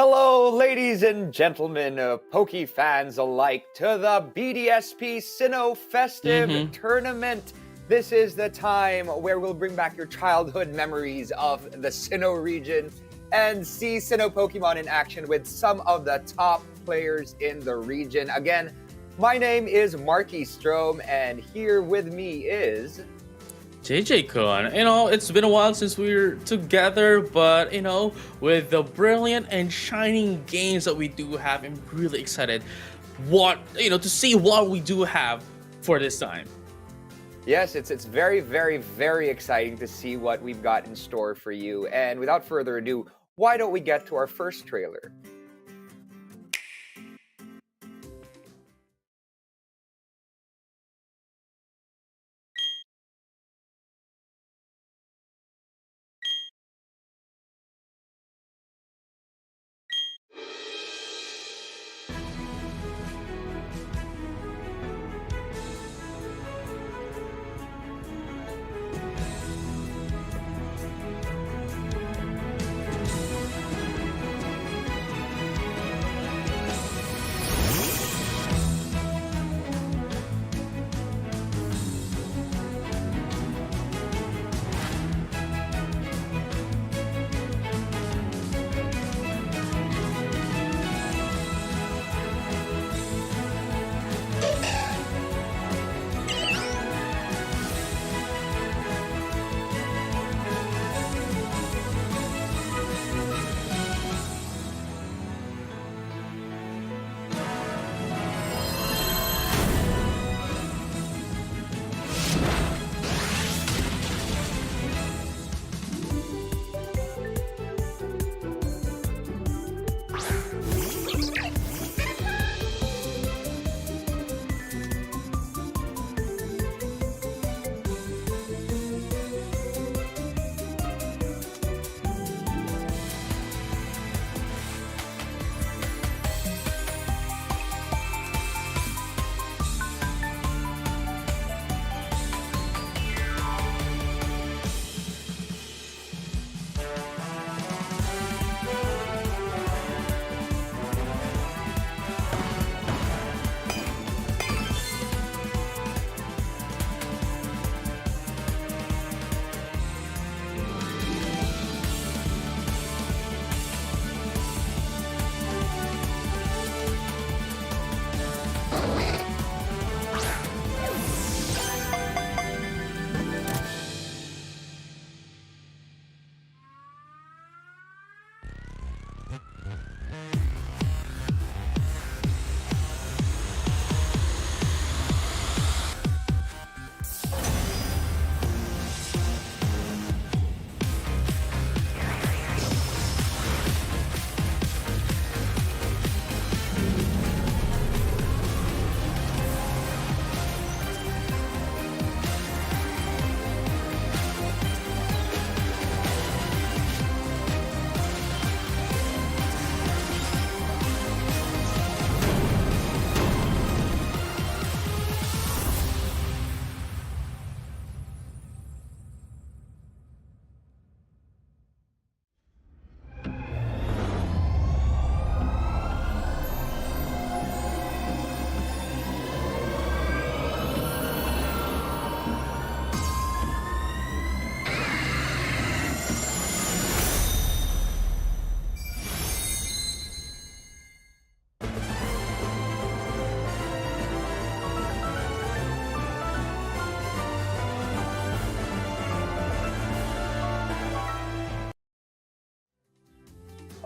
Hello, ladies and gentlemen, Poke fans alike, to the BDSP Sinnoh Festive Mm-hmm. Tournament. This is the time where we'll bring back your childhood memories of the Sinnoh region and see Sinnoh Pokemon in action with some of the top players in the region. Again, my name is Marky Strom, and here with me is... JJ-kun, it's been a while since we were together, but, with the brilliant and shining games that we do have, I'm really excited to see what we do have for this time. Yes, it's very, very, very exciting to see what we've got in store for you. And without further ado, why don't we get to our first trailer?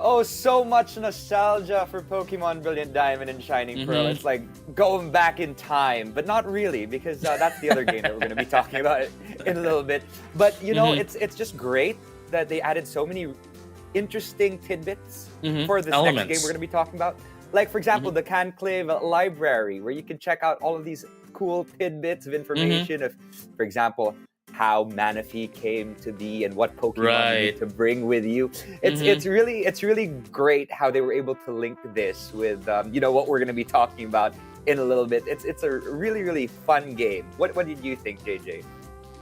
Oh, so much nostalgia for Pokemon Brilliant Diamond and Shining Pearl. It's like going back in time, but not really, because that's the other game that we're going to be talking about in a little bit. But, it's just great that they added so many interesting tidbits for this next game we're going to be talking about. Like, for example, the Conclave Library, where you can check out all of these cool tidbits of information of, for example, how Manaphy came to be and what Pokemon you need to bring with you. It's really great how they were able to link this with what we're going to be talking about in a little bit. It's a really, really fun game. What did you think, JJ?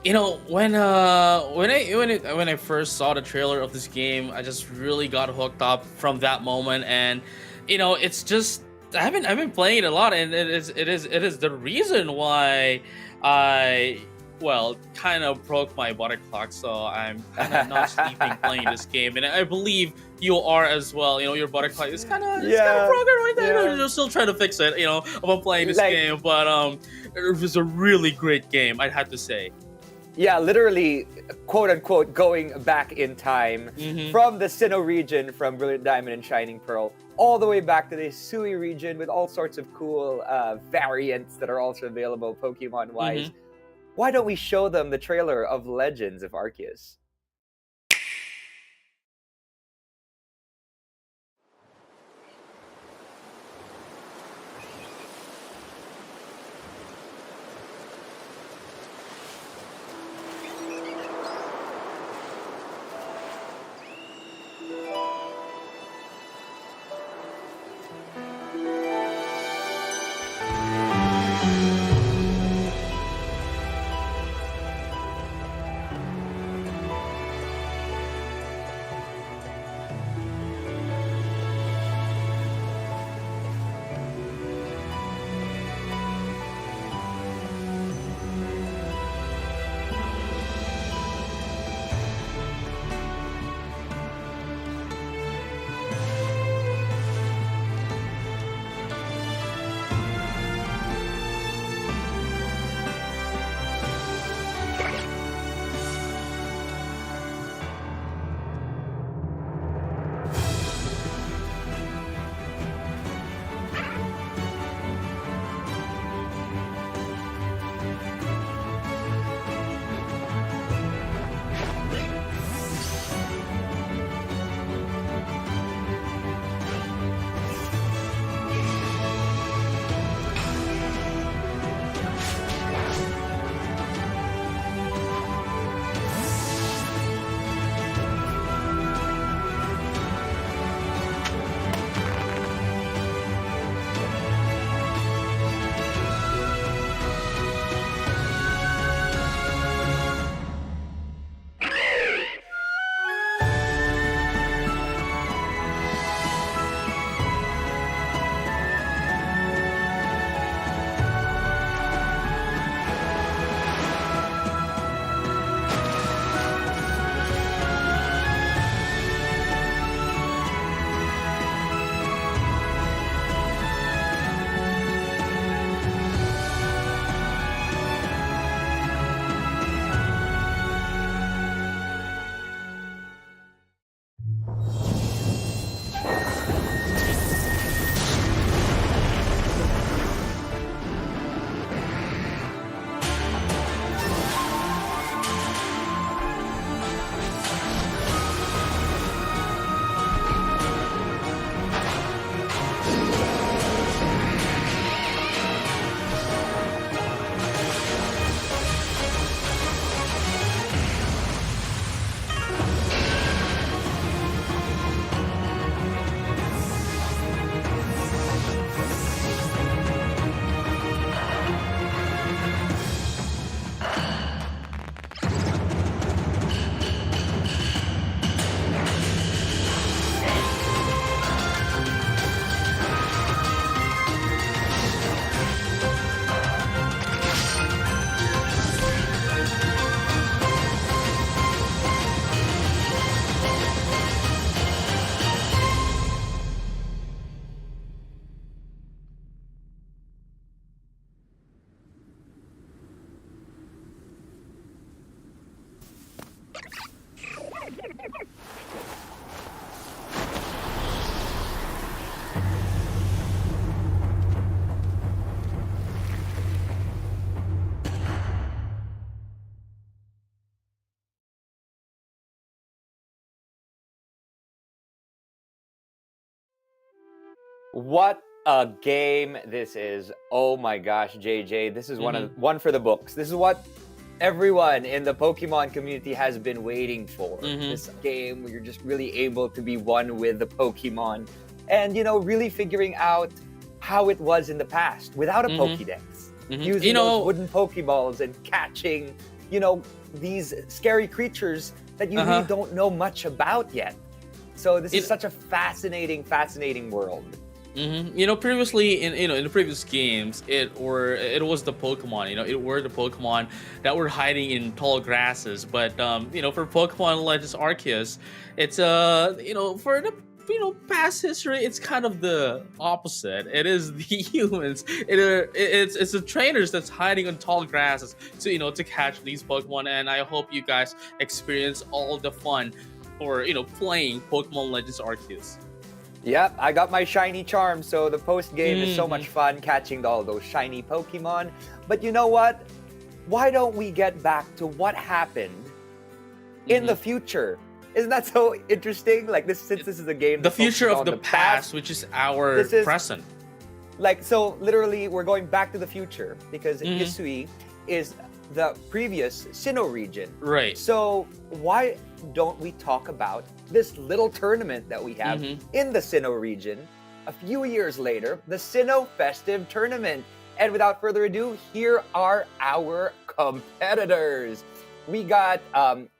When I first saw the trailer of this game, I just really got hooked up from that moment, and it's just I've been playing it a lot, and it is the reason why I kind of broke my body clock, so I'm kind of not sleeping playing this game, and I believe you are as well. Your body clock is kind of Yeah, broken right now. yeah. You're still trying to fix it. About playing this Like, game, but it was a really great game, I'd have to say. yeah, literally, quote unquote, going back in time Mm-hmm. from the Sinnoh region, from Brilliant Diamond and Shining Pearl, all the way back to the Sui region with all sorts of cool variants that are also available Pokemon wise. Mm-hmm. Why don't we show them the trailer of Legends of Arceus? What a game this is. Oh my gosh, JJ, this is one for the books. This is what everyone in the Pokemon community has been waiting for. Mm-hmm. This game where you're just really able to be one with the Pokemon and really figuring out how it was in the past without a Mm-hmm. Pokédex. Mm-hmm. Using those wooden Pokeballs and catching these scary creatures that you really don't know much about yet. So this is such a fascinating world. Previously in the previous games, it was the Pokemon. It were the Pokemon that were hiding in tall grasses. But for Pokemon Legends Arceus, it's for the past history, it's kind of the opposite. It is the humans. It's the trainers that's hiding on tall grasses to catch these Pokemon. And I hope you guys experience all the fun for playing Pokemon Legends Arceus. Yep, I got my shiny charm, so the post game is so much fun catching all those shiny Pokemon. But you know what? Why don't we get back to what happened in the future? Isn't that so interesting? Like since this is a game, the future of the past, which is our present. So literally, we're going back to the future because Hisui is the previous Sinnoh region. Right. So why don't we talk about this little tournament that we have in the Sinnoh region a few years later, the Sinnoh Festive Tournament. And without further ado, here are our competitors. We got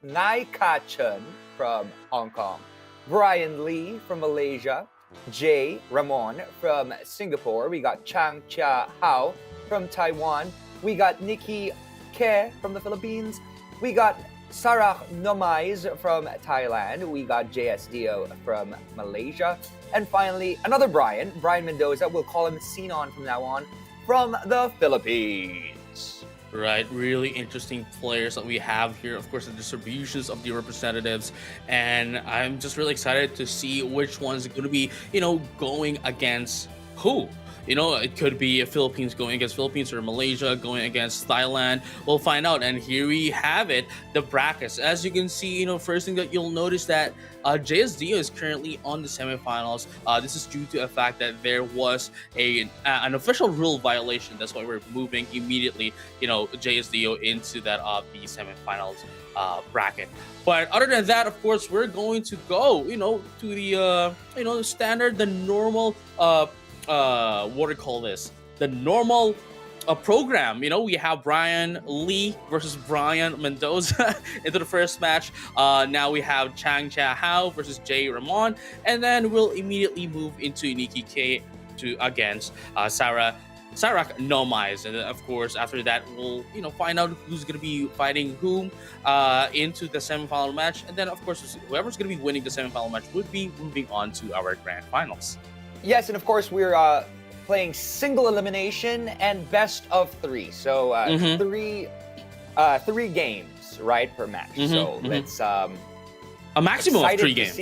Nai Ka-chun from Hong Kong, Brian Lee from Malaysia, Jay Ramon from Singapore, we got Chang Chia Hao from Taiwan, we got Nikki Ke from the Philippines, we got Sarah Nomais from Thailand, we got JSDO from Malaysia, and finally another Brian Mendoza, we'll call him Sinnoh from now on, from the Philippines. Right, really interesting players that we have here. Of course, the distributions of the representatives, and I'm just really excited to see which one's going to be, going against who. It could be Philippines going against Philippines or Malaysia going against Thailand. We'll find out. And here we have it, the brackets. As you can see, first thing that you'll notice that JSD is currently on the semifinals. This is due to the fact that there was an official rule violation. That's why we're moving immediately, JSDO into that the semifinals bracket. But other than that, of course, we're going to go, to the standard, the normal what do you call this? The normal program. We have Brian Lee versus Brian Mendoza into the first match. Now we have Chang Chia Hao versus Jay Ramon, and then we'll immediately move into Nikki K against Sarah Nomais, and then of course after that we'll find out who's going to be fighting whom into the semifinal match, and then of course whoever's going to be winning the semifinal match would be moving on to our grand finals. Yes, and of course we're playing single elimination and best of 3. So three games, right, per match. So let's a maximum of 3 games.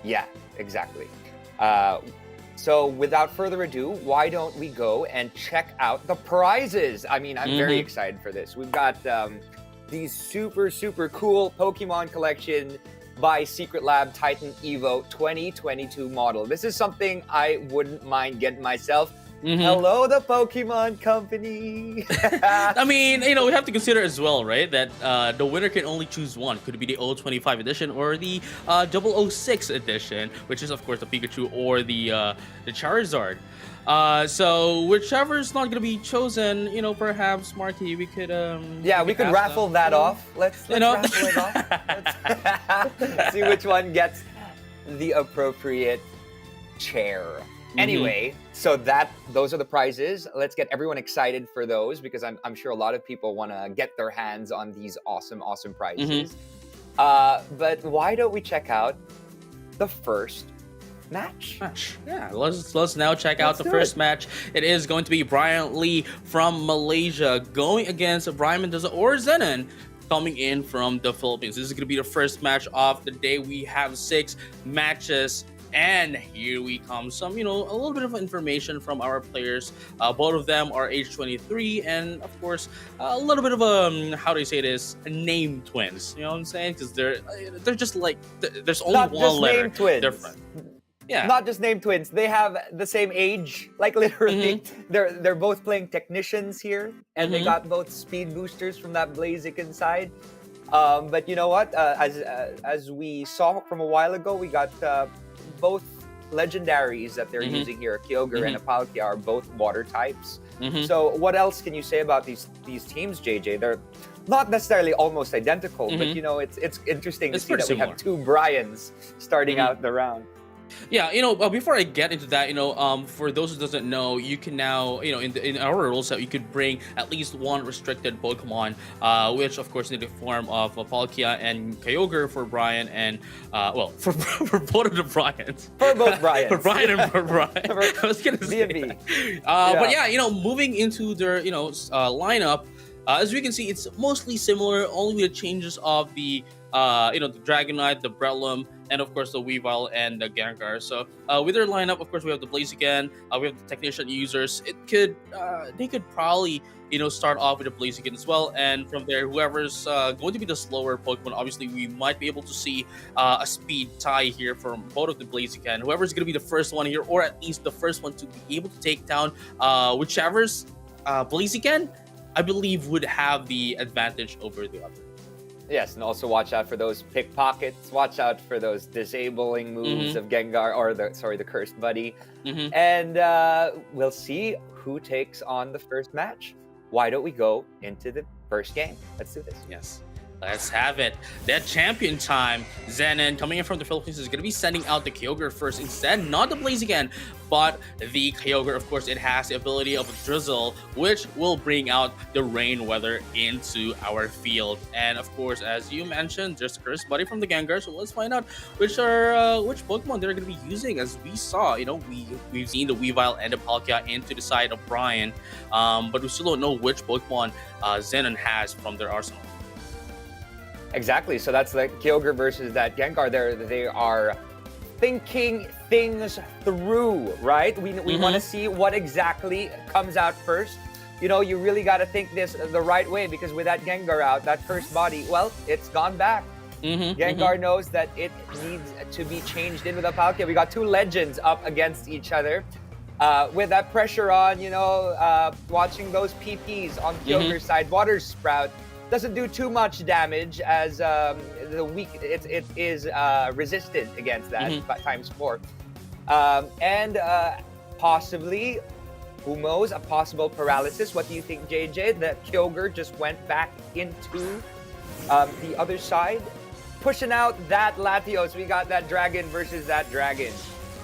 Yeah, exactly. So without further ado, why don't we go and check out the prizes? I mean, I'm very excited for this. We've got these super cool Pokemon collection by Secret Lab Titan Evo 2022 model. This is something I wouldn't mind getting myself. Hello, the Pokemon Company. I mean, we have to consider as well, right, that the winner can only choose one. Could it be the 025 edition or the 006 edition, which is of course the Pikachu or the Charizard. So whichever is not going to be chosen, perhaps Marky, we could we could raffle that off. Let's raffle it off. Let's see which one gets the appropriate chair. Anyway, so those are the prizes. Let's get everyone excited for those because I'm sure a lot of people want to get their hands on these awesome prizes. But why don't we check out the first match? Yeah, let's now check out the first match. It is going to be Brian Lee from Malaysia going against Brian Mendoza or Zenon coming in from the Philippines. This is going to be the first match of the day. We have 6 matches. And here we come, some, a little bit of information from our players. Both of them are age 23, and of course, a little bit of how do you say this? Name twins. You know what I'm saying? Because they're just like there's only Not one just letter name twins. different. Yeah. Not just name twins. They have the same age. Like literally, they're both playing technicians here, and they got both speed boosters from that Blaziken side. But you know what? As we saw from a while ago, we got both legendaries that they're using here, Kyogre and Apalkia, are both water types. So what else can you say about these teams, JJ? not necessarily almost identical, but Mhm. you know, it's interesting to It's see pretty that we similar. have two Bryans starting Mhm. out the round. Yeah, before I get into that, for those who doesn't know, you can now, in our rules that you could bring at least one restricted Pokemon, which of course in the form of Palkia and Kyogre for Brian, and well, for for both of the Bryans, For both for Bryans. Brian and for Brian. For I was gonna B say and B. that. But Yeah. yeah, moving into their lineup, as we can see, it's mostly similar, only with the changes of the Dragonite, the Breloom, and of course the Weavile and the Gengar. So with their lineup, of course we have the Blaziken, we have the Technician users. They could probably start off with the Blaziken as well, and from there whoever's going to be the slower Pokemon, obviously we might be able to see a speed tie here from both of the Blaziken. Whoever's going to be the first one here, or at least the first one to be able to take down whichever's Blaziken, I believe would have the advantage over the other. Yes, and also watch out for those pickpockets. Watch out for those disabling moves Mhm. of Gengar, or the cursed buddy. Hmm. And we'll see who takes on the first match. Why don't we go into the first game? Let's do this. Yes. Let's have it. That champion time. Zenon, coming in from the Philippines, is going to be sending out the Kyogre first instead. Not the Blaziken, but the Kyogre. Of course, it has the ability of Drizzle, which will bring out the rain weather into our field. And of course, as you mentioned, there's Cursed Buddy from the Gengar. So let's find out which Pokemon they're going to be using. As we saw, we've seen the Weavile and the Palkia into the side of Brian, but we still don't know which Pokemon Zenon has from their arsenal. Exactly. So that's the Kyogre versus that Gengar. They are thinking things through, right? We want to see what exactly comes out first. You really got to think this the right way, because with that Gengar out, that first body, well, it's gone back. Gengar knows that it needs to be changed in with a Palkia. We got two legends up against each other. With that pressure on, watching those PPs on Kyogre's side, Water Sprout doesn't do too much damage, as it is resisted against that times 4. And possibly, who knows, a possible paralysis. What do you think, JJ? That Kyogre just went back into the other side, pushing out that Latios. We got that dragon versus that dragon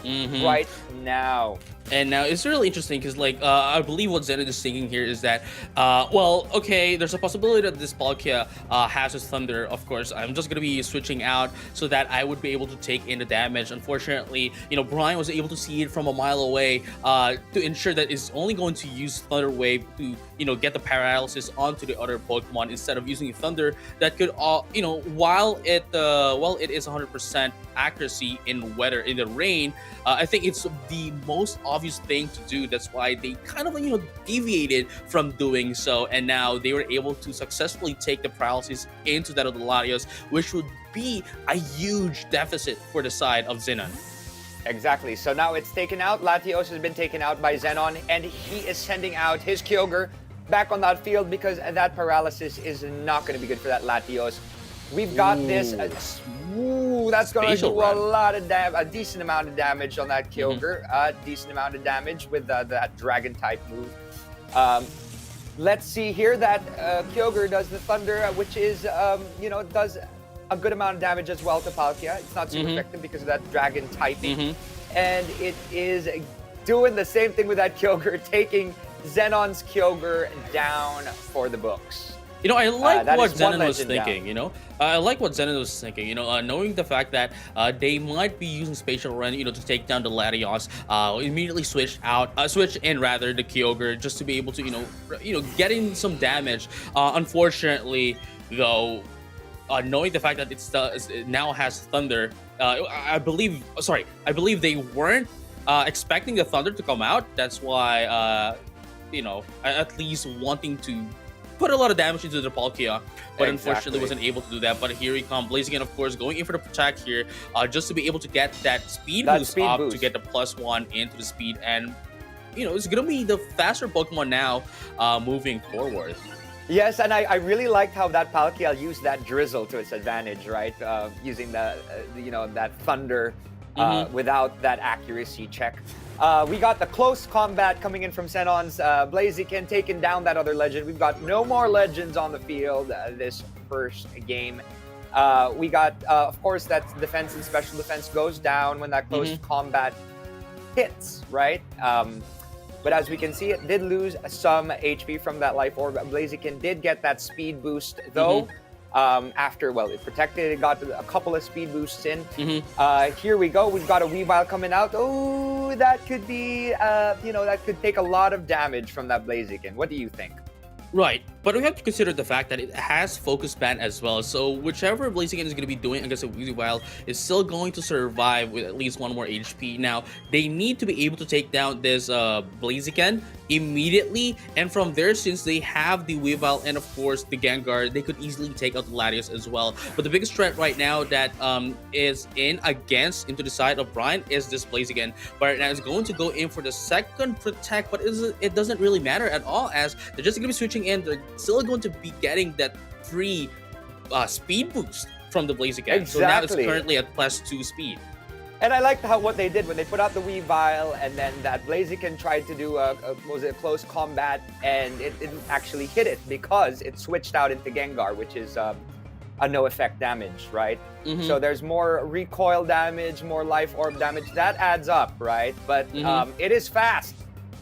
right now. And now it's really interesting because, I believe what Zenon is thinking here is that, okay, there's a possibility that this Palkia has his Thunder. Of course, I'm just gonna be switching out so that I would be able to take in the damage. Unfortunately, Brian was able to see it from a mile away to ensure that it's only going to use Thunder Wave to, get the paralysis onto the other Pokemon instead of using Thunder that could, while it is 100% accuracy in the rain, I think it's the most obvious thing to do. That's why they kind of deviated from doing so, and now they were able to successfully take the paralysis into that of the Latios, which would be a huge deficit for the side of Zenon. Exactly. So now it's taken out. Latios has been taken out by Zenon, and he is sending out his Kyogre back on that field, because that paralysis is not going to be good for that Latios. We've got this. That's going to do a decent amount of damage on that Kyogre. A decent amount of damage with that Dragon type move. Let's see here. That Kyogre does the Thunder, which is, does a good amount of damage as well to Palkia. It's not super effective because of that Dragon typing. And it is doing the same thing with that Kyogre, taking Zenon's Kyogre down for the books. I like what is one Zenon was legend thinking, I like what Zenon was thinking, knowing the fact that they might be using Spatial Run, to take down the Latios, immediately switch in the Kyogre just to be able to, get in some damage. Unfortunately, though, knowing the fact that it now has Thunder, I believe they weren't expecting the Thunder to come out. That's why, at least wanting to put a lot of damage into the Palkia, but unfortunately wasn't able to do that. But here he comes, Blaziken, of course, going in for the Protect here, just to be able to get that speed boost to get the +1 into the speed. And, it's going to be the faster Pokemon now moving forward. Yes, and I really liked how that Palkia used that Drizzle to its advantage, right? Using that Thunder without that accuracy check. We got the close combat coming in from Sinnoh's Blaziken taking down that other legend. We've got no more legends on the field this first game. We got, of course, that defense and special defense goes down when that close combat hits, right? But as we can see, it did lose some HP from that Life Orb. Blaziken did get that speed boost, though. After, well, it protected, it got a couple of speed boosts in. Here we go. We've got a Weavile coming out. Oh, that could be, that could take a lot of damage from that Blaziken. What do you think? Right, but we have to consider the fact that it has focus ban as well, so whichever Blaziken is going to be doing against a Weavile is still going to survive with at least 1 more HP. Now, they need to be able to take down this Blaziken immediately, and from there, since they have the Weavile and of course the Gengar, they could easily take out the Latios as well. But the biggest threat right now that is in against into the side of Brian is this Blaziken. But right now it's going to go in for the second protect, but it doesn't really matter at all, as they're just going to be switching in. They're still going to be getting that free speed boost from the Blaziken. Exactly. So now it's currently at +2 speed. And I liked what they did when they put out the Weavile, and then that Blaziken tried to do a close combat, and it didn't actually hit it because it switched out into Gengar, which is a no effect damage, right? So there's more recoil damage, more Life Orb damage. That adds up, right? But it is fast.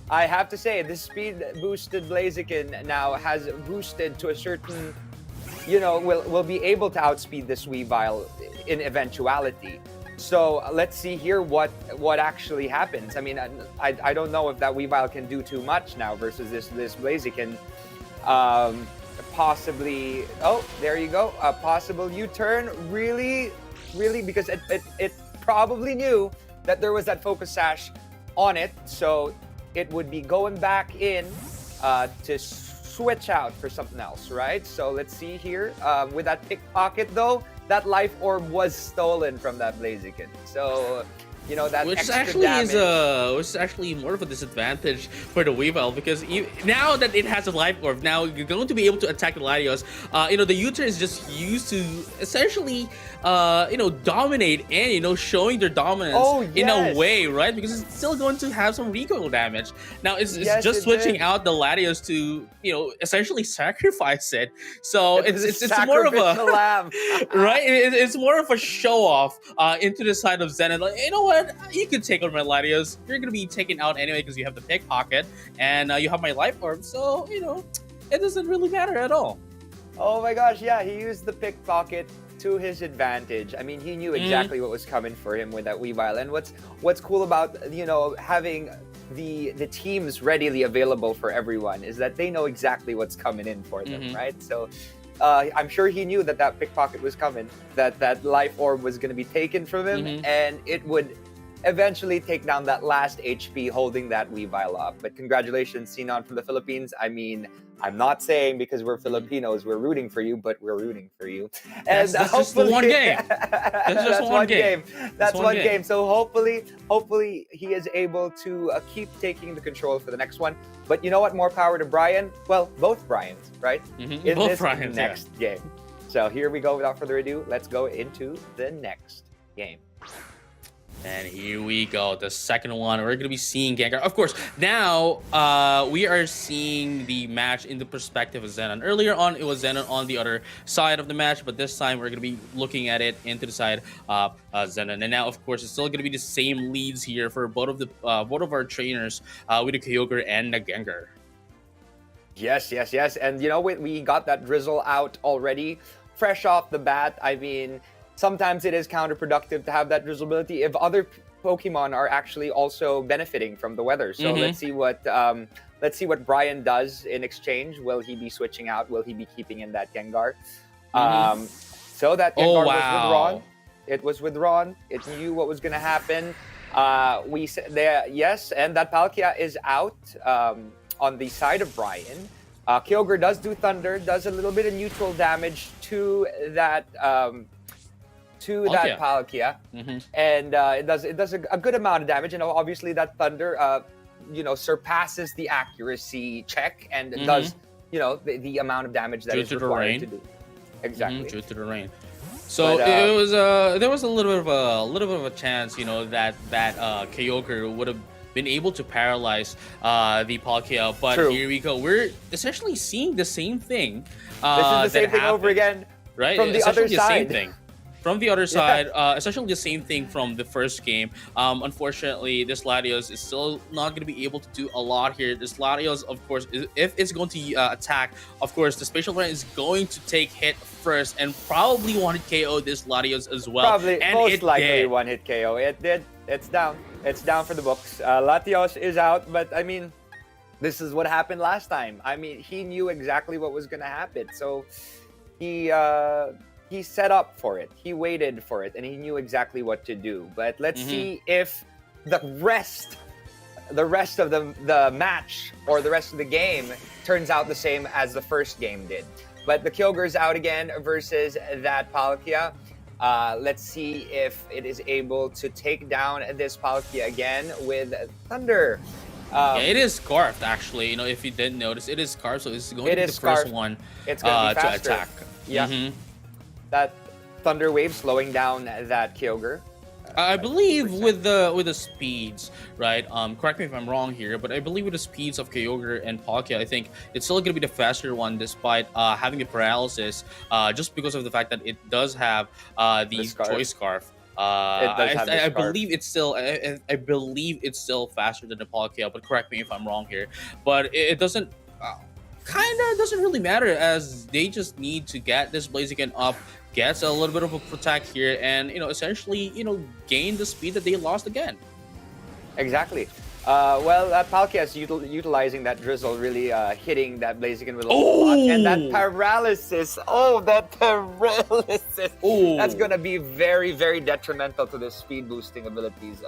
I have to say, this speed boosted Blaziken now has boosted to a certain, will be able to outspeed this Weavile in eventuality. So let's see here what actually happens. I mean, I don't know if that Weavile can do too much now versus this Blaziken. Possibly, oh, there you go. A possible U-turn, really, because it probably knew that there was that focus sash on it, so it would be going back in to switch out for something else, right? So let's see here. With that pickpocket, though, that Life Orb was stolen from that Blaziken. So, that which extra damage. Which is actually more of a disadvantage for the Weavile, because now that it has a Life Orb, now you're going to be able to attack the Latios. The U-turn is just used to essentially, dominate and, showing their dominance in a way, right? Because it's still going to have some recoil damage. Now, it's just switching out the Latios to, essentially sacrifice it. So it's more of a lamb. right? It's more of a show off into the side of Zen. And like, you know what? You can take on my Latios. You're gonna be taken out anyway because you have the pickpocket and you have my Life Orb. So it doesn't really matter at all. Oh my gosh, yeah, he used the pickpocket to his advantage. I mean, he knew exactly what was coming for him with that Weavile. And what's cool about having the teams readily available for everyone is that they know exactly what's coming in for them, right? So I'm sure he knew that pickpocket was coming, that Life Orb was going to be taken from him, and it would eventually take down that last HP holding that Weavile up. But congratulations, Sinnoh from the Philippines. I mean, I'm not saying because we're Filipinos we're rooting for you, but we're rooting for you. And that's just one game. That's one game. That's one game. So hopefully he is able to keep taking the control for the next one. But you know what? More power to Brian. Well, both Brians, right? In both this Brians, next game. So here we go. Without further ado, let's go into the next game. And here we go, the second one. We're going to be seeing Gengar. Of course, now we are seeing the match in the perspective of Zenon. Earlier on, it was Zenon on the other side of the match, but this time we're going to be looking at it into the side of Zenon. And now, of course, it's still going to be the same leads here for both of our trainers with the Kyogre and the Gengar. Yes. And we got that Drizzle out already, fresh off the bat. I mean, sometimes it is counterproductive to have that drizzleability if other Pokemon are actually also benefiting from the weather. So let's see what Brian does in exchange. Will he be switching out? Will he be keeping in that Gengar? So that Gengar was withdrawn. It was withdrawn. It knew what was going to happen. We said there, yes, and that Palkia is out on the side of Brian. Kyogre does do Thunder, does a little bit of neutral damage to that. That Palkia, and it does a good amount of damage. Obviously that Thunder, surpasses the accuracy check and does, the amount of damage that is required to do. Exactly. Due to the rain. So it was there was a little bit of a chance, that Kyogre would have been able to paralyze the Palkia. But True. here we go. We're essentially seeing the same thing. This is the that same thing over happened, again right? from the Essentially other the same side. thing. From the other Yeah. side, essentially the same thing from the first game. Unfortunately, this Latios is still not going to be able to do a lot here. This Latios, of course, if it's going to attack, of course, the Spatial Variant is going to take hit first and probably want to KO this Latios as well. Probably, and most it likely did. one hit KO. It did. It's down. It's down for the books. Latios is out, but I mean, this is what happened last time. I mean, he knew exactly what was going to happen, so he set up for it. He waited for it, and he knew exactly what to do. But let's see if the rest of the match or the rest of the game turns out the same as the first game did. But the Kyogre's out again versus that Palkia. Let's see if it is able to take down this Palkia again with Thunder. Yeah, it is scarfed actually. You know, if you didn't notice, it is scarfed, so it's going to be the first one It's going to be to faster. attack. Yeah. That Thunder Wave slowing down that Kyogre. I believe with the speeds, right? Correct me if I'm wrong here, but I believe with the speeds of Kyogre and Palkia, I think it's still going to be the faster one, despite having the paralysis, just because of the fact that it does have the scarf. Choice Scarf. I believe it's still. I believe it's still faster than the Palkia, but correct me if I'm wrong here. But it doesn't. Kind of doesn't really matter, as they just need to get this Blaziken up, gets a little bit of a protect here, and essentially gain the speed that they lost again. Exactly. Well, Palkia is utilizing that drizzle, really hitting that Blaziken with a lot. And that paralysis. Oh, that paralysis. Oh. That's going to be very, very detrimental to the speed boosting abilities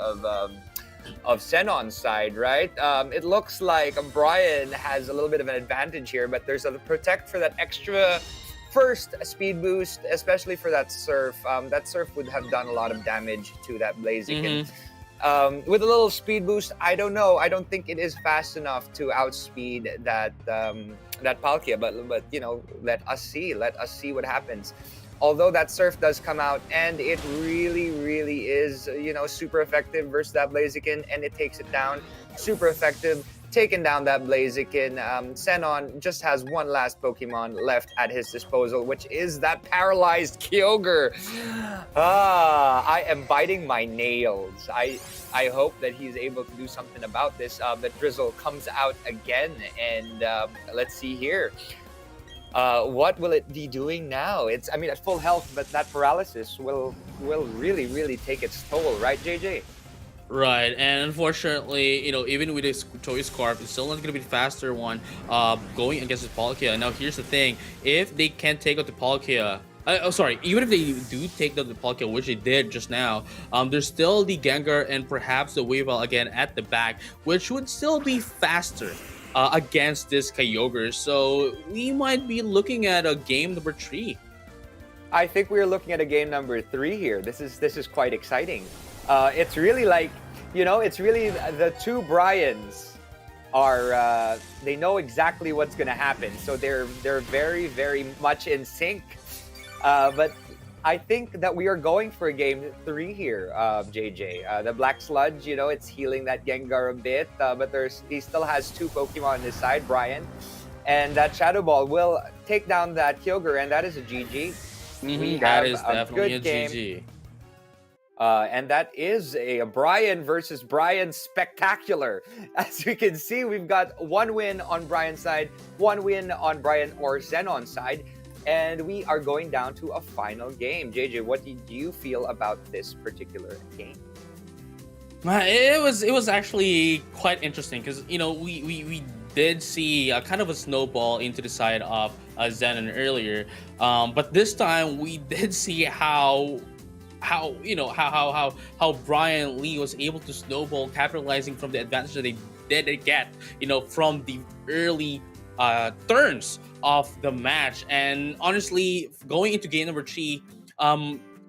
of Sinnoh's side, right? It looks like Brian has a little bit of an advantage here, but there's a protect for that extra first speed boost, especially for that Surf. That Surf would have done a lot of damage to that Blaziken. With a little speed boost, I don't know. I don't think it is fast enough to outspeed that Palkia. But let us see. Let us see what happens. Although that Surf does come out, and it really, really is, super effective versus that Blaziken, and it takes it down. Super effective, taking down that Blaziken. Sinnoh just has one last Pokemon left at his disposal, which is that paralyzed Kyogre. I am biting my nails. I hope that he's able to do something about this. The Drizzle comes out again, and let's see here. What will it be doing now? It's at full health, but that paralysis will really, really take its toll, right, JJ? Right, and unfortunately, even with this Choice Scarf, it's still not going to be the faster one going against the Palkia. Now, here's the thing. If they can take out the Palkia, even if they do take out the Palkia, which they did just now, there's still the Gengar and perhaps the Weavile again at the back, which would still be faster against this Kyogre. So we might be looking at a game number 3. I think we're looking at a game number 3 here. This is quite exciting. It's really like, it's really the two Bryans are they know exactly what's gonna happen. So they're very, very much in sync. But I think that we are going for a game 3 here, JJ. The Black Sludge, it's healing that Gengar a bit, but he still has 2 Pokemon on his side, Brian. And that Shadow Ball will take down that Kyogre, and that is a GG. That is definitely a game. GG. And that is a Brian versus Brian spectacular. As we can see, we've got 1 win on Brian's side, 1 win on Brian or Sinnoh's side. And we are going down to a final game. JJ, what do you feel about this particular game? It was actually quite interesting because we did see kind of a snowball into the side of Zenon earlier, but this time we did see how Brian Lee was able to snowball, capitalizing from the advantage that they did get from the early turns of the match. And honestly, going into game number 3,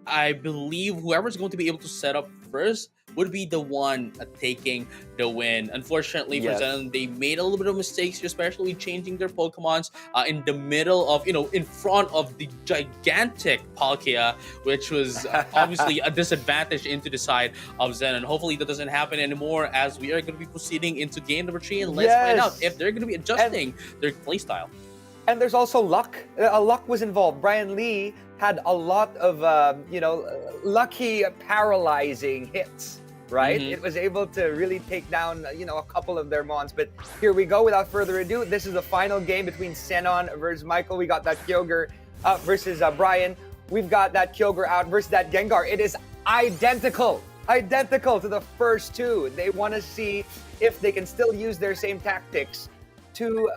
I believe whoever's going to be able to set up first would be the one taking the win. Unfortunately for Yes. Zenon, they made a little bit of mistakes, especially changing their Pokemons in the middle of, in front of the gigantic Palkia, which was obviously a disadvantage into the side of Zenon. Hopefully that doesn't happen anymore as we are going to be proceeding into game number 3, and let's find out Yes. if they're going to be adjusting their playstyle. And there's also luck. Luck was involved. Brian Lee had a lot of, lucky paralyzing hits, right? Mhm. It was able to really take down, a couple of their mons. But here we go. Without further ado, this is the final game between Sinnoh versus Michael. We got that Kyogre versus Brian. We've got that Kyogre out versus that Gengar. It is identical to the first two. They want to see if they can still use their same tactics to,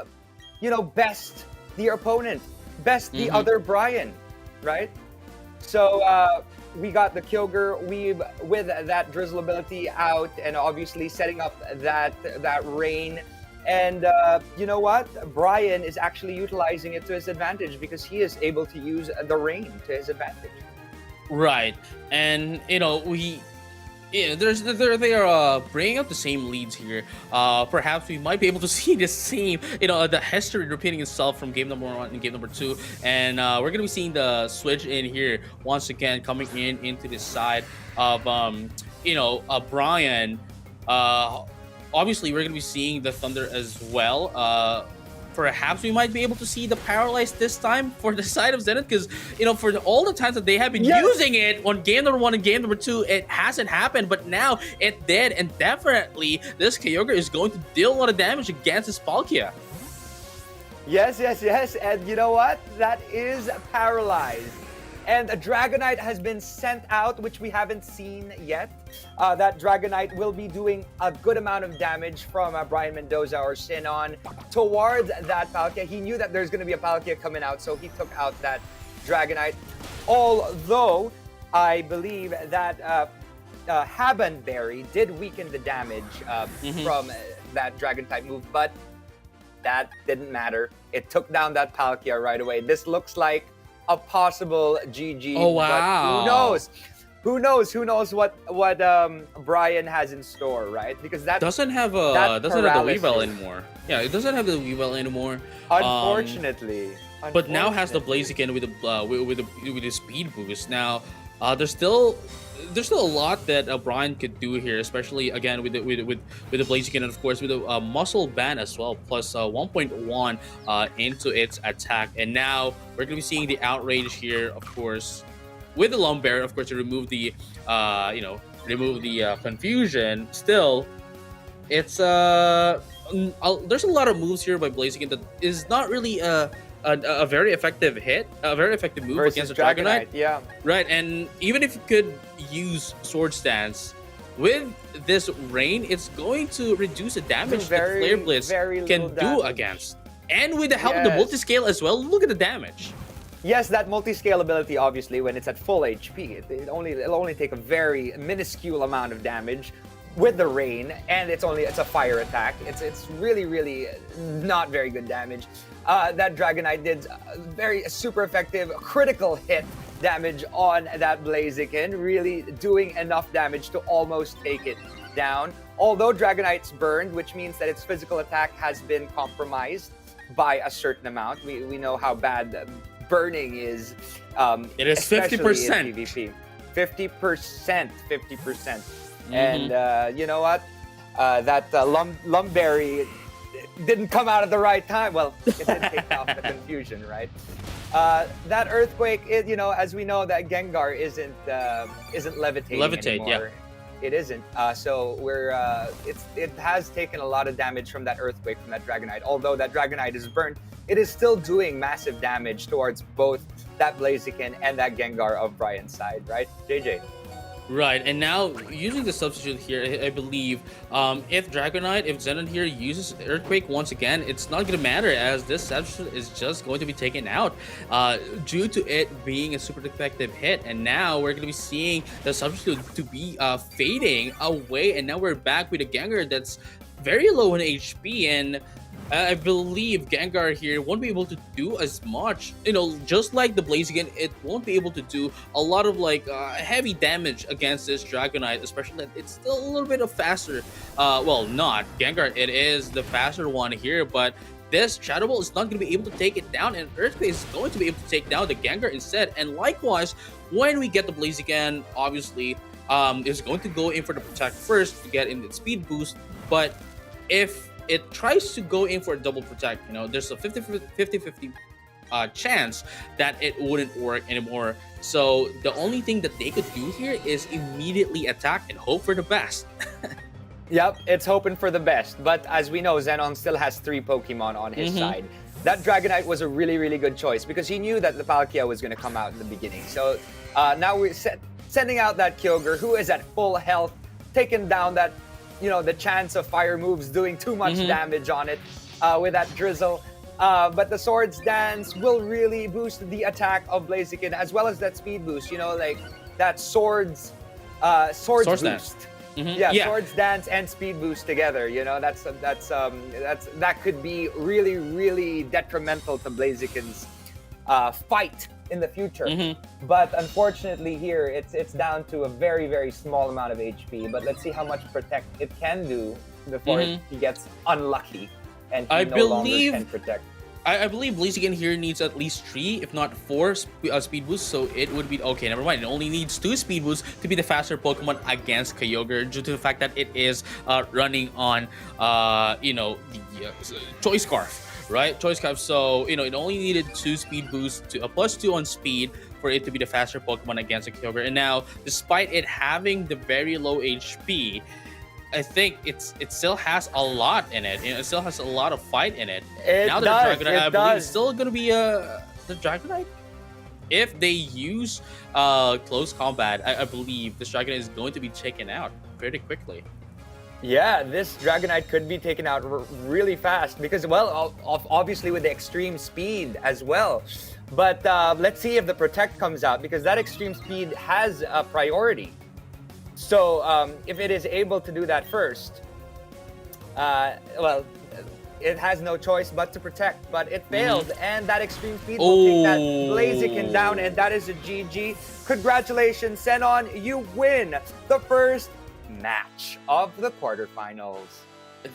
best the opponent, best the other Brian, right? So we got the Kyogre Weave with that Drizzle ability out, and obviously setting up that rain. And you know what? Brian is actually utilizing it to his advantage because he is able to use the rain to his advantage. Right, and they are bringing up the same leads here. Perhaps we might be able to see the same, the history repeating itself from game number 1 and game number 2, and we're gonna be seeing the switch in here once again, coming into the side of Brian. Obviously, we're gonna be seeing the Thunder as well. Perhaps we might be able to see the Paralyzed this time for the side of Zenith, because for all the times that they have been using it on game number 1 and game number 2, it hasn't happened, but now it did, and definitely this Kyogre is going to deal a lot of damage against this Palkia. Yes, and you know what? That is paralyzed. And a Dragonite has been sent out, which we haven't seen yet. That Dragonite will be doing a good amount of damage from Brian Mendoza or Sinnoh towards that Palkia. He knew that there's going to be a Palkia coming out, so he took out that Dragonite. Although, I believe that Habanberry did weaken the damage from that Dragon-type move, but that didn't matter. It took down that Palkia right away. This looks like a possible GG. Oh wow! But who knows what Brian has in store, right? Because that doesn't have the Weavile anymore. Yeah, it doesn't have the Weavile anymore. Unfortunately. But now has the Blaziken with the speed boost. Now, there's still a lot that Brian could do here, especially again with the Blaziken, and of course with the Muscle Band as well, plus 1.1 into its attack. And now we're gonna be seeing the Outrage here, of course, with the Lumberry, of course, to remove the confusion. Still, it's there's a lot of moves here by Blaziken that is not really a very effective move versus against a Dragonite. Yeah. Right, and even if you could use Sword Stance with this rain, it's going to reduce the damage that Flare Blitz can do against. And with the help of the multi-scale as well, look at the damage. Yes, that multi-scale ability, obviously, when it's at full HP, it'll only take a very minuscule amount of damage with the rain, and it's a fire attack. It's really not very good damage. That Dragonite did very super effective critical hit damage on that Blaziken, really doing enough damage to almost take it down. Although Dragonite's burned, which means that its physical attack has been compromised by a certain amount. We know how bad burning is. It is 50% in PvP. 50%. And you know what? That Lumberry didn't come out at the right time. Well, it did take off the confusion, right? That Earthquake, as we know, that Gengar isn't levitating anymore. Yeah. It isn't. So it has taken a lot of damage from that Earthquake from that Dragonite. Although that Dragonite is burnt, it is still doing massive damage towards both that Blaziken and that Gengar of Brian's side, right? JJ. Right, and now using the substitute here, I believe if Zenon here uses Earthquake once again, it's not going to matter, as this substitute is just going to be taken out due to it being a super effective hit. And now we're going to be seeing the substitute to be fading away, and now we're back with a Gengar that's very low in HP, and I believe Gengar here won't be able to do as much. Just like the Blaziken, it won't be able to do a lot of heavy damage against this Dragonite, especially that it's still a little bit of faster. Well, not Gengar. It is the faster one here, but this Shadow Ball is not going to be able to take it down, and Earthquake is going to be able to take down the Gengar instead. And likewise, when we get the Blaziken, obviously, it's going to go in for the Protect first to get in its speed boost, but if it tries to go in for a double protect, there's a 50-50 chance that it wouldn't work anymore. So the only thing that they could do here is immediately attack and hope for the best. Yep, it's hoping for the best. But as we know, Zenon still has 3 Pokemon on his side. That Dragonite was a really, really good choice because he knew that the Palkia was going to come out in the beginning. So now we're sending out that Kyogre, who is at full health, taking down that, the chance of fire moves doing too much damage on it with that Drizzle. But the Swords Dance will really boost the attack of Blaziken as well as that speed boost. Like that Swords boost. Dance. Yeah, Swords Dance and speed boost together. That could be really, really detrimental to Blaziken's fight in the future. But unfortunately here, it's down to a very, very small amount of HP. But let's see how much protect it can do before he gets unlucky and he no longer can protect. I believe Blaziken here needs at least 3, if not 4 speed boosts, so it would be okay. Never mind. It only needs 2 speed boosts to be the faster Pokemon against Kyogre, due to the fact that it is running on, the Choice Scarf, right? Choice Scarf. So it only needed 2 speed boosts to a +2 on speed for it to be the faster Pokemon against a Kyogre. And now, despite it having the very low HP, I think it still has a lot in it. It still has a lot of fight in it. Now the Dragonite, I believe, is still going to be the Dragonite. If they use close combat, I believe this Dragonite is going to be taken out pretty quickly. Yeah, this Dragonite could be taken out really fast because, well, obviously with the extreme speed as well. But let's see if the Protect comes out because that extreme speed has a priority. So if it is able to do that first, well, it has no choice but to protect. But it failed, and that extreme speed will take that Blaziken down, and that is a GG. Congratulations, Sinnoh, you win the first match of the quarterfinals.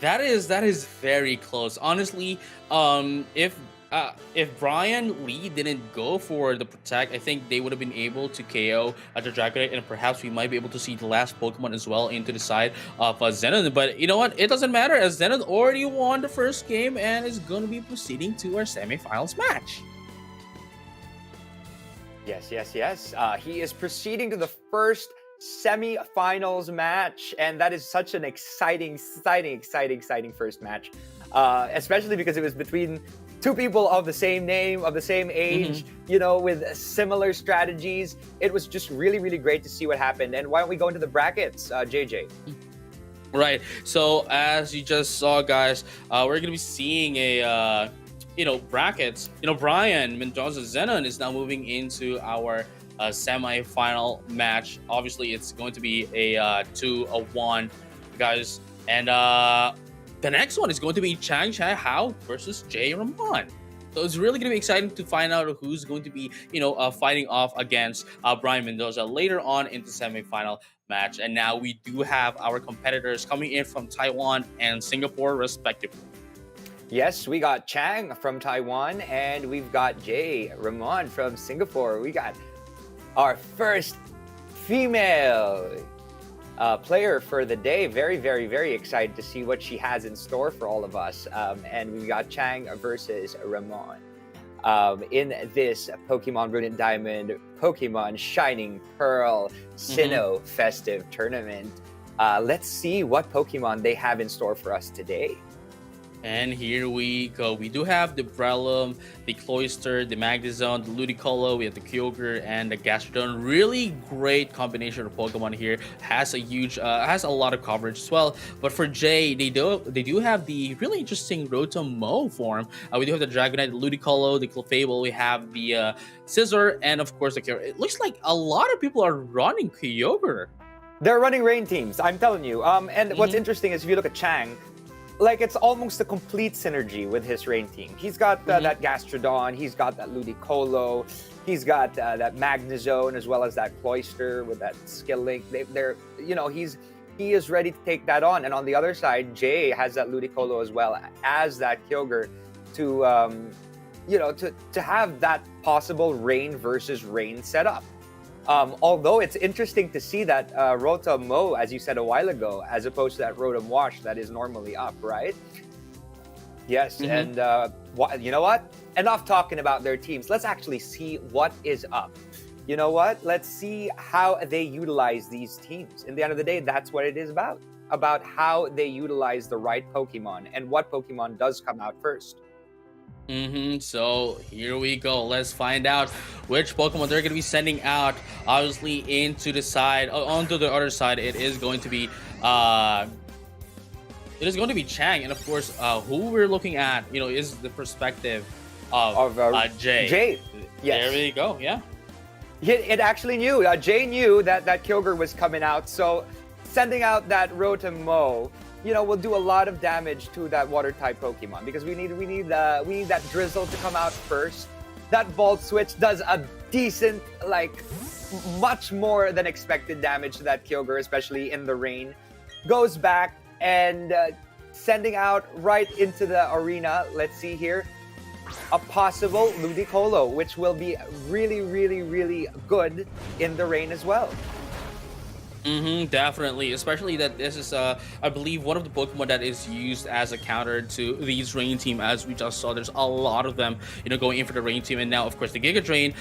That is very close. Honestly, if Brian Lee didn't go for the Protect, I think they would have been able to KO the Dragonite, and perhaps we might be able to see the last Pokemon as well into the side of Zenon. But you know what? It doesn't matter, as Zenon already won the first game and is going to be proceeding to our semifinals match. Yes. He is proceeding to the first semi-finals match, and that is such an exciting first match, especially because it was between 2 people of the same name, of the same age, with similar strategies. It was just really, really great to see what happened. And why don't we go into the brackets, JJ? Right. So as you just saw, guys, we're gonna be seeing a brackets. Brian Mendoza Zenon is now moving into our semi-final match. Obviously, it's going to be a 2-1, guys, and the next one is going to be Chang Chai Hao versus Jay Ramon. So it's really going to be exciting to find out who's going to be, fighting off against Brian Mendoza later on in the semifinal match. And now we do have our competitors coming in from Taiwan and Singapore, respectively. Yes, we got Chang from Taiwan, and we've got Jay Ramon from Singapore. We got our first female player for the day. Very, very, very excited to see what she has in store for all of us. And we got Chang versus Ramon in this Pokemon Brilliant Diamond, Pokemon Shining Pearl, Sinnoh Festive Tournament. Let's see what Pokemon they have in store for us today. And here we go. We do have the Breloom, the Cloyster, the Magnezone, the Ludicolo, we have the Kyogre, and the Gastrodon. Really great combination of Pokemon here. Has a lot of coverage as well. But for Jay, they do have the really interesting Rotom-Mow form. We do have the Dragonite, the Ludicolo, the Clefable, we have the Scizor, and of course the Kyogre. It looks like a lot of people are running Kyogre. They're running rain teams, I'm telling you. And what's interesting is if you look at Chang, like it's almost a complete synergy with his rain team. He's got that Gastrodon, he's got that Ludicolo, he's got that Magnezone, as well as that Cloyster with that Skill Link. They're he is ready to take that on. And on the other side, Jay has that Ludicolo as well as that Kyogre to have that possible rain versus rain setup. Although it's interesting to see that Rotom Mow, as you said a while ago, as opposed to that Rotom Wash that is normally up, right? Yes, and you know what? Enough talking about their teams. Let's actually see what is up. You know what? Let's see how they utilize these teams. In the end of the day, that's what it is about how they utilize the right Pokemon and what Pokemon does come out first. So here we go. Let's find out which Pokemon they're going to be sending out. Obviously, into the side, onto the other side, it is going to be Chang, and of course, who we're looking at, is the perspective of Jay. Jay, yes. There we go. Yeah. It actually knew. Jay knew that Kyogre was coming out, so sending out that Rotom Mow, will do a lot of damage to that water type Pokemon, because we need that Drizzle to come out first. That Volt Switch does a decent, much more than expected damage to that Kyogre, especially in the rain. Goes back and sending out right into the arena. Let's see here. A possible Ludicolo, which will be really, really, really good in the rain as well. Definitely, especially that this is I believe one of the Pokemon that is used as a counter to these rain team. As we just saw, there's a lot of them going in for the rain team, and now of course the Giga Drain,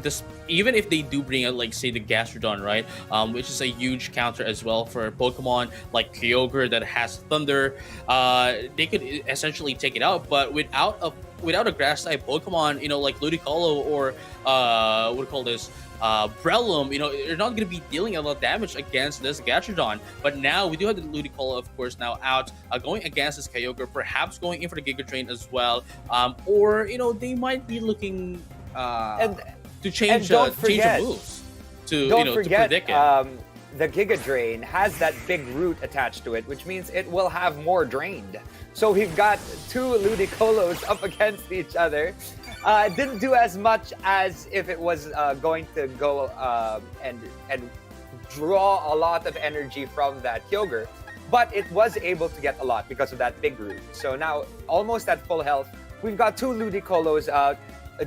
this, even if they do bring out, like, say, the Gastrodon, right, which is a huge counter as well for Pokemon like Kyogre that has Thunder, they could essentially take it out. But without a grass type Pokemon, like Ludicolo or what do you call this, Breloom, you're not going to be dealing a lot of damage against this Gastrodon. But now we do have the Ludicolo, of course, now out, going against this Kyogre, perhaps going in for the Giga Drain as well, or they might be looking to change the moves to predict it. The Giga Drain has that big root attached to it, which means it will have more drained. So we've got two Ludicolos up against each other. It didn't do as much as if it was going to go and draw a lot of energy from that Kyogre, but it was able to get a lot because of that big root. So now, almost at full health, we've got two Ludicolos out.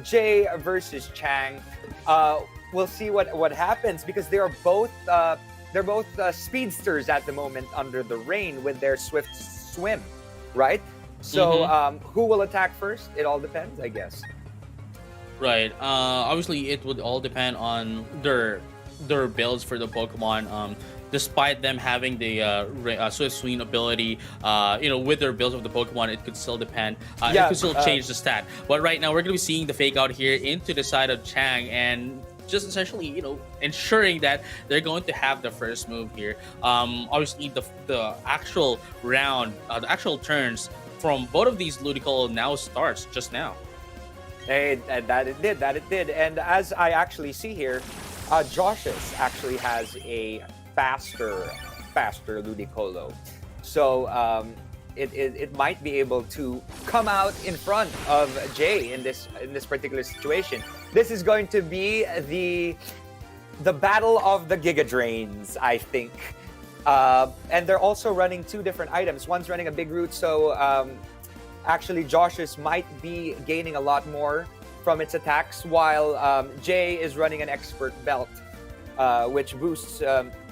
Jay versus Chang. We'll see what happens, because they're both speedsters at the moment under the rain with their swift swim, right? So who will attack first? It all depends, I guess. Right. Obviously, it would all depend on their builds for the Pokemon. Despite them having the Swift Swing ability, with their builds of the Pokemon, it could still depend. It could still change the stat. But right now, we're going to be seeing the fake out here into the side of Chang, and just essentially, ensuring that they're going to have the first move here. Obviously, the actual round, the actual turns from both of these Ludicolo now starts just now. Hey, that it did. And as I actually see here, Josh's actually has a faster Ludicolo. So it might be able to come out in front of Jay in this particular situation. This is going to be the battle of the Giga Drains, I think. And they're also running two different items. One's running a big root, so actually Josh's might be gaining a lot more from its attacks, while Jay is running an expert belt, which boosts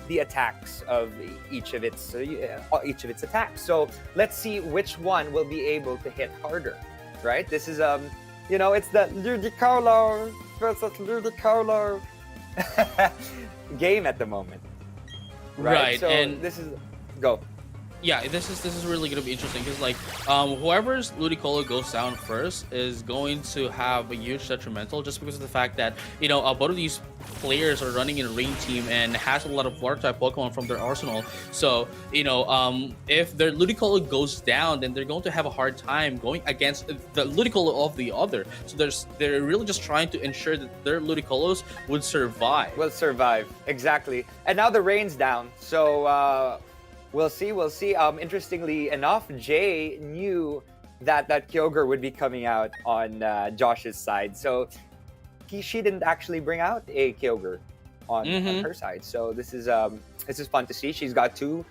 the attacks of each of its attacks. So let's see which one will be able to hit harder, right? This is it's the Ludicolo versus Ludicolo game at the moment, right? So and this is go. Yeah, this is really gonna be interesting, because whoever's Ludicolo goes down first is going to have a huge detrimental, just because of the fact that both of these players are running in a rain team and has a lot of water type Pokemon from their arsenal. So if their Ludicolo goes down, then they're going to have a hard time going against the Ludicolo of the other. So they're really just trying to ensure that their Ludicolos would survive. Exactly. And now the rain's down, so We'll see. We'll see. Interestingly enough, Jay knew that Kyogre would be coming out on Josh's side, so she didn't actually bring out a Kyogre on her side. So this is fun to see. She's got two.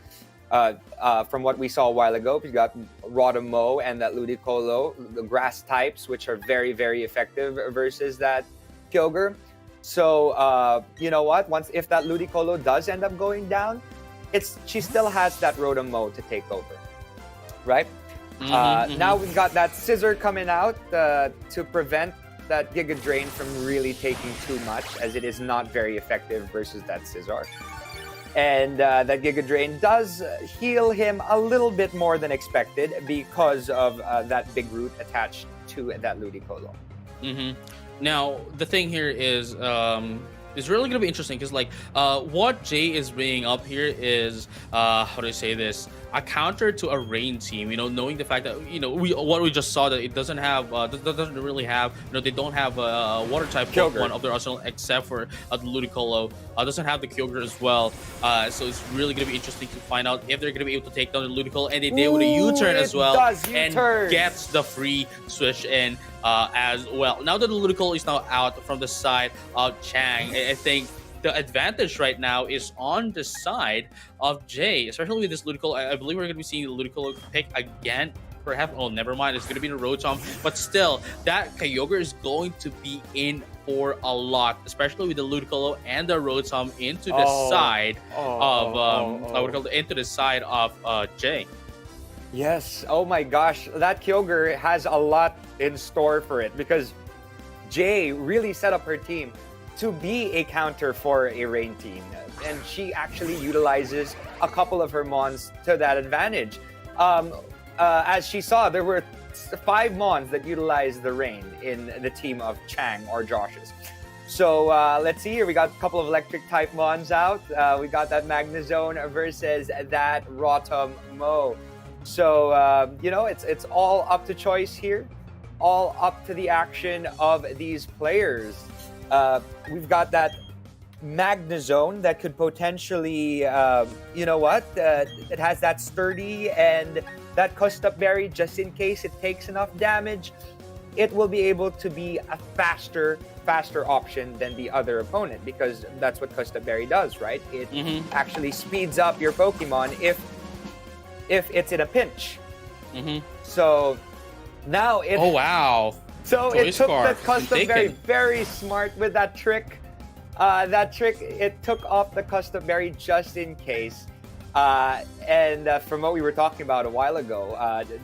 From what we saw a while ago, we've got Rotom and that Ludicolo, the grass types, which are very, very effective versus that Kyogre. So you know what? If that Ludicolo does end up going down, she still has that Rotom to take over, right? Now we've got that Scissor coming out to prevent that Giga Drain from really taking too much, as it is not very effective versus that Scizor. And that Giga Drain does heal him a little bit more than expected because of that big root attached to that Ludicolo. Now the thing here is really gonna be interesting because like what Jay is bringing up here is how do I say this, a counter to a rain team, knowing the fact that what we just saw, that it doesn't have doesn't really have, they don't have a water type Pokemon of their arsenal except for the Ludicolo. Doesn't have the Kyogre as well, so it's really gonna be interesting to find out if they're gonna be able to take down the Ludicolo, and they did with a U-turn as well, and gets the free switch in as well. Now that the Ludicolo is now out from the side of Chang, I think the advantage right now is on the side of Jay, especially with this Ludicolo. I believe we're going to be seeing the Ludicolo pick again. Perhaps, oh, never mind. It's going to be the Rotom. But still, that Kyogre is going to be in for a lot, especially with the Ludicolo and the Rotom into the side of into the side of Jay. Yes. Oh my gosh, that Kyogre has a lot in store for it, because Jay really set up her team to be a counter for a rain team, and she actually utilizes a couple of her mons to that advantage. As she saw, there were 5 mons that utilized the rain in the team of Chang or Josh's. So let's see here. We got a couple of electric type mons out. We got that Magnezone versus that Rotom. So it's all up to choice here, all up to the action of these players. We've got that Magnezone that could potentially, it has that sturdy and that Custap Berry, just in case it takes enough damage. It will be able to be a faster option than the other opponent, because that's what Custap Berry does, right? It actually speeds up your Pokemon if it's in a pinch. So now it... Oh, wow. So it took the Custap Berry very smart with that trick. It took off the Custap Berry just in case. And from what we were talking about a while ago,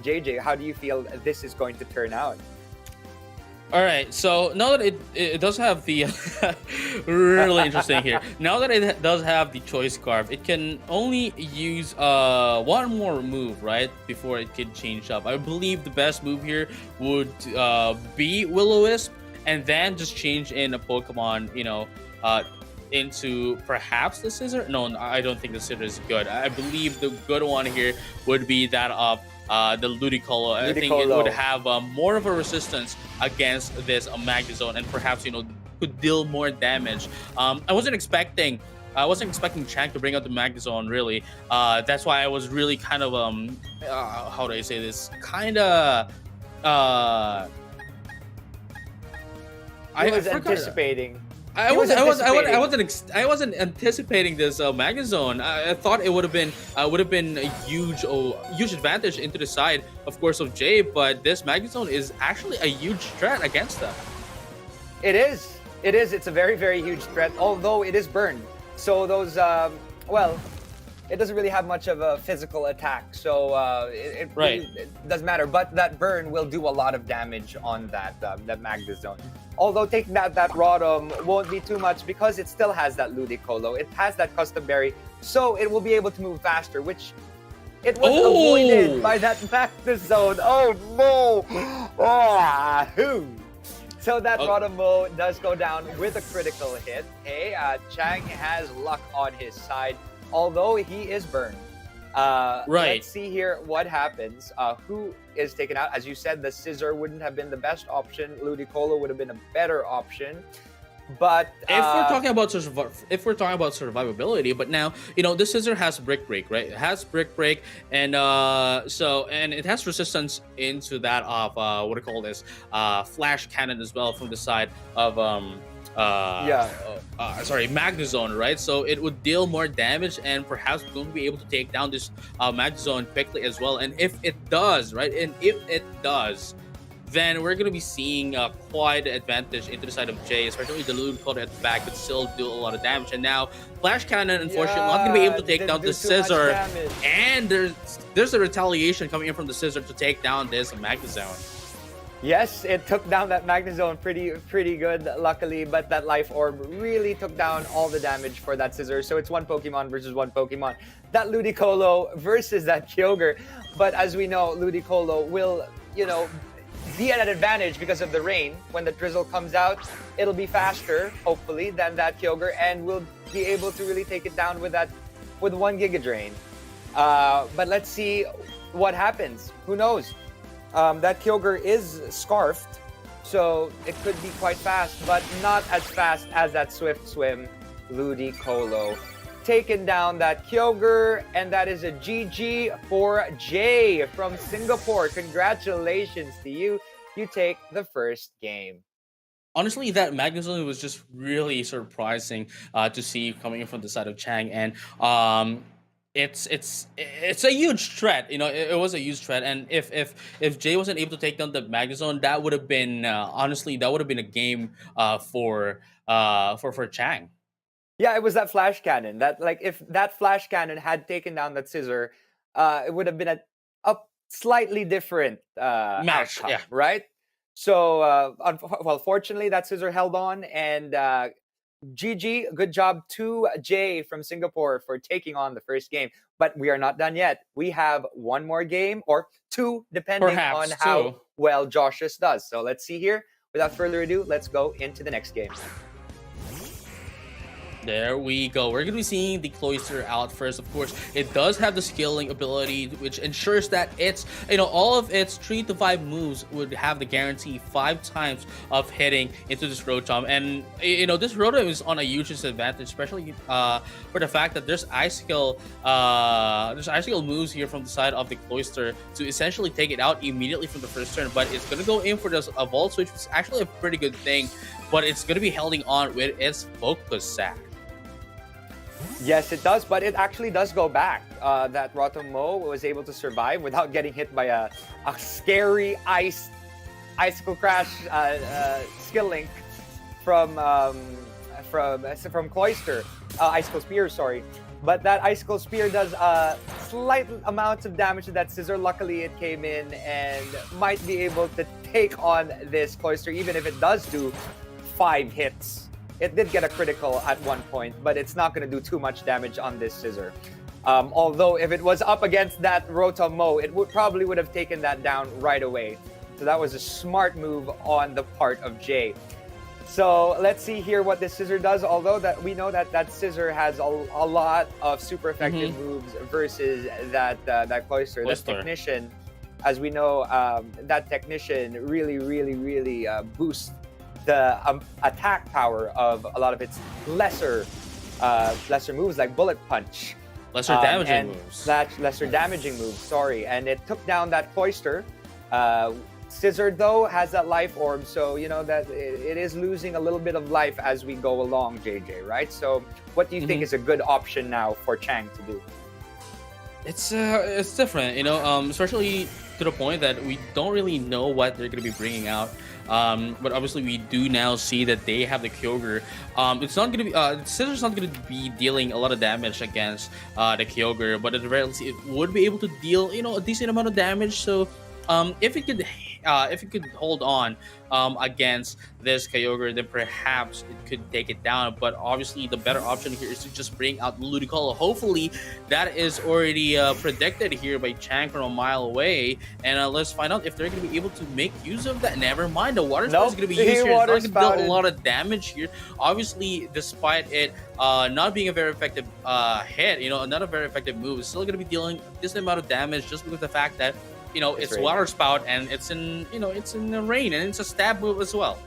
JJ, how do you feel this is going to turn out? All right, so now that it does have the really interesting here. Now that it does have the choice scarf, it can only use one more move, right, before it can change up. I believe the best move here would be Will-O-Wisp, and then just change in a Pokemon, into perhaps the Scissor. No, I don't think the Scissor is good. I believe the good one here would be that of the Ludicolo. I think it would have more of a resistance against this Magnezone, and perhaps could deal more damage. I wasn't expecting Chang to bring out the Magnezone, really. That's why I was really kind of how do I say this? Kind of I was anticipating. I wasn't anticipating this Magnezone. I thought it would have been a huge advantage into the side, of course, of Jay. But this Magnezone is actually a huge threat against them. It is. It's a very, very huge threat. Although it is burned, so those it doesn't really have much of a physical attack. So it doesn't matter. But that burn will do a lot of damage on that Magnezone. Although taking that Rotom won't be too much, because it still has that Ludicolo. It has that Custap Berry, so it will be able to move faster, which it was avoided by that Magnezone. Oh no! So that Rotom does go down with a critical hit. Hey, Chang has luck on his side, although he is burned. Let's see here what happens. Who is taken out? As you said, the Scissor wouldn't have been the best option. Ludicolo would have been a better option. But if we're talking about survivability, but now this scissor has brick break, right? It has brick break, and and it has resistance into that of what do you call this? Flash cannon as well from the side of yeah, sorry, Magnezone, right? So it would deal more damage and perhaps going to be able to take down this Magnezone quickly as well. And if it does, right? And if it does, then we're going to be seeing quite an advantage into the side of Jay, especially the Ludicolo at the back could still do a lot of damage. And now Flash Cannon, unfortunately, not going to be able to take down the Scissor. And there's a retaliation coming in from the Scissor to take down this Magnezone. Yes, it took down that Magnezone pretty good, luckily, but that Life Orb really took down all the damage for that Scissor. So it's one Pokemon versus one Pokemon. That Ludicolo versus that Kyogre. But as we know, Ludicolo will, be at an advantage because of the rain. When the drizzle comes out, it'll be faster, hopefully, than that Kyogre, and we'll be able to really take it down with one Giga Drain. But let's see what happens. Who knows? That Kyogre is scarfed, so it could be quite fast, but not as fast as that Swift Swim Ludicolo. Taken down that Kyogre, and that is a GG for Jay from Singapore. Congratulations to you. You take the first game. Honestly, that Magnezone was just really surprising to see coming in from the side of Chang, and it's a huge threat. It was a huge threat, and if Jay wasn't able to take down the Magnezone, that would have been honestly a game for Chang. Yeah, it was that Flash Cannon. If that Flash Cannon had taken down that Scissor, it would have been a slightly different match, outcome, yeah. right? So, fortunately, that Scissor held on, and GG, good job to Jay from Singapore for taking on the first game. But we are not done yet. We have one more game, or two, depending Perhaps on how two. well Joshus does. So let's see here. Without further ado, let's go into the next game. There we go. We're going to be seeing the Cloyster out first. Of course, it does have the scaling ability, which ensures that it's, all of its 3 to 5 moves would have the guarantee 5 times of hitting into this Rotom. And, this Rotom is on a huge disadvantage, especially for the fact that there's Icicle moves here from the side of the Cloyster to essentially take it out immediately from the first turn. But it's going to go in for this Volt Switch, which is actually a pretty good thing. But it's going to be holding on with its Focus Sack. Yes, it does, but it actually does go back. That Rotom was able to survive without getting hit by a scary Icicle Crash skill link from Cloyster. Icicle Spear, sorry. But that Icicle Spear does slight amounts of damage to that Scissor. Luckily, it came in and might be able to take on this Cloyster, even if it does do 5 hits. It did get a critical at one point, but it's not going to do too much damage on this Scissor. Although, if it was up against that Rotom, it probably would have taken that down right away. So that was a smart move on the part of Jay. So let's see here what this Scissor does. Although that we know that Scissor has a lot of super effective moves versus that Cloyster. That Technician, as we know, that Technician really boosts the attack power of a lot of its lesser moves, like Bullet Punch. Lesser damaging moves. Sorry. And it took down that Cloyster. Scissor, though, has that Life Orb, so that it is losing a little bit of life as we go along, JJ, right? So what do you think is a good option now for Chang to do? It's different, especially to the point that we don't really know what they're going to be bringing out. But obviously we do now see that they have the Kyogre. It's not going to be Scissor's not going to be dealing a lot of damage against the Kyogre, but at the very least it would be able to deal a decent amount of damage. So if it could hold on against this Kyogre, then perhaps it could take it down. But obviously, the better option here is to just bring out Ludicolo. Hopefully, that is already predicted here by Chang from a mile away. And let's find out if they're going to be able to make use of that. Never mind, the Water Spout is going to be used here. It's not going to deal a lot of damage here. Obviously, despite it not being a very effective hit, not a very effective move, it's still going to be dealing this amount of damage just because of the fact that it's rain. Water Spout and it's in the rain, and it's a stab move as well.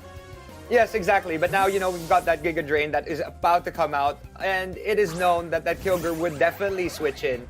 Yes, exactly. But now, we've got that Giga Drain that is about to come out, and it is known that Kyogre would definitely switch in.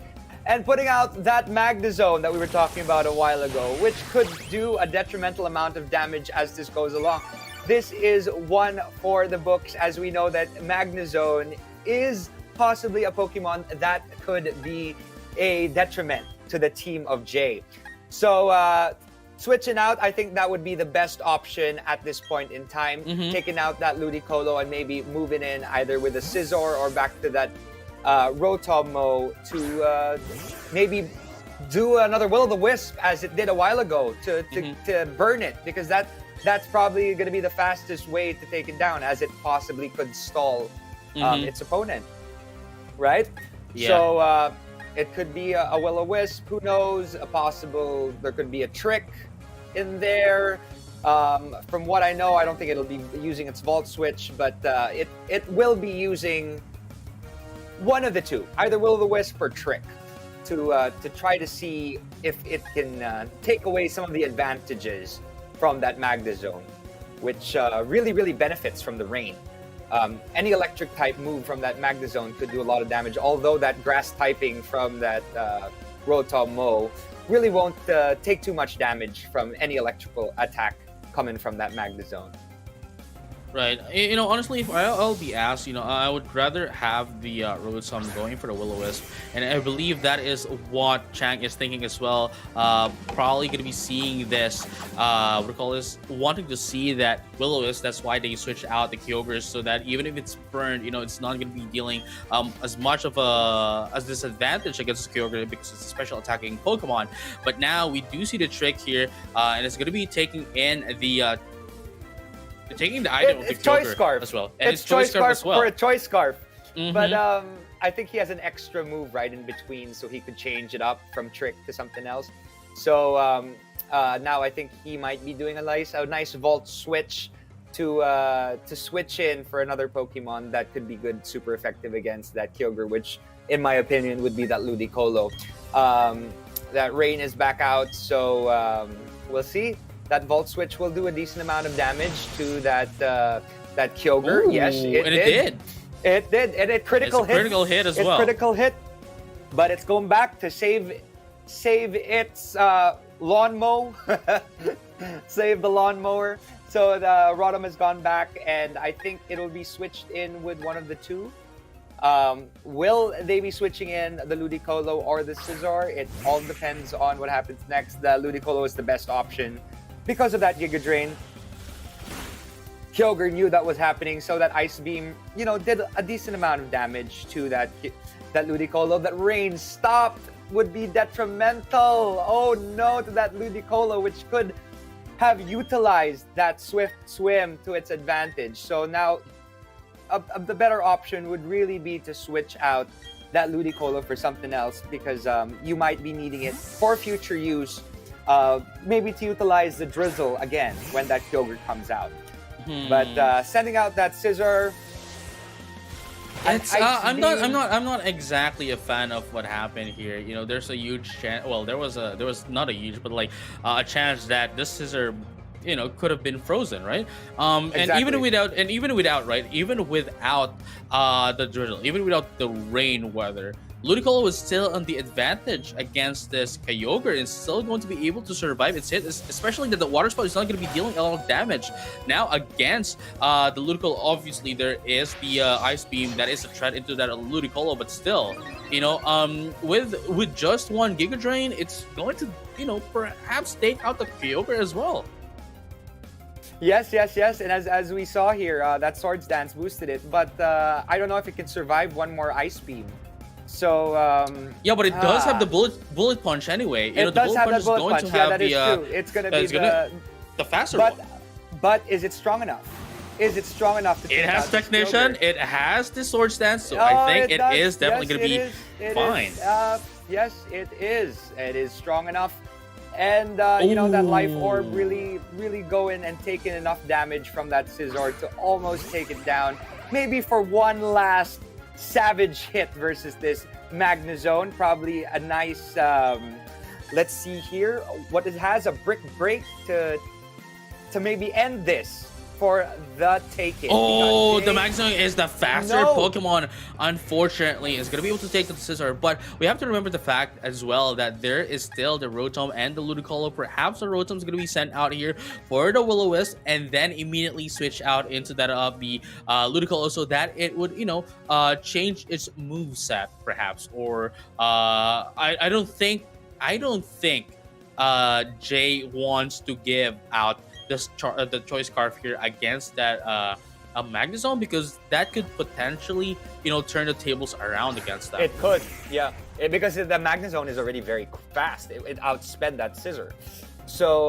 And putting out that Magnezone that we were talking about a while ago, which could do a detrimental amount of damage as this goes along. This is one for the books, as we know that Magnezone is possibly a Pokemon that could be a detriment to the team of Jay. So, switching out, I think that would be the best option at this point in time. Taking out that Ludicolo and maybe moving in either with a Scizor or back to that Rotom-Mo to maybe do another Will-O-The-Wisp as it did a while ago to burn it, because that's probably going to be the fastest way to take it down, as it possibly could stall its opponent, right? Yeah. So it could be a Will-O-Wisp, who knows, there could be a Trick in there. From what I know, I don't think it'll be using its Volt Switch, but it will be using one of the two, either Will-O-The-Wisp or Trick, to try to see if it can take away some of the advantages from that Magnezone, which really, really benefits from the rain. Any electric type move from that Magnezone could do a lot of damage, although that grass typing from that Rotom-Mo really won't take too much damage from any electrical attack coming from that Magnezone. Right. Honestly, if I'll be asked, I would rather have the Rotom going for the Will-O-Wisp, and I believe that is what Chang is thinking as well. Probably going to be seeing this, wanting to see that Will-O-Wisp. That's why they switched out the Kyogre, so that even if it's burned, it's not going to be dealing as much of a disadvantage against the Kyogre, because it's a special attacking Pokemon. But now we do see the Trick here, and it's going to be taking in taking the item of the Choice Scarf as well. And it's Choice Scarf as well. for a Choice Scarf. But I think he has an extra move right in between, so he could change it up from Trick to something else. So now I think he might be doing a nice Volt Switch to switch in for another Pokemon that could be good, super effective against that Kyogre, which in my opinion would be that Ludicolo. That Rain is back out, so we'll see. That Volt Switch will do a decent amount of damage to that Kyogre. Ooh, yes, it did. It did, and it critical hit. Critical hit as well. It's critical hit, but it's going back to save its lawnmower. Save the lawnmower. So the Rotom has gone back, and I think it'll be switched in with one of the two. Will they be switching in the Ludicolo or the Scizor? It all depends on what happens next. The Ludicolo is the best option because of that Giga Drain. Kyogre knew that was happening, so that Ice Beam, did a decent amount of damage to that Ludicolo. That Rain stopped would be detrimental. Oh no, to that Ludicolo, which could have utilized that Swift Swim to its advantage. So now, the better option would really be to switch out that Ludicolo for something else, because you might be needing it for future use. Maybe to utilize the Drizzle again when that Kyogre comes out. But sending out that Scizor, I'm not exactly a fan of what happened here. There's a huge chance. Well, there was not a huge, but like a chance that this Scizor, could have been frozen, right? Exactly. And even without the Drizzle, even without the rain weather, Ludicolo was still on the advantage against this Kyogre and still going to be able to survive its hit, especially that the Water Spout is not going to be dealing a lot of damage. Now against the Ludicolo, obviously there is the Ice Beam that is a threat into that Ludicolo, but still, with just one Giga Drain, it's going to, perhaps take out the Kyogre as well. Yes. And as we saw here, that Swords Dance boosted it, but I don't know if it can survive one more Ice Beam. So yeah, but it does have the bullet punch anyway. It does have that bullet punch. Yeah, that is true. It's gonna be the faster one. But is it strong enough? Is it strong enough to take It has out Technician. It has the Sword Stance, so I think it is definitely going to be fine. Yes, it is. It is strong enough. And that Life Orb really going and taking enough damage from that Scizor to almost take it down. Maybe for one last savage hit versus this Magnezone. Probably a nice, let's see here, what it has, a Brick Break to maybe end this. for the taking. Oh, the Magnezone is the faster No. Pokemon. Unfortunately, is going to be able to take the Scissor. But we have to remember the fact as well that there is still the Rotom and the Ludicolo. Perhaps the Rotom is going to be sent out here for the Will-O-Wisp and then immediately switch out into that of the Ludicolo so that it would, change its move set, perhaps. Or I don't think Jay wants to give out the choice scarf here against that a Magnezone, because that could potentially turn the tables around against that. It could, yeah, because the Magnezone is already very fast. It outsped that Scissor. So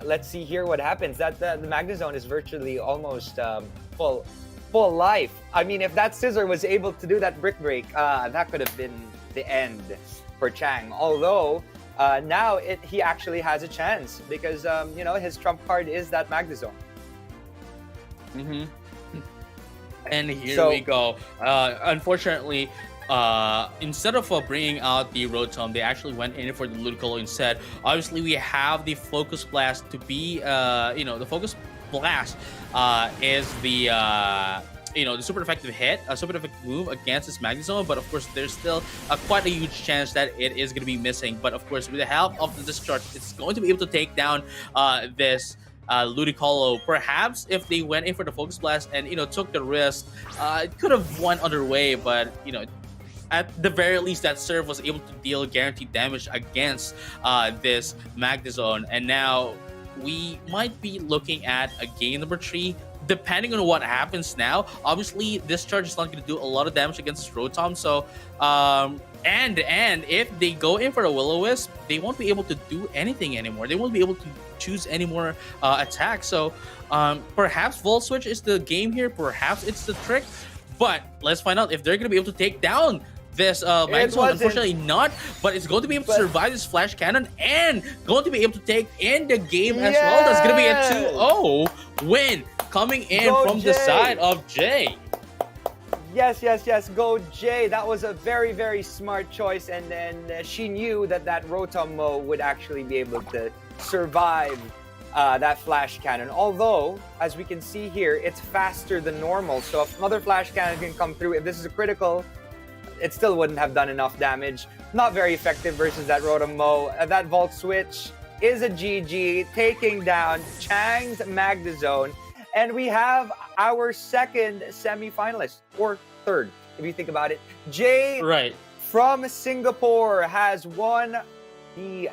let's see here what happens. That the Magnezone is virtually almost full life. I mean, if that Scissor was able to do that Brick Break, that could have been the end for Chang. Although now he actually has a chance because his trump card is that Magnezone. And here we go. Unfortunately, instead of bringing out the Rotom, they actually went in for the Ludicolo instead. Obviously, we have the Focus Blast to be, the Focus Blast is the the super effective hit, a super effective move against this Magnezone, but of course there's still quite a huge chance that it is going to be missing. But of course, with the help of the Discharge, it's going to be able to take down this Ludicolo. Perhaps if they went in for the Focus Blast and took the risk, it could have won underway, but at the very least, that serve was able to deal guaranteed damage against this Magnezone. And now we might be looking at a game number 3. Depending on what happens now, obviously this charge is not going to do a lot of damage against Rotom. So, and if they go in for a Will-O-Wisp, they won't be able to do anything anymore. They won't be able to choose any more attacks. So, perhaps Volt Switch is the game here. Perhaps it's the trick. But let's find out if they're going to be able to take down this Magnezone. Unfortunately not, but it's going to be able to survive this Flash Cannon and going to be able to take in the game as well. That's going to be a 2-0 win coming in from the side of Jay. Yes. Go Jay. That was a very, very smart choice. And then she knew that Rotom would actually be able to survive that Flash Cannon. Although, as we can see here, it's faster than normal. So if another Flash Cannon can come through, if this is a critical, it still wouldn't have done enough damage. Not very effective versus that Rotom. That Volt Switch is a GG, taking down Chang's Magnezone. And we have our second semi-finalist, or third, if you think about it. Jay from Singapore has won the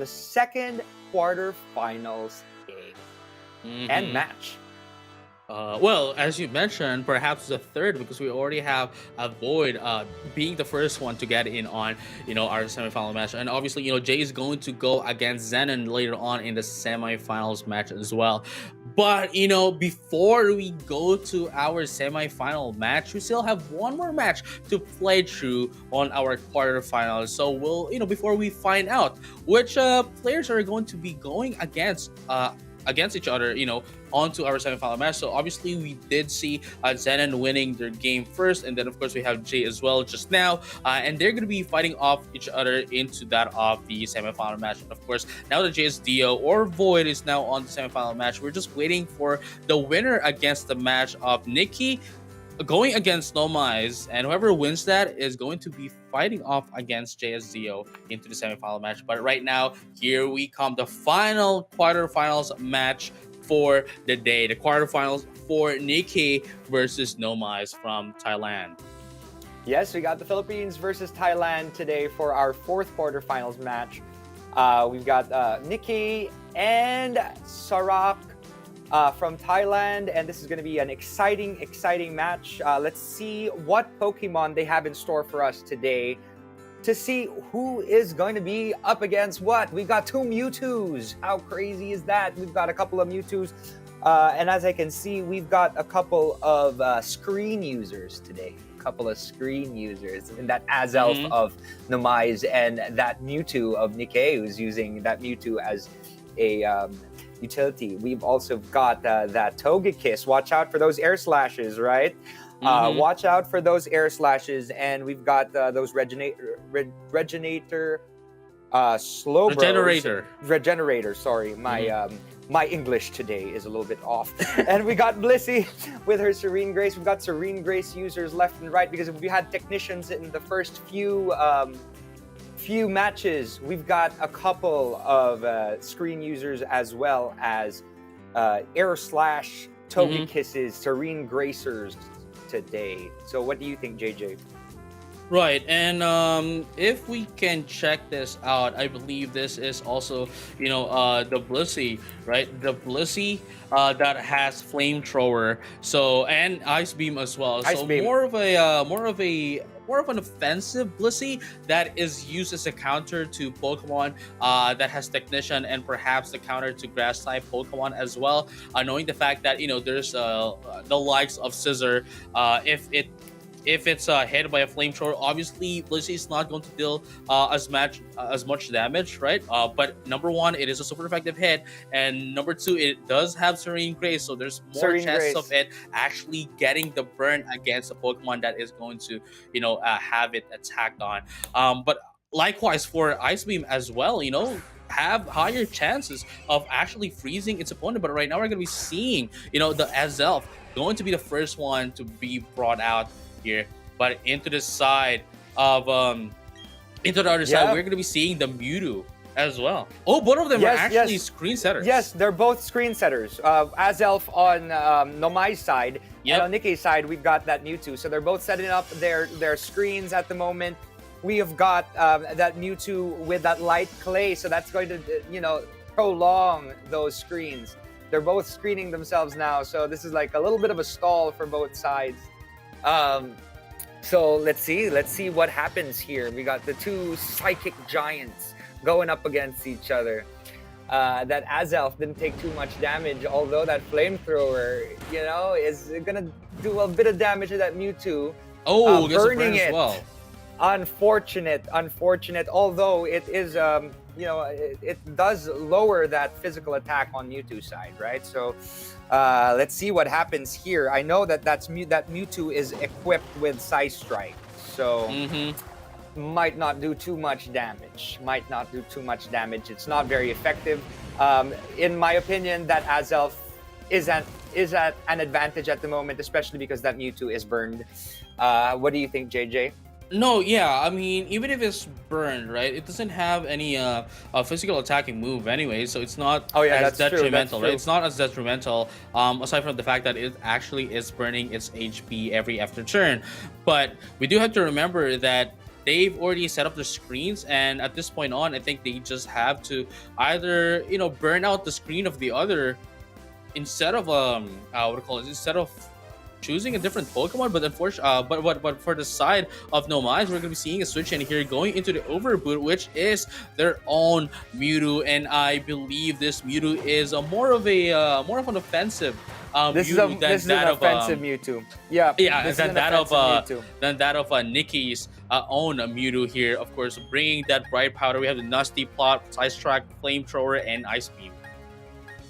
second quarterfinals game and match. Well, as you mentioned, perhaps the third, because we already have a Void being the first one to get in on, our semifinal match. And obviously, Jay is going to go against Zenon later on in the semifinals match as well. But, before we go to our semifinal match, we still have one more match to play through on our quarterfinals. So we'll, before we find out which players are going to be going against each other, onto our semifinal match. So obviously we did see Zenon winning their game first, and then of course we have Jay as well just now, and they're going to be fighting off each other into that of the semifinal match. And of course, now that Jay's Dio or Void is now on the semifinal match, we're just waiting for the winner against the match of Nikki going against Nomize, and whoever wins that is going to be fighting off against JSDO into the semifinal match. But right now, here we come, the final quarterfinals match for the day. The quarterfinals for Nikki versus Nomize from Thailand. Yes, we got the Philippines versus Thailand today for our fourth quarterfinals match. We've got Nikki and Sarak from Thailand, and this is going to be an exciting match. Let's see what Pokemon they have in store for us today to see who is going to be up against what. We've got 2 Mewtwo's. How crazy is that? We've got a couple of Mewtwo's, and as I can see, we've got a couple of screen users today. Couple of screen users, and that Azelf of Nomize and that Mewtwo of Nikkei, who's using that Mewtwo as a utility. We've also got that Togekiss. Watch out for those air slashes, right? Watch out for those air slashes, and we've got those Reginator Slowbros. Regenerator. Sorry, my English today is a little bit off. And we got Blissey with her Serene Grace. We've got Serene Grace users left and right because we had technicians in the first few matches. We've got a couple of screen users as well as Air Slash, Toby Kisses, Serene Gracers today. So what do you think, JJ? Right, and if we can check this out, I believe this is also, the Blissey, right? The Blissey that has flamethrower, so and ice beam as well. Ice beam. More of an offensive Blissey that is used as a counter to Pokemon that has Technician and perhaps the counter to Grass type Pokemon as well. Knowing the fact that there's the likes of Scissor, if it's hit by a flamethrower, obviously Blissey is not going to deal as much damage, right? But number one, it is a super effective hit, and number two, it does have Serene Grace, so there's more chances of it actually getting the burn against a Pokemon that is going to, have it attacked on. But likewise for Ice Beam as well, have higher chances of actually freezing its opponent. But right now we're going to be seeing, the Azelf going to be the first one to be brought out here, but into the side of into the other side, we're going to be seeing the Mewtwo as well. Oh, both of them are actually screen setters. Yes, they're both screen setters. Azelf on Nomai's side, and on Nikkei's side, we've got that Mewtwo. So they're both setting up their screens at the moment. We have got that Mewtwo with that light clay, so that's going to prolong those screens. They're both screening themselves now, so this is like a little bit of a stall for both sides. So let's see what happens here. We got the two psychic giants going up against each other. That Azelf didn't take too much damage, although that flamethrower, is gonna do a bit of damage to that Mewtwo. Oh, burning it. As well. Unfortunate. Although it is, it does lower that physical attack on Mewtwo's side, right? So, let's see what happens here. I know that that Mewtwo is equipped with Psy Strike, so might not do too much damage. It's not very effective. In my opinion, that Azelf is at an advantage at the moment, especially because that Mewtwo is burned. What do you think, JJ? No, yeah, I mean, even if it's burned, right, it doesn't have any physical attacking move anyway, so it's not as detrimental, right? It's not as detrimental, aside from the fact that it actually is burning its HP every after turn. But we do have to remember that they've already set up the screens, and at this point on, I think they just have to either, burn out the screen of the other instead of, instead of choosing a different Pokemon. But unfortunately, but for the side of Nomai, we're going to be seeing a switch in here going into the Overboot, which is their own Mewtwo, and I believe this Mewtwo is more of an offensive this is an offensive Mewtwo. Yeah, than that of Nikkei's own Mewtwo here. Of course, bringing that Bright Powder. We have the Nasty Plot, Ice Track, Flamethrower, and Ice Beam.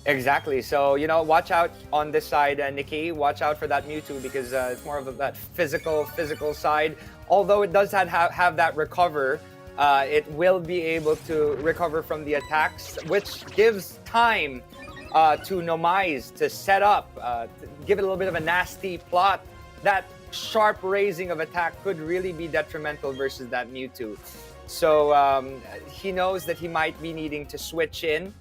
Exactly. So, watch out on this side, Nikkei. Watch out for that Mewtwo because it's more of that physical side. Although it does have that recover, it will be able to recover from the attacks, which gives time to Nomai's to set up, to give it a little bit of a nasty plot. That sharp raising of attack could really be detrimental versus that Mewtwo. So he knows that he might be needing to switch in.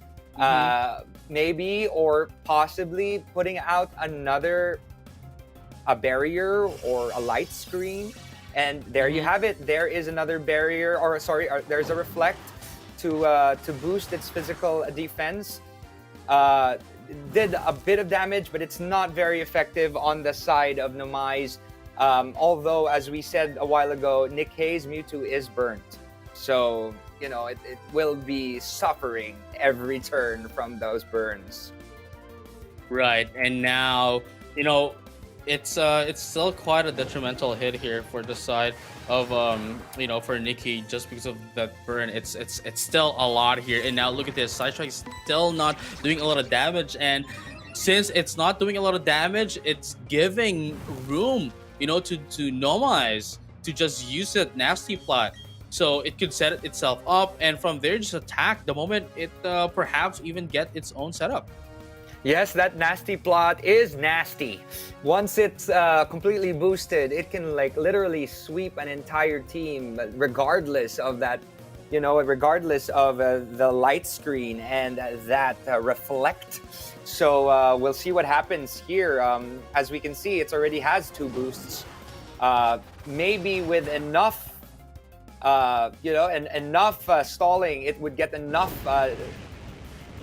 Maybe or possibly putting out a barrier or a light screen, and there you have it. There is another barrier, there's a reflect to boost its physical defense. Did a bit of damage, but it's not very effective on the side of Nomai's. Although, as we said a while ago, Nikkei's Mewtwo is burnt, so it will be suffering every turn from those burns. Right, and now, it's still quite a detrimental hit here for the side of for Nikkei, just because of that burn. It's still a lot here, and now look at this. Side Strike is still not doing a lot of damage, and since it's not doing a lot of damage, it's giving room, to Nomai's to just use it Nasty Plot so it could set itself up, and from there just attack the moment it perhaps even get its own setup. Yes, that nasty plot is nasty. Once it's completely boosted, it can like literally sweep an entire team, regardless of that, regardless of the light screen and that reflect. So we'll see what happens here. As we can see, it already has 2 boosts. Maybe with enough, and enough stalling, it would get enough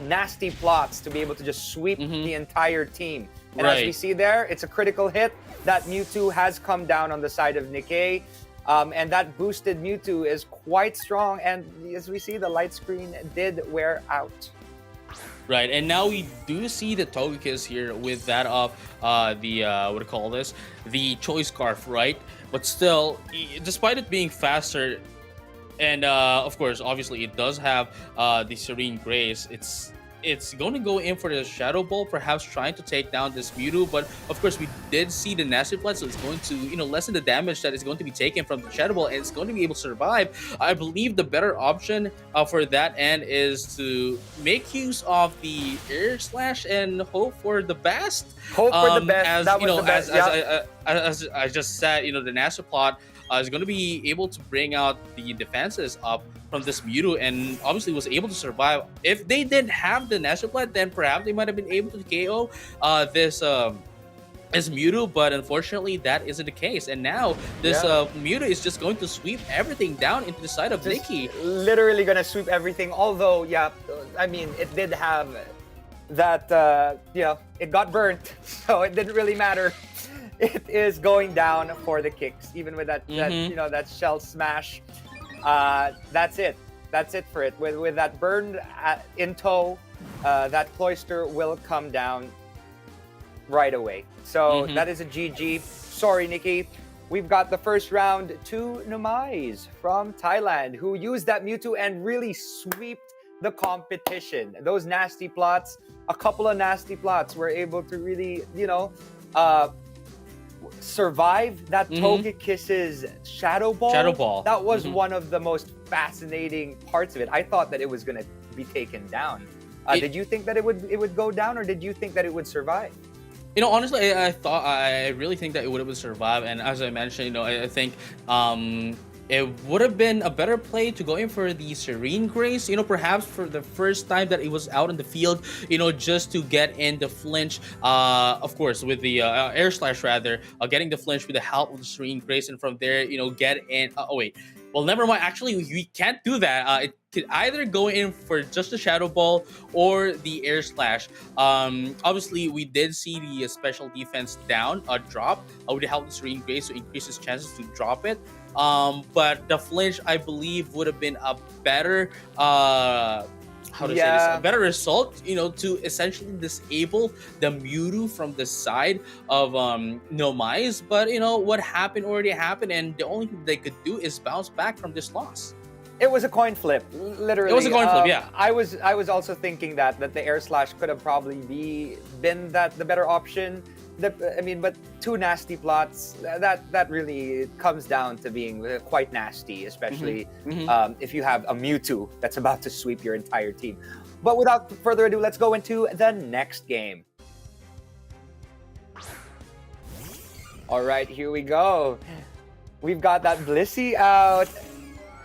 nasty plots to be able to just sweep the entire team. And as we see there, it's a critical hit. That Mewtwo has come down on the side of Nikkei. And that boosted Mewtwo is quite strong. And as we see, the light screen did wear out. Right, and now we do see the Togekiss here with that of what do you call this? The Choice Scarf, right? But still, despite it being faster, and of course, obviously, it does have the Serene Grace. It's going to go in for the Shadow Ball, perhaps trying to take down this Mewtwo. But of course, we did see the Nasty Plot, so it's going to lessen the damage that is going to be taken from the Shadow Ball, and it's going to be able to survive. I believe the better option for that end is to make use of the Air Slash and hope for the best. Hope for the best. As that was the best. as I just said, the Nasty Plot is going to be able to bring out the defenses up from this Mewtwo, and obviously was able to survive. If they didn't have the Nasty Plot, then perhaps they might have been able to KO this Mewtwo, but unfortunately that isn't the case. And now this Mewtwo is just going to sweep everything down into the side of Nikki. Literally gonna sweep everything. Although, I mean, it did have that, it got burnt, so it didn't really matter. It is going down for the kicks, even with that, that shell smash. That's it. That's it for it. With that burn in tow, that Cloyster will come down right away. So that is a GG. Sorry, Nikki. We've got the first round to Numais from Thailand, who used that Mewtwo and really swept the competition. Those nasty plots, a couple of nasty plots were able to really, survive that Togekiss's Shadow Ball. That was one of the most fascinating parts of it. I thought that it was going to be taken down. Did you think that it would go down, or did you think that it would survive? Honestly, I really think that it would survive. And as I mentioned, I think it would have been a better play to go in for the Serene Grace, perhaps for the first time that it was out in the field, just to get in the flinch, of course, with the Air Slash, rather, getting the flinch with the help of the Serene Grace, and from there, get in. Oh, wait. Well, never mind. Actually, we can't do that. It could either go in for just the Shadow Ball or the Air Slash. Obviously, we did see the special defense down, drop, with the help of the Serene Grace to increase his chances to drop it. But the flinch, I believe, would have been a better say this, a better result, to essentially disable the Mewtwo from the side of Numais. But what happened already happened, and the only thing they could do is bounce back from this loss. It was a coin flip, literally. It was a coin flip, yeah. I was also thinking that the Air Slash could have probably been the better option. But 2 nasty plots, that really comes down to being quite nasty, especially if you have a Mewtwo that's about to sweep your entire team. But without further ado, let's go into the next game. All right, here we go. We've got that Blissey out.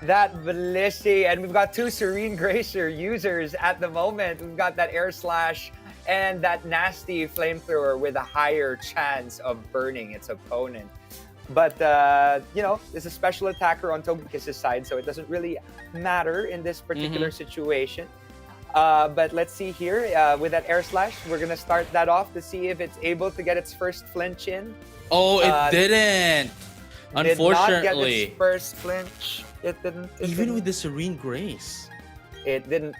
And we've got 2 Serene Gracer users at the moment. We've got that Air Slash and that nasty flamethrower with a higher chance of burning its opponent. But, there's a special attacker on Togekiss's side, so it doesn't really matter in this particular situation. But let's see here. With that Air Slash, we're going to start that off to see if it's able to get its first flinch in. Oh, it didn't. Unfortunately. Did not get its first flinch. It didn't. Even with the Serene Grace. It didn't.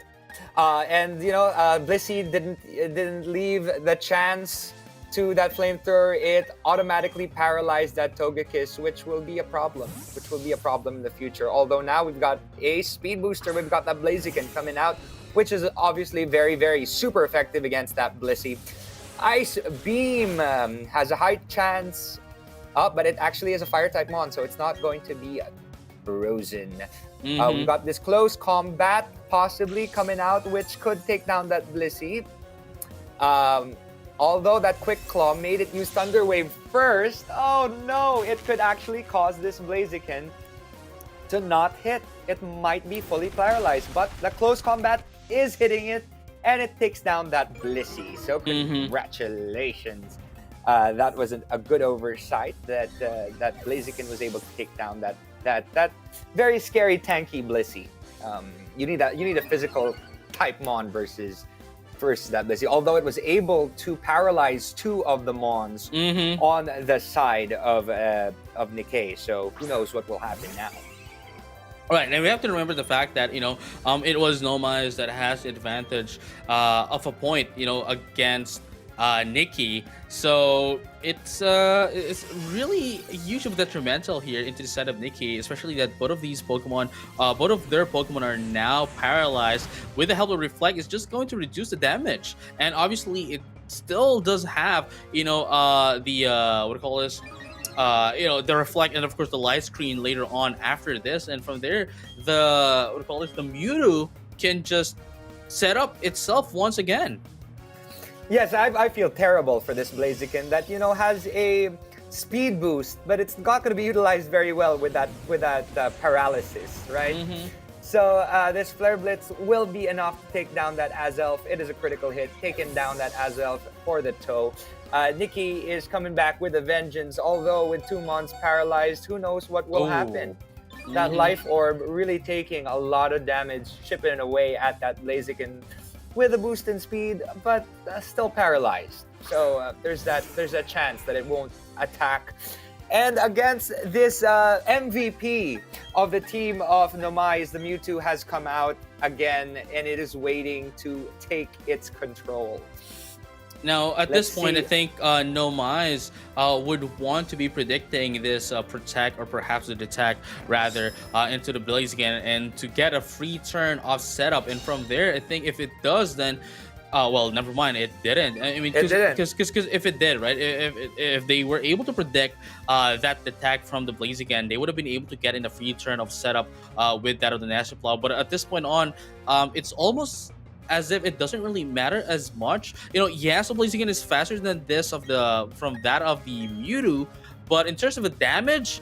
Blissey didn't leave the chance to that flamethrower. It automatically paralyzed that Togekiss, which will be a problem. In the future. Although now we've got a speed booster, we've got that Blaziken coming out, which is obviously very, very super effective against that Blissey. Ice Beam has a high chance, but it actually is a Fire type mon, so it's not going to be frozen. We've got this close combat possibly coming out, which could take down that Blissey. Although that Quick Claw made it use Thunder Wave first, oh no, it could actually cause this Blaziken to not hit. It might be fully paralyzed, but the close combat is hitting it, and it takes down that Blissey. So congratulations. That was a good oversight that that Blaziken was able to take down that very scary tanky Blissey. You need a physical type Mon versus that Blissey. Although it was able to paralyze two of the Mons on the side of Nikkei, so who knows what will happen now. All right, and we have to remember the fact that it was Nomais that has the advantage of a point against Nikki, so it's really hugely detrimental here into the side of Nikki, especially that both of their Pokemon are now paralyzed. With the help of Reflect, it's just going to reduce the damage, and obviously it still does have the what do you call this? The Reflect, and of course the Light Screen later on after this, and from there the Mewtwo can just set up itself once again. Yes, I feel terrible for this Blaziken that has a speed boost, but it's not going to be utilized very well with that paralysis, right? So this Flare Blitz will be enough to take down that Azelf. It is a critical hit, taking down that Azelf for the toe. Nikki is coming back with a vengeance, although with two Mons paralyzed, who knows what will happen. That Life Orb really taking a lot of damage, chipping away at that Blaziken with a boost in speed, but still paralyzed. So there's that chance that it won't attack. And against this MVP of the team of Nomais, the Mewtwo has come out again, and it is waiting to take its control. Now, at this point, I think Nomais would want to be predicting this Protect, or perhaps the Detect, rather, into the Blaziken, and to get a free turn off setup. And from there, I think if it does, then well, never mind, it didn't. I mean, because if it did, right, if they were able to predict that attack from the Blaziken, they would have been able to get in a free turn of setup with that of the Nasty Plow. But at this point on, it's almost as if it doesn't really matter as much. Yes, the Blaziken is faster than this from that of the Mewtwo, but in terms of the damage,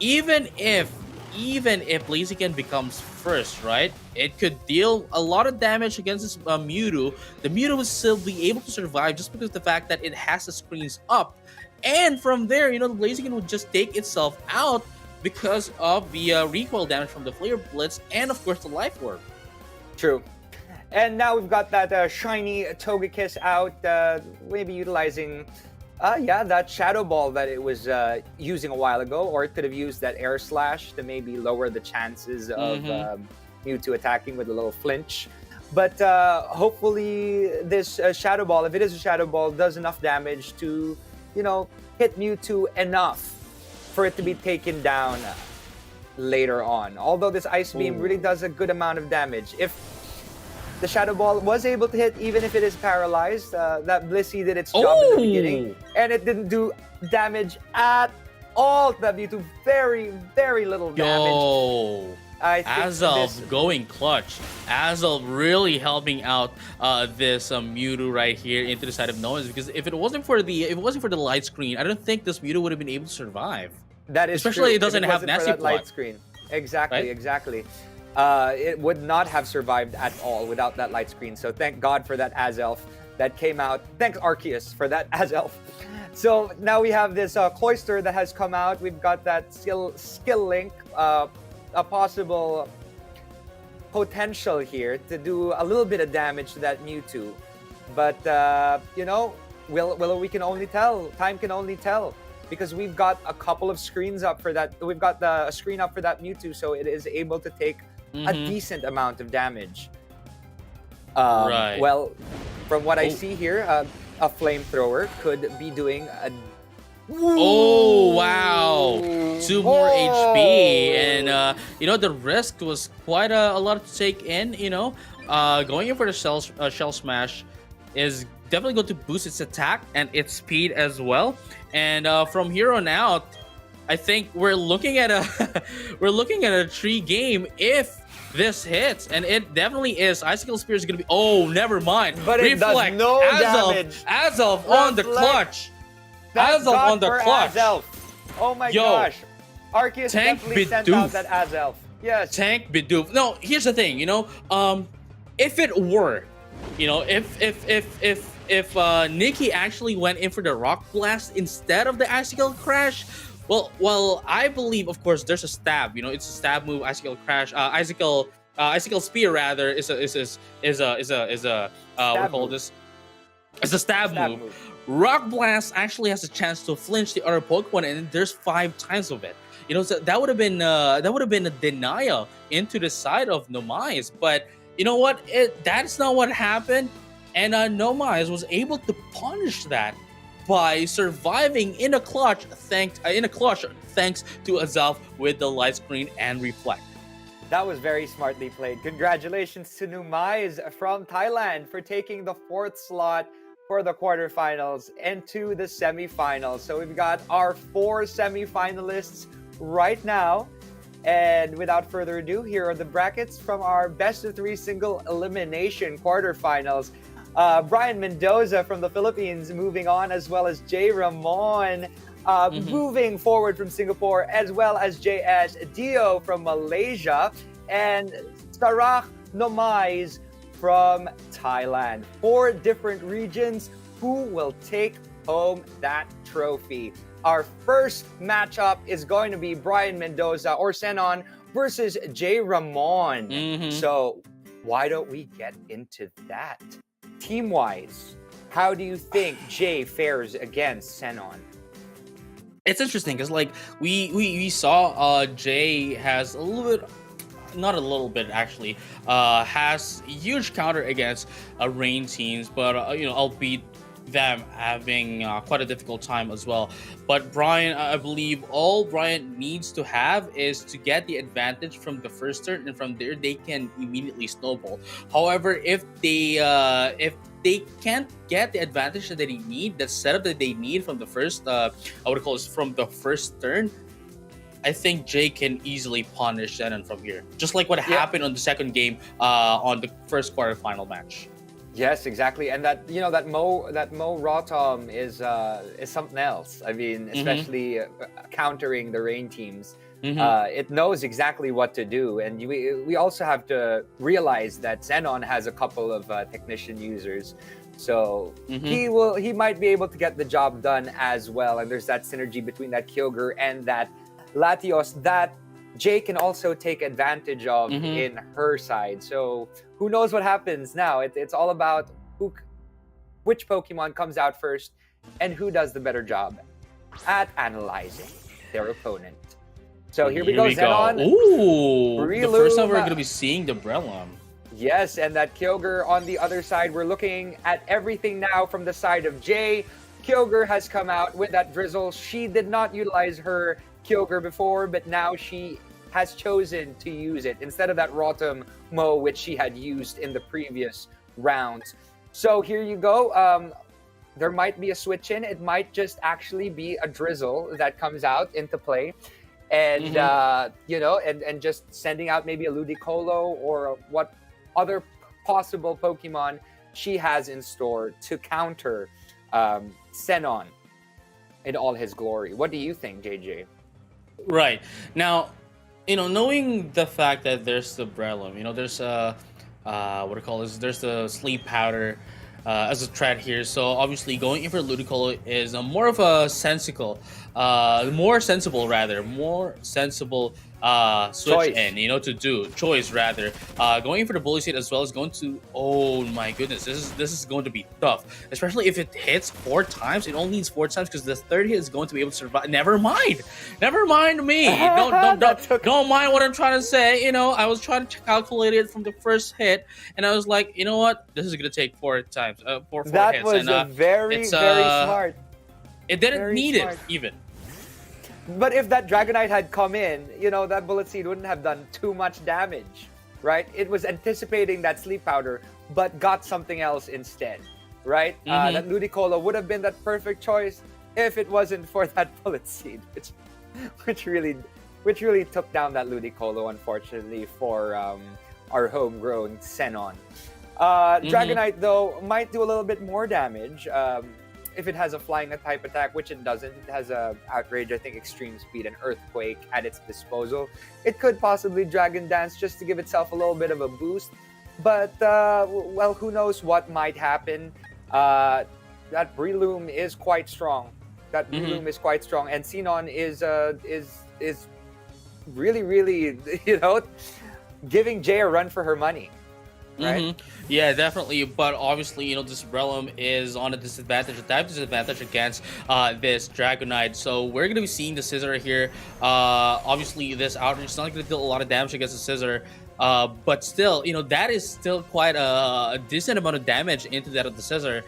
even if Blaziken becomes first, right, it could deal a lot of damage against this Mewtwo. The Mewtwo will still be able to survive just because of the fact that it has the screens up, and from there, the Blaziken would just take itself out because of the recoil damage from the Flare Blitz and of course the Life Orb. True. And now we've got that shiny Togekiss out, maybe utilizing that Shadow Ball that it was using a while ago, or it could have used that Air Slash to maybe lower the chances of Mewtwo attacking with a little flinch. But hopefully this Shadow Ball, if it is a Shadow Ball, does enough damage to, hit Mewtwo enough for it to be taken down later on. Although this Ice Beam really does a good amount of damage. If the Shadow Ball was able to hit, even if it is paralyzed, that Blissey did its job in the beginning, and it didn't do damage at all to that Mewtwo. Very, very little damage. Azelf going clutch. Azelf really helping out this Mewtwo right here into the side of Nomais, because if it wasn't for the light screen, I don't think this Mewtwo would have been able to survive. That is especially true. It doesn't have Nasty Plot. Light screen. Exactly, right? Exactly. It would not have survived at all without that light screen. So thank God for that Azelf that came out. Thanks Arceus for that Azelf. So now we have this Cloyster that has come out. We've got that skill link, a possible potential here to do a little bit of damage to that Mewtwo. But we can only tell. Time can only tell. Because we've got a couple of screens up for that. We've got a screen up for that Mewtwo, so it is able to take a decent amount of damage. Right. Well, from what I see here, a flamethrower could be doing a... Oh, wow. 2 more HP. And, the risk was quite a lot to take in, Going in for the Shell Smash is definitely going to boost its attack and its speed as well. And from here on out, I think we're looking at a we're looking at a 3 game if this hits, and it definitely is. Icicle Spear is gonna be. Oh, never mind. But it does no damage. Azelf on the clutch. Thank Azelf God on the for clutch. Azelf. Oh my gosh. Arceus Tank definitely sent Bidoof. out that Azelf. Yes. Tank Bidoof. No, here's the thing. If it were, if Nikki actually went in for the Rock Blast instead of the Icicle Crash, well, I believe, of course, there's a stab. It's a stab move. Icicle Crash, Icicle Spear rather is a what do you call this? It's a stab move. Rock Blast actually has a chance to flinch the other Pokemon, and there's 5 times of it. So that would have been a denial into the side of Nomais. But you know what? That's not what happened, and Nomais was able to punish that by surviving in a clutch, thanks to Azelf with the Light Screen and Reflect. That was very smartly played. Congratulations to Nomais from Thailand for taking the 4th slot for the quarterfinals and to the semifinals. So we've got our 4 semifinalists right now. And without further ado, here are the brackets from our best of 3 single elimination quarterfinals. Brian Mendoza from the Philippines moving on, as well as Jay Ramon moving forward from Singapore, as well as JS Dio from Malaysia, and Sarah Nomais from Thailand. 4 different regions. Who will take home that trophy? Our first matchup is going to be Brian Mendoza or Sinnoh versus Jay Ramon. So why don't we get into that? Team-wise, how do you think Jay fares against Sinnoh? It's interesting because we saw Jay has a little bit, not a little bit actually, has huge counter against rain teams, but albeit them having quite a difficult time as well. But Brian, I believe all Brian needs to have is to get the advantage from the first turn, and from there they can immediately snowball. However, if they can't get the advantage that they need, the setup that they need from the first, from the first turn, I think Jay can easily punish Sinnoh from here, just like what happened on the second game on the first quarterfinal match. Yes, exactly, and that Mo Rotom is something else. I mean, especially countering the rain teams. It knows exactly what to do, and we also have to realize that Sinnoh has a couple of technician users, so he might be able to get the job done as well. And there's that synergy between that Kyogre and that Latios that Jay can also take advantage of in her side. So who knows what happens now? It's all about which Pokemon comes out first and who does the better job at analyzing their opponent. So here we go, Sinnoh. Ooh, the first time we're going to be seeing the Breloom. Yes, and that Kyogre on the other side. We're looking at everything now from the side of Jay. Kyogre has come out with that Drizzle. She did not utilize her Kyogre before, but now she has chosen to use it instead of that Rotom Mo, which she had used in the previous rounds. So here you go. There might be a switch in. It might just actually be a Drizzle that comes out into play. And, and just sending out maybe a Ludicolo or what other possible Pokemon she has in store to counter Sinnoh in all his glory. What do you think, JJ? Right. Now, knowing the fact that there's the Breloom, there's there's the Sleep Powder as a threat here. So obviously going in for Ludicolo is more of a more sensible switch in, to do choice rather. Going in for the Bully Seed as well is going to, oh my goodness, this is going to be tough, especially if it hits 4 times. It only needs 4 times because the third hit is going to be able to survive. Never mind me. Don't mind what I'm trying to say. I was trying to calculate it from the first hit, and I was like, you know what, this is gonna take 4 times, 4 that hits. Was and, very smart. It didn't need it even. But if that Dragonite had come in, that Bullet Seed wouldn't have done too much damage, right? It was anticipating that Sleep Powder, but got something else instead, right? That Ludicolo would have been that perfect choice if it wasn't for that Bullet Seed, which which really, which really took down that Ludicolo, unfortunately, for our homegrown Sinnoh. Mm-hmm. Dragonite, though, might do a little bit more damage if it has a flying type attack, which it doesn't. It has a Outrage, I think, Extreme Speed, and Earthquake at its disposal. It could possibly Dragon Dance just to give itself a little bit of a boost. But, well, who knows what might happen. That Breloom is quite strong. That Mm-hmm. Breloom is quite strong. And Sinnoh is really, really, giving Jay a run for her money. Right? Mm-hmm. Yeah, definitely. But obviously, this Realm is on a disadvantage, a type disadvantage against this Dragonite. So we're gonna be seeing the Scissor here. Obviously, this Outrage is not gonna deal a lot of damage against the Scissor. But still, that is still quite a decent amount of damage into that of the Scissor.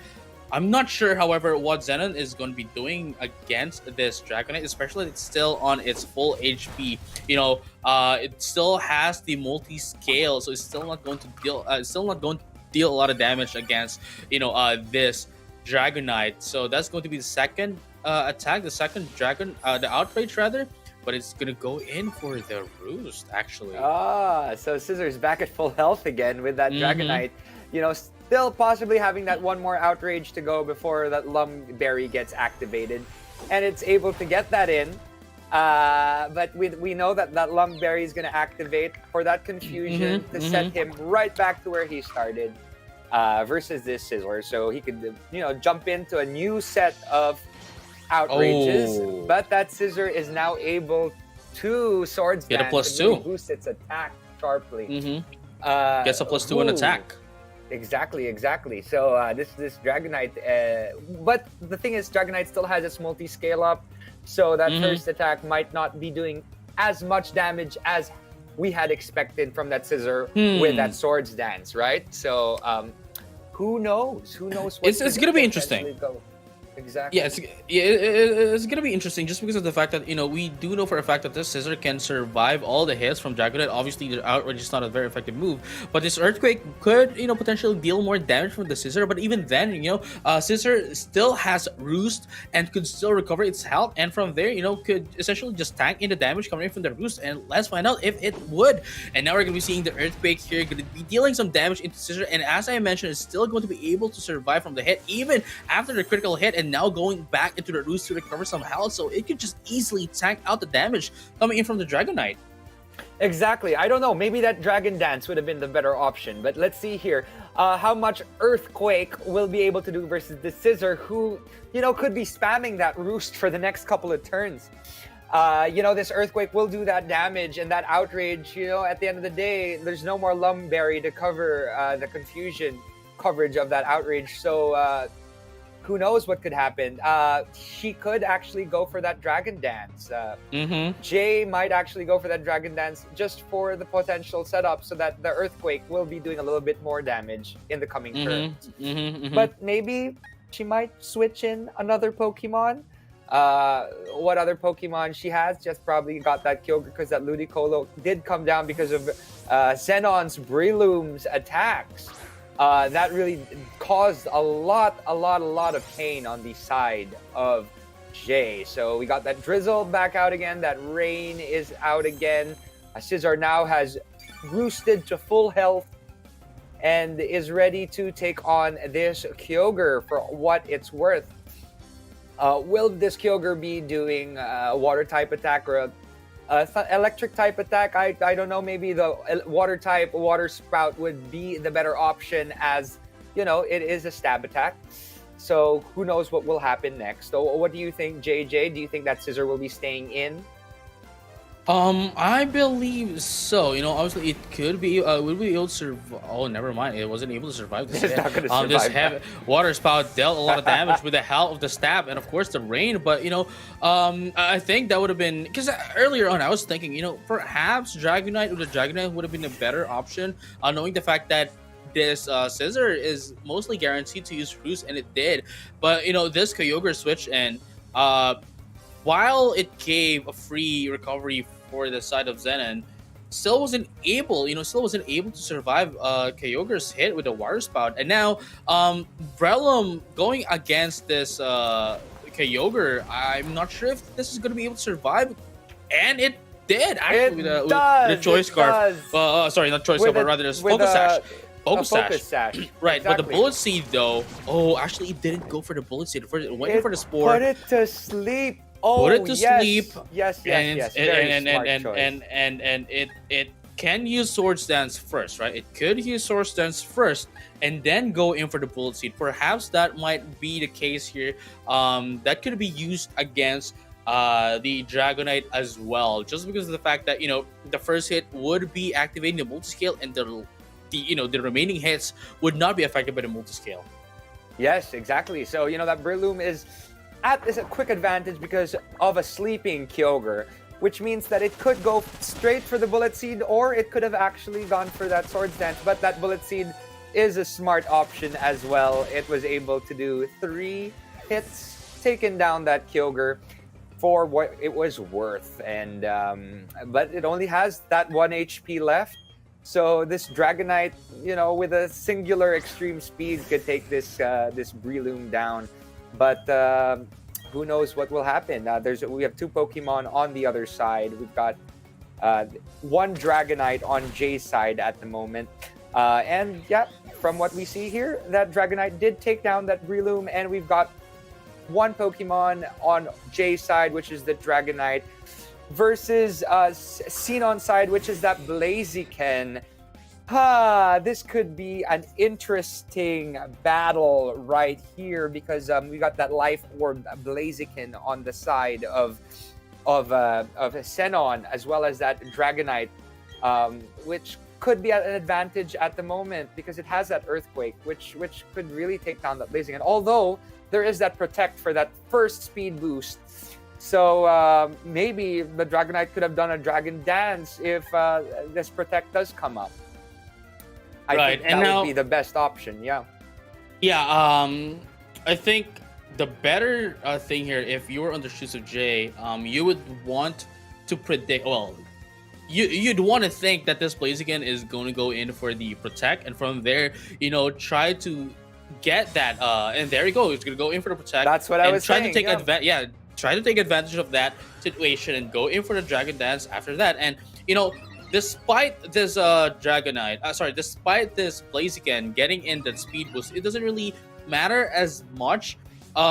I'm not sure, however, what Zenon is going to be doing against this Dragonite, especially it's still on its full HP. It still has the multi-scale, so it's still not going to deal a lot of damage against this Dragonite. So that's going to be the second attack, the second the Outrage rather. But it's gonna go in for the Roost, actually. So Scissor's back at full health again with that Dragonite. Still possibly having that one more Outrage to go before that Lumberry gets activated. And it's able to get that in. But we know that Lumberry is going to activate for that confusion to set him right back to where he started versus this Scissor. So he could, jump into a new set of Outrages. Oh. But that Scissor is now able to Swords Get a Dance plus and really two. boost its attack sharply. Gets a +2 in attack. Exactly. So this Dragonite, but the thing is, Dragonite still has its multi-scale up, so that first attack might not be doing as much damage as we had expected from that Scissor with that Swords Dance, right? So who knows? Who knows? What It's gonna be interesting. go. Exactly. Yeah, it's gonna be interesting just because of the fact that we do know for a fact that this Scissor can survive all the hits from Dragonite. Obviously, the Outrage is not a very effective move, but this Earthquake could potentially deal more damage from the Scissor. But even then, Scissor still has Roost and could still recover its health, and from there, could essentially just tank in the damage coming in from the Roost. And let's find out if it would. And now we're gonna be seeing the Earthquake here, gonna be dealing some damage into Scissor, and as I mentioned, it's still going to be able to survive from the hit even after the critical hit. And now going back into the Roost to recover some health, so it could just easily tank out the damage coming in from the Dragonite. Exactly. I don't know. Maybe that Dragon Dance would have been the better option. But let's see here how much Earthquake will be able to do versus the Scissor, who, could be spamming that Roost for the next couple of turns. This Earthquake will do that damage, and that Outrage, at the end of the day, there's no more Lumberry to cover the confusion coverage of that Outrage. So, who knows what could happen? She could actually go for that Dragon Dance. Jay might actually go for that Dragon Dance just for the potential setup, so that the Earthquake will be doing a little bit more damage in the coming turns. But maybe she might switch in another Pokemon. What other Pokemon she has? Just probably got that Kyogre, because that Ludicolo did come down because of Xenon's Breloom's attacks. That really caused a lot of pain on the side of Jay. So we got that Drizzle back out again. That Rain is out again. Scissor now has roosted to full health and is ready to take on this Kyogre for what it's worth. Will this Kyogre be doing a water type attack or electric type attack? I don't know. Maybe the water type water spout would be the better option, as it is a stab attack. So who knows what will happen next? So what do you think, JJ? Do you think that Scissor will be staying in? I believe so. Obviously it could be. Would be able to survive? Oh, never mind. It wasn't able to survive this. It's not gonna survive this that. water spout dealt a lot of damage with the help of the stab and of course the rain. But I think that would have been, because earlier on I was thinking, perhaps Dragonite or the Dragonite would have been a better option, knowing the fact that this Scissor is mostly guaranteed to use Roost, and it did. But this Kyogre switch, and while it gave a free recovery for the side of Zenon, still wasn't able to survive Kyogre's hit with the water spout. And now Breloom going against this Kyogre, I'm not sure if this is going to be able to survive and it did actually with It with does. the choice It scarf. does. Sorry, not choice With scarf, but a rather this with focus sash. a Focus sash. focus sash. Right, but the Exactly. bullet seed though, oh, actually it didn't go for the bullet seed. First, it went It for the spore, put it to sleep. put Oh it to yes, sleep, yes, yes, and yes. Very smart choice. and it can use Swords Dance first, right? It could use Swords Dance first and then go in for the bullet seed. Perhaps that might be the case here. That could be used against the Dragonite as well, just because of the fact that the first hit would be activating the multiscale, and the remaining hits would not be affected by the multiscale. Yes, exactly. So that Breloom is a quick advantage because of a sleeping Kyogre, which means that it could go straight for the Bullet Seed, or it could have actually gone for that Swords Dance. But that Bullet Seed is a smart option as well. It was able to do 3 hits, taking down that Kyogre for what it was worth, and but it only has that 1 HP left. So this Dragonite, with a singular extreme speed, could take this Breloom down. But who knows what will happen? We have 2 Pokemon on the other side. We've got 1 Dragonite on Jay's side at the moment. And yeah, from what we see here, that Dragonite did take down that Breloom, and we've got 1 Pokemon on Jay's side, which is the Dragonite, versus Sinnoh's side, which is that Blaziken. This could be an interesting battle right here because we got that Life Orb Blaziken on the side of Sinnoh, as well as that Dragonite, which could be at an advantage at the moment because it has that Earthquake, which could really take down that Blaziken. Although there is that Protect for that first speed boost. So maybe the Dragonite could have done a Dragon Dance if this Protect does come up. I Right, think and that now- would be the best option, yeah. Yeah, I think the better thing here, if you were on the shoes of Jay, you would want to predict. Well, you'd want to think that this Blaziken is going to go in for the Protect, and from there, try to get that. And there you go. It's going to go in for the Protect. That's what I was try saying, to take yeah. try to take advantage of that situation and go in for the Dragon Dance after that. And despite this despite this Blaziken getting in that speed boost, it doesn't really matter as much.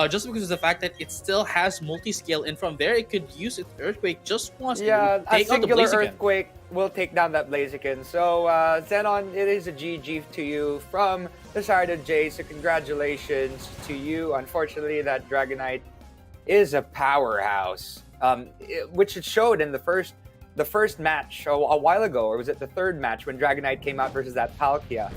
Just because of the fact that it still has multi-scale, and from there it could use its Earthquake just once Yeah, to a take out the singular Blaziken. Earthquake will take down that Blaziken. So, Zenon, it is a GG to you from the side of Jay. So, congratulations to you. Unfortunately, that Dragonite is a powerhouse, which it showed in the first match a while ago, or was it the third match when Dragonite came out versus that Palkia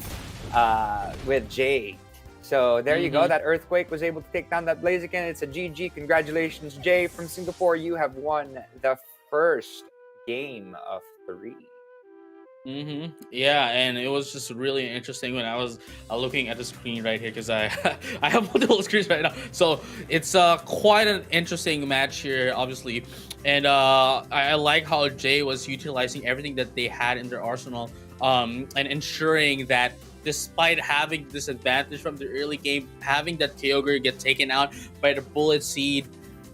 with Jay. So there you go. That Earthquake was able to take down that Blaziken. It's a GG. Congratulations, Jay from Singapore. You have won the first game of 3. Yeah, and it was just really interesting when I was looking at the screen right here, because I I have multiple screens right now, so it's quite an interesting match here, obviously, and I like how Jay was utilizing everything that they had in their arsenal, and ensuring that despite having this advantage from the early game, having that Kyogre get taken out by the Bullet Seed,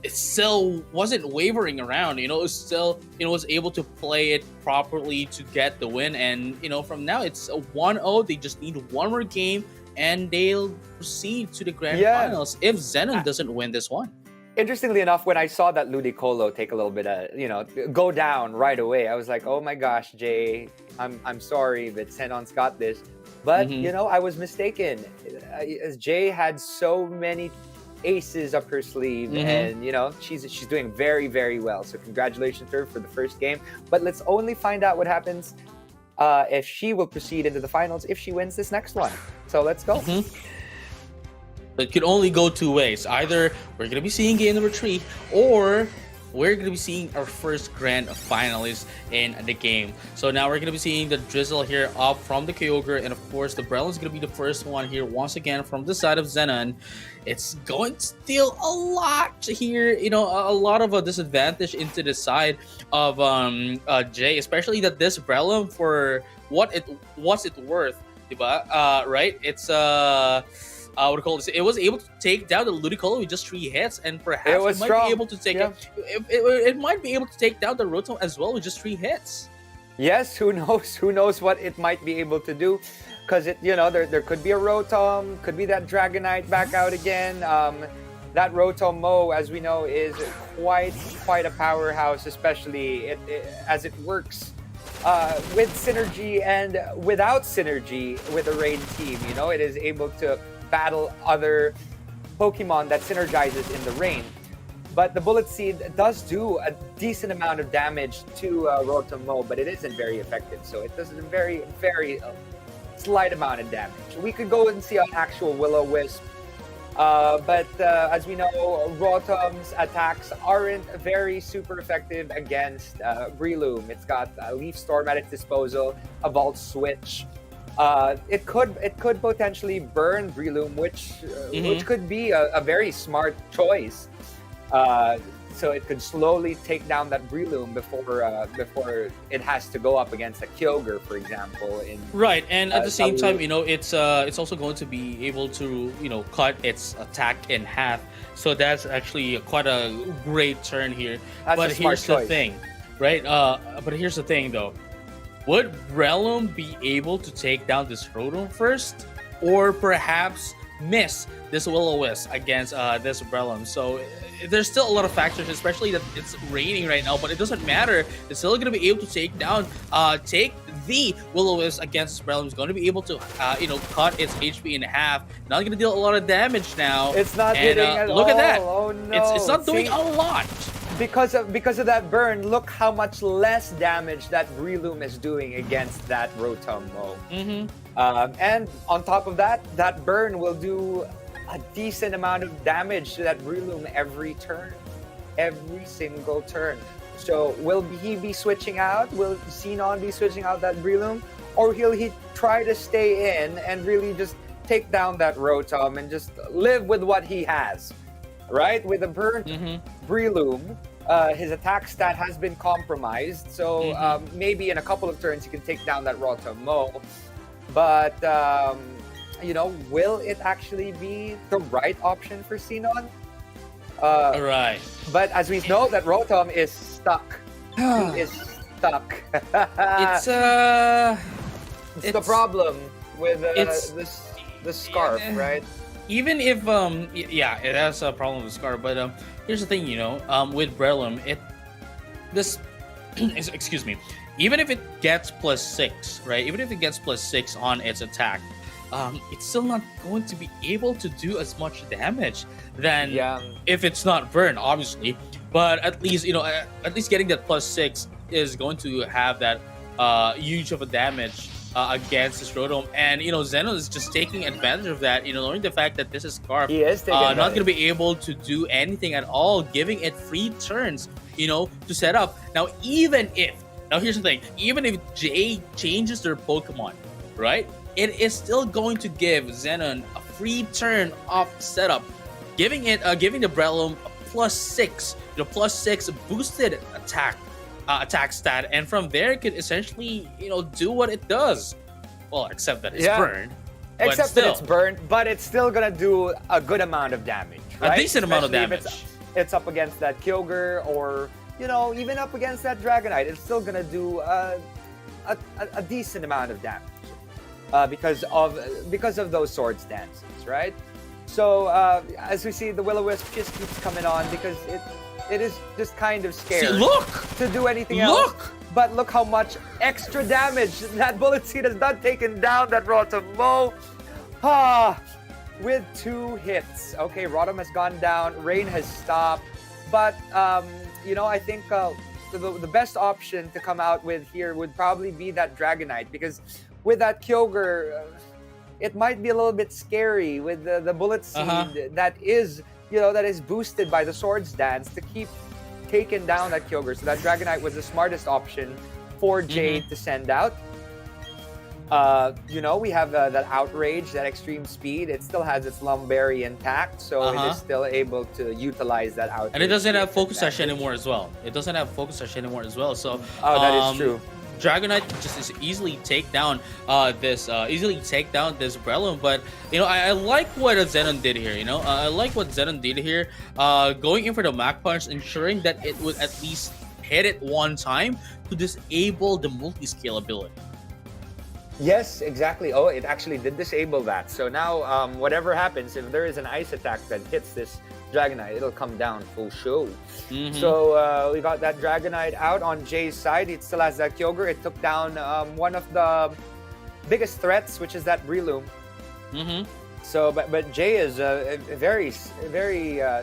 it still wasn't wavering around. It was still, was able to play it properly to get the win. And, from now it's a 1-0. They just need one more game and they'll proceed to the grand finals if Zenon doesn't win this one. Interestingly enough, when I saw that Ludicolo take a little bit of, go down right away, I was like, oh my gosh, Jay, I'm sorry, but Zenon's got this. But, I was mistaken. As Jay had so many aces up her sleeve, and she's doing very, very well. So congratulations to her for the first game. But let's only find out what happens if she will proceed into the finals if she wins this next one. So let's go. It could only go 2 ways. Either we're gonna be seeing game number 3, or we're going to be seeing our first grand finalist in the game. So now we're going to be seeing the Drizzle here up from the Kyogre, and of course the Breloom is going to be the first one here once again from the side of Zenon. It's going to steal a lot here, a lot of a disadvantage into the side of Jay, especially that this Breloom, for what's it worth, diba? Right? It's what do you call this? It was able to take down the Ludicolo with just 3 hits, and perhaps It was might strong. be able to take Yeah. it might be able to take down the Rotom as well with just 3 hits. Yes, who knows? Who knows what it might be able to do? Because there could be a Rotom, could be that Dragonite back out again. That Rotom-Mo, as we know, is quite a powerhouse, especially as it works with synergy and without synergy with the Rain team. It is able to battle other Pokemon that synergizes in the Rain. But the Bullet Seed does do a decent amount of damage to Rotom-Mo, but it isn't very effective. So it does a very, very slight amount of damage. We could go and see an actual Will-O-Wisp. But as we know, Rotom's attacks aren't very super effective against Breloom. It's got Leaf Storm at its disposal, a Volt Switch. It could potentially burn Breloom, which could be a very smart choice. So it could slowly take down that Breloom before it has to go up against a Kyogre, for example. Right, and at the same time, it's also going to be able to cut its attack in half. So that's actually quite a great turn here. But here's the thing, right? But here's the thing, though. Would Breloom be able to take down this Rotom first, or perhaps miss this Will-O-Wisp against this Breloom? So there's still a lot of factors, especially that it's raining right now, but it doesn't matter. It's still going to be able to take the Will-O-Wisp against Breloom. It's going to be able to cut its HP in half. Not going to deal a lot of damage now. It's not hitting at all. Look at that. Oh no! It's not doing a lot. Because of that burn, look how much less damage that Breloom is doing against that Rotom-Mo. And on top of that, that burn will do a decent amount of damage to that Breloom every turn. Every single turn. So will he be switching out? Will Sinnoh be switching out that Breloom? Or will he try to stay in and really just take down that Rotom and just live with what he has? Right? With a burnt Breloom, his attack stat has been compromised. So maybe in a couple of turns he can take down that Rotom-Mo. But will it actually be the right option for Sinnoh? Right. But as we know, that Rotom is stuck. He is stuck. It's the problem with the scarf, right? Even if it has a problem with scarf, but here's the thing, with Breloom, excuse me, even if it gets +6, right? Even if it gets +6 on its attack, it's still not going to be able to do as much damage than if it's not burned, obviously. But at least getting that +6 is going to have that huge of a damage against this Rotom. And Zeno is just taking advantage of that. Knowing the fact that this is Scarf, he is not going to be able to do anything at all, giving it free turns, to set up. Now here's the thing: even if Jay changes their Pokemon, right? It is still going to give Xenon a free turn off setup, giving the Breloom a +6, +6 boosted attack stat, and from there it could essentially do what it does. Well, except that it's burned. Except that it's burned, but it's still gonna do a good amount of damage, right? A decent amount of damage. If it's up against that Kyogre, or even up against that Dragonite, it's still gonna do a decent amount of damage. Because of those Swords dances, right? So as we see, the Will-O-Wisp just keeps coming on because it is just kind of scared to do anything else. But look how much extra damage that Bullet Seed has done, taken down that Rotom-Mo. With 2 hits. Okay, Rotom has gone down, Rain has stopped, but I think the best option to come out with here would probably be that Dragonite, because with that Kyogre, it might be a little bit scary with the Bullet Seed that is boosted by the Swords Dance to keep taking down that Kyogre. So that Dragonite was the smartest option for Jade to send out. We have that Outrage, that Extreme Speed. It still has its Lumberry intact, so it is still able to utilize that Outrage. And it doesn't have Focus Sash anymore as well. So that is true. Dragonite just is easily take down this Breloom. But I like what Zenon did here. I like what Zenon did here. Going in for the Mach Punch, ensuring that it would at least hit it one time to disable the multi-scale ability. Yes, exactly. Oh, it actually did disable that. So now, whatever happens, if there is an ice attack that hits this Dragonite, it'll come down full show. So we got that Dragonite out on Jay's side. It still has that Kyogre. It took down one of the biggest threats, which is that Breloom. So, but Jay is very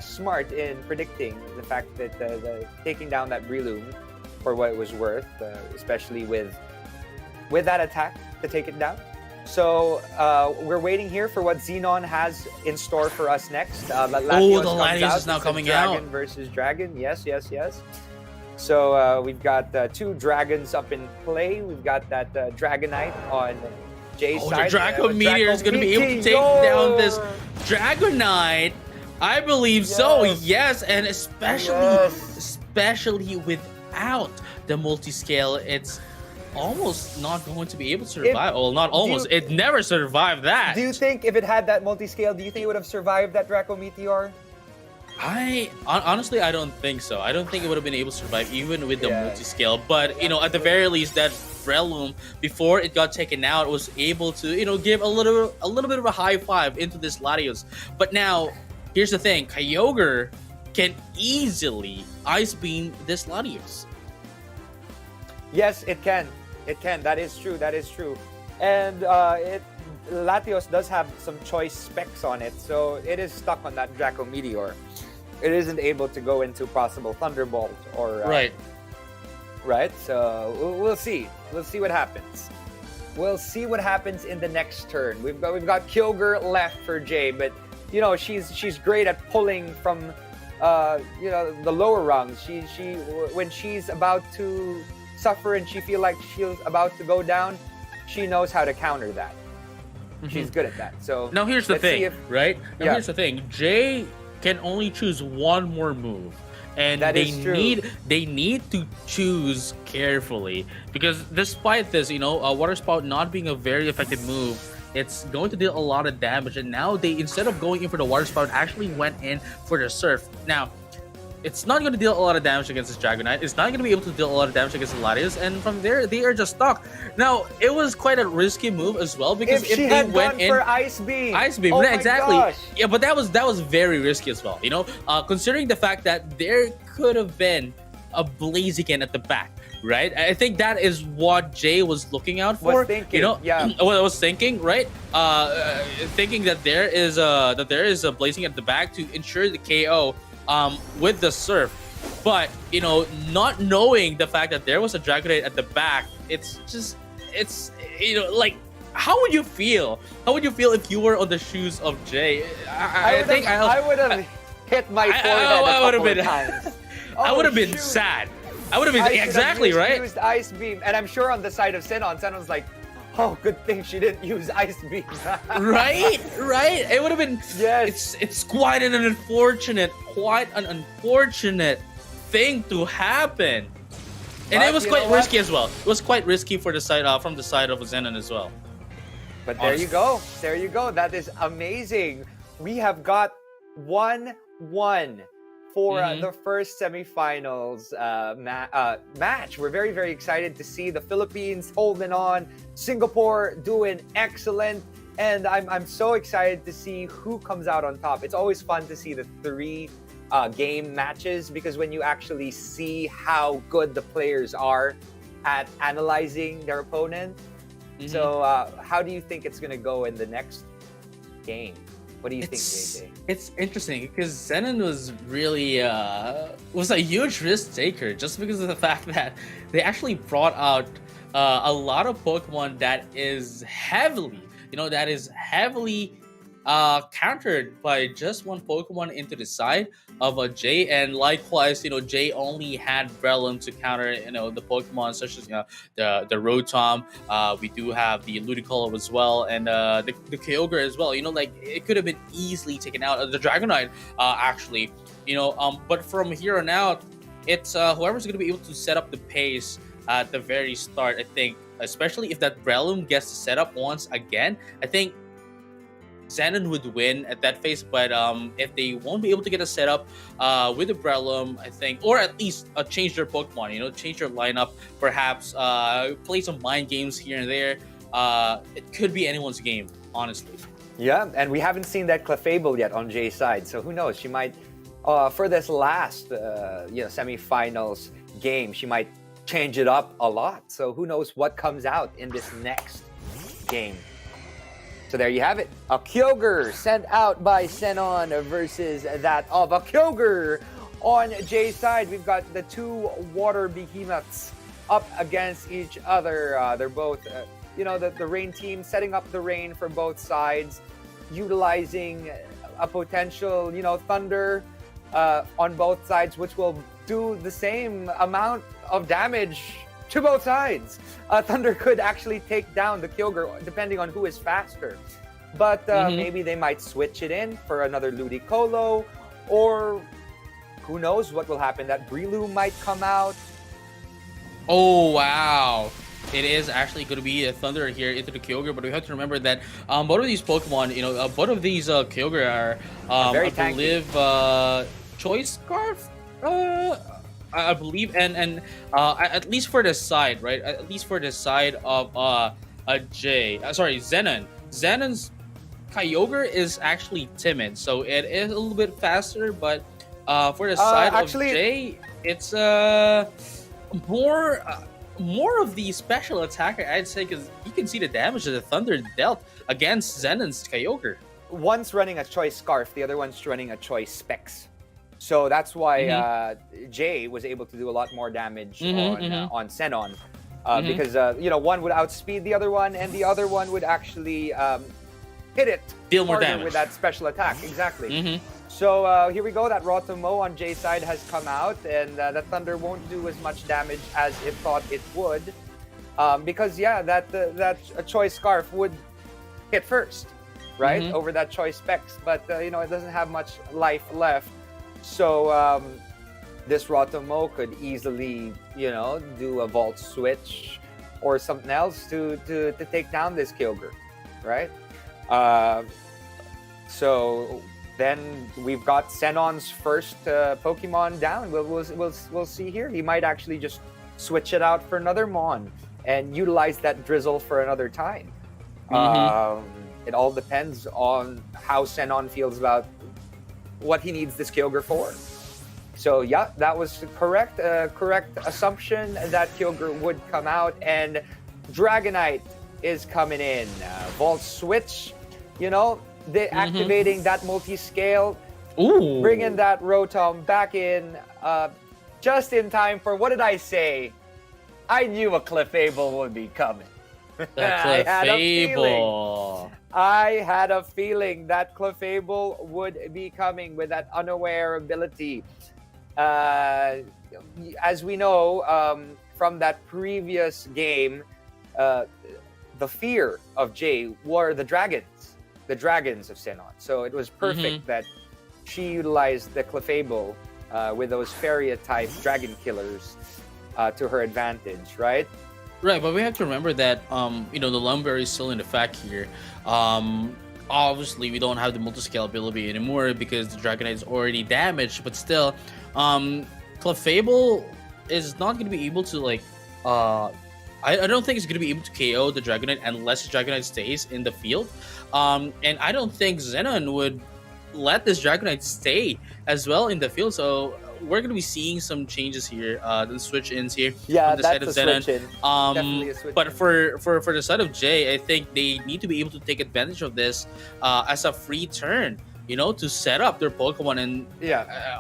smart in predicting the fact that taking down that Breloom for what it was worth, especially with that attack to take it down. So we're waiting here for what Xenon has in store for us next. The Latios is now coming out. Dragon versus Dragon. Yes. So we've got 2 dragons up in play. We've got that Dragonite on Jay's side. The Draco Meteor is going to be able to take down this Dragonite. I believe so. Yes, and especially without the multi-scale, it's almost not going to be able to survive. It never survived that. Do you think if it had that multi-scale, do you think it would have survived that Draco Meteor? Honestly, I don't think so. I don't think it would have been able to survive even with the multi-scale. But at the very least, that Breloom, before it got taken out, was able to give a little bit of a high five into this Latios. But now, here's the thing: Kyogre can easily Ice Beam this Latios. Yes, it can. It can. That is true. And Latios does have some choice specs on it, so it is stuck on that Draco Meteor. It isn't able to go into possible Thunderbolt or right. So we'll see. We'll see what happens. We'll see what happens in the next turn. We've got Kyogre left for Jay, but she's great at pulling from the lower rungs. She when she's about to suffer and she feel like she's about to go down, she knows how to counter that. She's good at that. So now here's the thing, right? Here's the thing. Jay can only choose one more move, and they need to choose carefully, because despite this, Water Spout not being a very effective move, it's going to deal a lot of damage. And now they, instead of going in for the Water Spout, actually went in for the Surf. Now, it's not going to deal a lot of damage against this Dragonite. It's not going to be able to deal a lot of damage against the Latios, and from there they are just stuck. Now, it was quite a risky move as well, because if she they had went gone in for Ice Beam, oh exactly, my gosh. Yeah, but that was very risky as well. Considering the fact that there could have been a Blaziken at the back, right? I think that is what Jay was looking out for. What I was thinking, right? Thinking that there is a Blaziken at the back to ensure the KO. With the Surf, but not knowing the fact that there was a Dragonite at the back, it's like, how would you feel? How would you feel if you were on the shoes of Jay? I would have hit my forehead a couple of times. I would have been sad. I would have been exactly right. Used Ice Beam, and I'm sure on the side of Sinnon's like, oh, good thing she didn't use Ice Beam. right. It would have been. Yes. It's quite an unfortunate thing to happen, and it was quite risky as well. It was quite risky for the side from the side of Zenon as well. But there you go. That is amazing. We have got 1-1 for the first semifinals match. We're very, very excited to see the Philippines holding on, Singapore doing excellent, and I'm so excited to see who comes out on top. It's always fun to see the 3 game matches, because when you actually see how good the players are at analyzing their opponent. So how do you think it's going to go in the next game? What do you think, JJ? It's interesting because Zenon was really was a huge risk taker, just because of the fact that they actually brought out a lot of Pokemon that is heavily countered by just one Pokemon into the side of a Jay, and likewise, Jay only had Breloom to counter, the Pokemon such as the Rotom. We do have the Ludicolo as well, and the Kyogre as well. It could have been easily taken out. The Dragonite, actually, but from here on out, it's whoever's going to be able to set up the pace at the very start. I think, especially if that Breloom gets set up once again, I think Xenon would win at that phase. But if they won't be able to get a setup with the Breloom, I think, or at least change their Pokemon, change their lineup, perhaps play some mind games here and there. It could be anyone's game, honestly. Yeah, and we haven't seen that Clefable yet on Jay's side, so who knows? She might, for this last, semifinals game, she might change it up a lot. So who knows what comes out in this next game? So there you have it. A Kyogre sent out by Sinnoh versus that of a Kyogre on Jay's side. We've got the two water behemoths up against each other. They're both, the rain team setting up the rain for both sides, utilizing a potential, thunder on both sides, which will do the same amount of damage to both sides. Thunder could actually take down the Kyogre depending on who is faster. But maybe they might switch it in for another Ludicolo, or who knows what will happen. That Breloom might come out. Oh, wow. It is actually going to be a Thunder here into the Kyogre, but we have to remember that both of these Pokemon, both of these Kyogre are very I believe, Choice Scarf? I believe, and at least for the side, right? At least for the side of Zenon. Zenon's Kyogre is actually timid, so it is a little bit faster, but for the side of Jay, it's more of the special attacker, I'd say, because you can see the damage that the Thunder dealt against Zenon's Kyogre. One's running a Choice Scarf, the other one's running a Choice Specs. So that's why Jay was able to do a lot more damage on Sinnoh, because one would outspeed the other one, and the other one would actually hit it, deal more damage with that special attack. Exactly. So here we go. That Rotomo on Jay's side has come out, and the Thunder won't do as much damage as it thought it would, because that Choice Scarf would hit first, right, over that Choice Specs, but it doesn't have much life left. So this Rotomo could easily, do a Volt Switch or something else to take down this Kyogre, right? So then we've got Sinnoh's first Pokemon down. We'll see here. He might actually just switch it out for another Mon and utilize that Drizzle for another time. It all depends on how Sinnoh feels about what he needs this Kyogre for. So yeah, that was correct assumption that Kyogre would come out, and Dragonite is coming in. Volt Switch, activating that multi-scale, bringing that Rotom back in just in time for, what did I say? I knew a Clefable would be coming. I had a feeling that Clefable would be coming with that unaware ability. As we know from that previous game, the fear of Jay were the dragons of Sinnoh. So it was perfect that she utilized the Clefable with those Fairy-type dragon killers to her advantage, right? Right, but we have to remember that the Lumberry is still in effect here. Obviously, we don't have the multi-scale ability anymore because the Dragonite is already damaged, but still, Clefable is not going to be able to, I don't think it's going to be able to KO the Dragonite unless the Dragonite stays in the field. And I don't think Sinnoh would let this Dragonite stay as well in the field, so we're going to be seeing some changes here, the switch-ins here on the side of Sinnoh. Definitely a switch-in. But for the side of Jay, I think they need to be able to take advantage of this as a free turn, to set up their Pokemon. And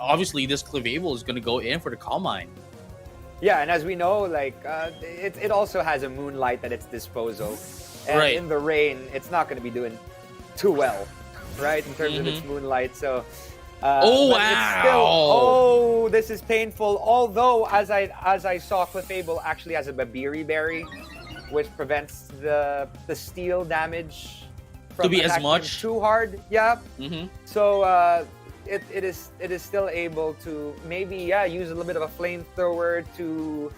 obviously, this Clefable is going to go in for the Calm Mind. Yeah, and as we know, it also has a Moonlight at its disposal. And in the rain, it's not going to be doing too well, right, in terms of its Moonlight. So... wow! This is painful. Although, as I saw, Clefable actually has a Babiri Berry, which prevents the steel damage from to be as much too hard. Yeah. So it is still able to maybe use a little bit of a flamethrower to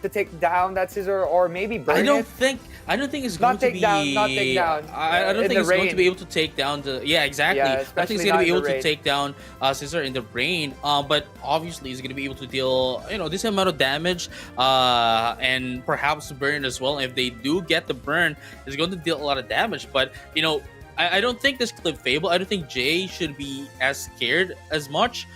to take down that scissor, or maybe burn I don't it? think it's going Not to take down, not take be. down. I don't In think the it's going to be rain. able to take down the. Yeah, exactly. Yeah, I don't think especially it's going to not be in the able to rain. take down Scissor in the rain. But obviously, it's going to be able to deal this amount of damage. And perhaps burn as well. If they do get the burn, it's going to deal a lot of damage. But I don't think this Clip Fable. I don't think Jay should be as scared as much.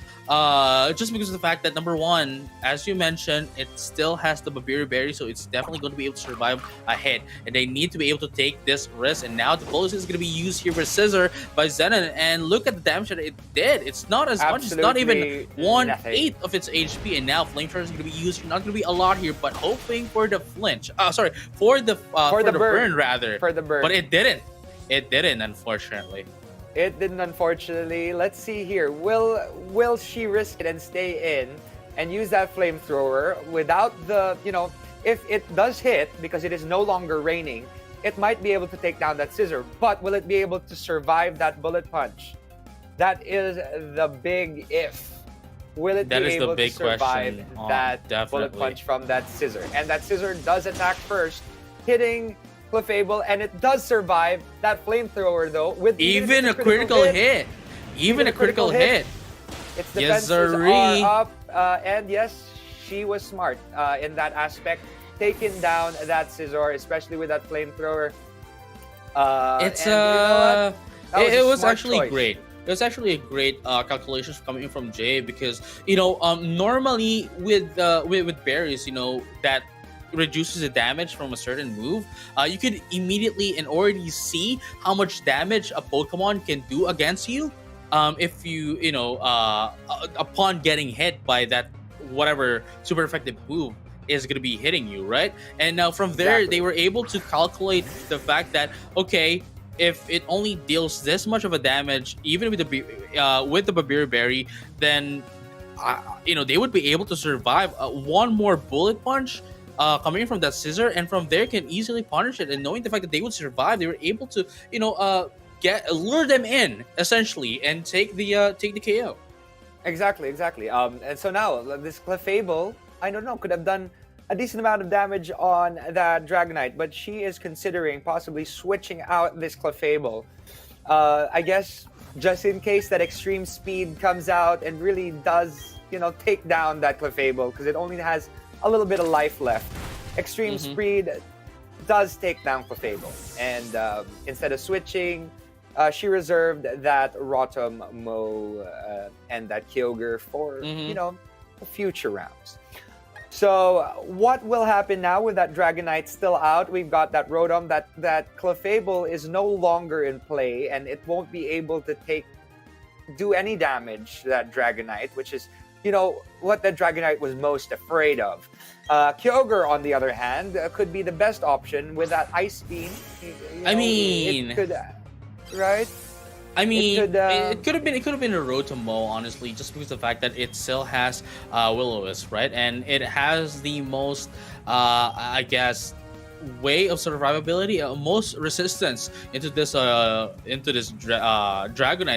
Just because of the fact that number one, as you mentioned, it still has the Babiri Berry, so it's definitely going to be able to survive a hit, and they need to be able to take this risk. And now the bonus is going to be used here with Scissor by Zenon, and look at the damage that it did. It's not as much. It's not even Absolutely 1/8 of its HP, and now Flamethrower is going to be used. Not going to be a lot here, but hoping for the flinch. Sorry, for the burn rather. For the burn. But it didn't. It didn't, unfortunately. It didn't, unfortunately. Let's see here. Will she risk it and stay in and use that flamethrower without the, if it does hit, because it is no longer raining, it might be able to take down that scissor. But will it be able to survive that bullet punch? That is the big if. Will it That be is the able big to survive question. that bullet Definitely. punch from that scissor? And that scissor does attack first, hitting Clefable, and it does survive that flamethrower though. With Even a critical hit. Even a critical hit. Its Yes, defenses sirree. are up, and yes, she was smart in that aspect, taking down that scissor, especially with that flamethrower. It's and you know what? That it a was smart actually choice. great. It was actually a great calculations coming from Jay, because normally with berries, that reduces the damage from a certain move, you could immediately and already see how much damage a Pokemon can do against you, if you upon getting hit by that whatever super effective move is going to be hitting you, right? And now from there, Exactly. they were able to calculate the fact that, okay, if it only deals this much of a damage, even with the Babiri Berry, then they would be able to survive one more bullet punch coming from that scissor, and from there can easily punish it. And knowing the fact that they would survive, they were able to lure them in essentially and take the KO. Exactly. And so now this Clefable, I don't know, could have done a decent amount of damage on that Dragonite, but she is considering possibly switching out this Clefable. I guess just in case that extreme speed comes out and really does, take down that Clefable, because it only has a little bit of life left. Extreme speed does take down Clefable, and instead of switching, she reserved that Rotom Mo and that Kyogre for future rounds. So what will happen now with that Dragonite still out? We've got that Rotom, that Clefable is no longer in play, and it won't be able to do any damage to that Dragonite, which is what the Dragonite was most afraid of. Kyogre, on the other hand, could be the best option with that Ice Beam. It could, right? I mean, it could have been a Rotom, honestly, just because of the fact that it still has Will-O-Wisp, right? And it has the most, I guess, way of survivability, most resistance into this Dragonite.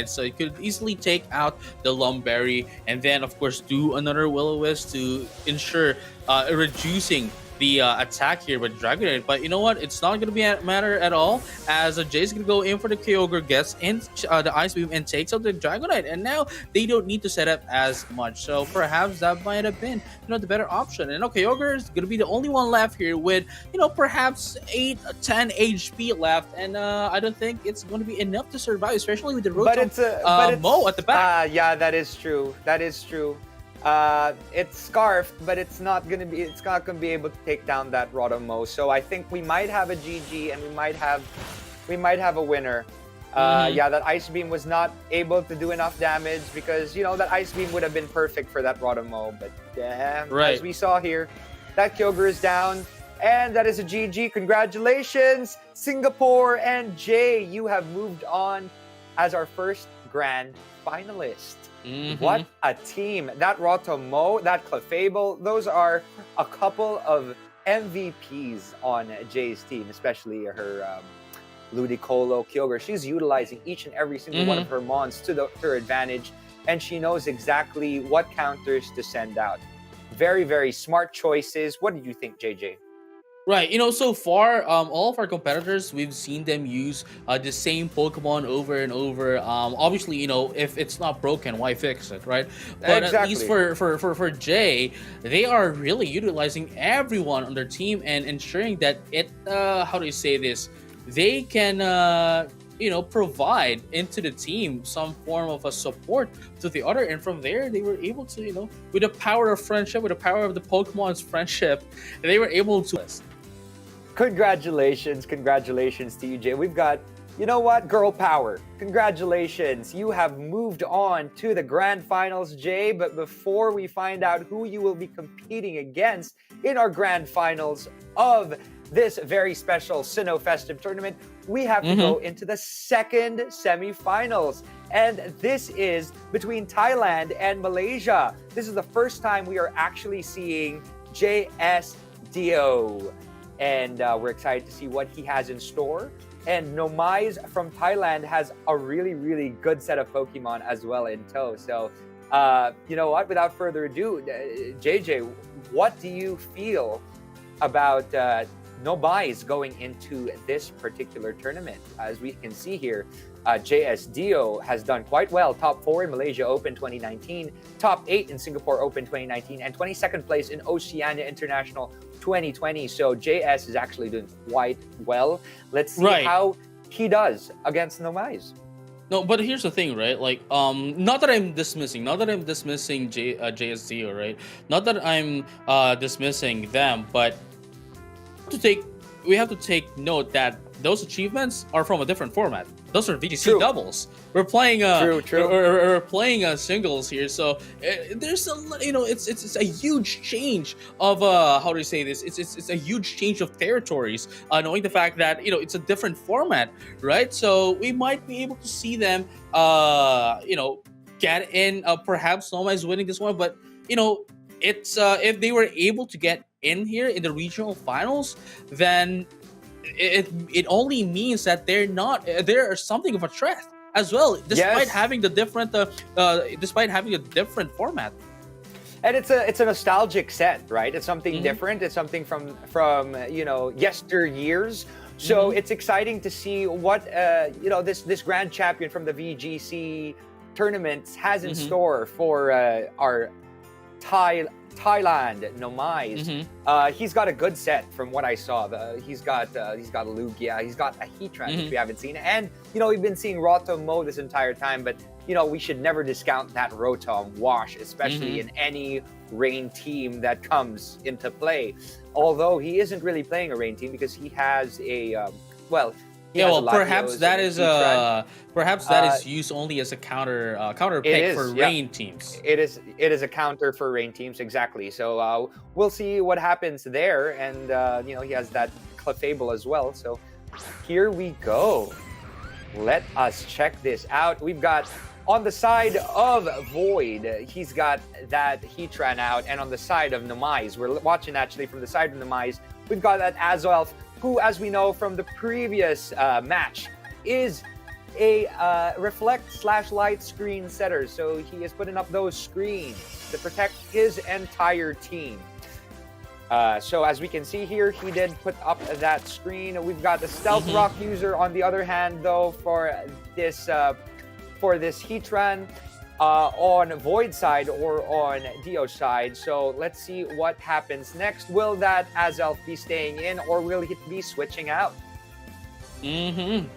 So it could easily take out the Lumberry, and then of course do another Will-O-Wisp to ensure reducing the attack here with Dragonite. But you know what? It's not going to be a matter at all, as Jay's going to go in for the Kyogre, gets in the Ice Beam and takes out the Dragonite, and now they don't need to set up as much. So perhaps that might have been the better option. And Kyogre is going to be the only one left here with perhaps 10 HP left, and I don't think it's going to be enough to survive, especially with the Rotom Mo at the back. Yeah, that is true. It's scarfed, but it's not gonna be able to take down that Rotom Mo. So I think we might have a GG, and we might have a winner. Yeah, that Ice Beam was not able to do enough damage, because that Ice Beam would have been perfect for that Rotom Mo. But as we saw here, that Kyogre is down, and that is a GG. Congratulations, Singapore and Jay, you have moved on as our first grand finalist. What a team. That Rotom Mo, that Clefable, those are a couple of MVPs on Jay's team, especially her Ludicolo, Kyogre. She's utilizing each and every single one of her mons to her advantage, and she knows exactly what counters to send out. Very, very smart choices. What did you think, JJ? Right, so far, all of our competitors, we've seen them use the same Pokemon over and over. Obviously, if it's not broken, why fix it, right? But at least Exactly. for Jay, they are really utilizing everyone on their team and ensuring that how do you say this? They can, provide into the team some form of a support to the other, and from there, they were able to, with the power of friendship, with the power of the Pokemon's friendship, they were able to. Congratulations to you, Jay. We've got, you know what, girl power. Congratulations. You have moved on to the grand finals, Jay. But before we find out who you will be competing against in our grand finals of this very special Sinnoh Festive Tournament, we have to go into the second semifinals. And this is between Thailand and Malaysia. This is the first time we are actually seeing JS Dio. And we're excited to see what he has in store. And Nomais from Thailand has a really, really good set of Pokemon as well in tow. So, you know what? Without further ado, JJ, what do you feel about Nomais going into this particular tournament? As we can see here, JS Dio has done quite well. Top 4 in Malaysia Open 2019, top 8 in Singapore Open 2019, and 22nd place in Oceania International 2020. So JS is actually doing quite well. Let's see how he does against Nomais. No, but here's the thing, right? Like, not that I'm dismissing JS Dio, right? Not that I'm dismissing them, but we have to take note that those achievements are from a different format. Those are VGC doubles. We're playing we're playing singles here, so there's a it's a huge change of how do you say this? It's a huge change of territories. Knowing the fact that it's a different format, right? So we might be able to see them get in. Perhaps Nomais winning this one, but it's if they were able to get in here in the regional finals, then it only means that they're something of a threat as well, despite having the different format. And it's a nostalgic set, right? It's something different. It's something from yesteryears. So it's exciting to see what this grand champion from the VGC tournaments has in store for our Thailand Nomais. He's got a good set from what I saw. He's got Lugia, he's got a Heatran, which we haven't seen, and we've been seeing Rotom Mo this entire time. But we should never discount that Rotom wash, especially in any rain team that comes into play. Although he isn't really playing a rain team because he has a perhaps that is used only as a counter pick for rain teams. It is a counter for rain teams, exactly. So we'll see what happens there, and he has that Clefable as well. So here we go. Let us check this out. We've got on the side of Void, he's got that Heatran out, and on the side of Nomais, we're watching actually from the side of Nomais, we've got that Azelf, who, as we know from the previous match, is a reflect/light screen setter. So he is putting up those screens to protect his entire team. So as we can see here, he did put up that screen. We've got the Stealth Rock user on the other hand, though, for this Heatran. On Void side or on Dio side. So let's see what happens next. Will that Azelf be staying in, or will he be switching out? And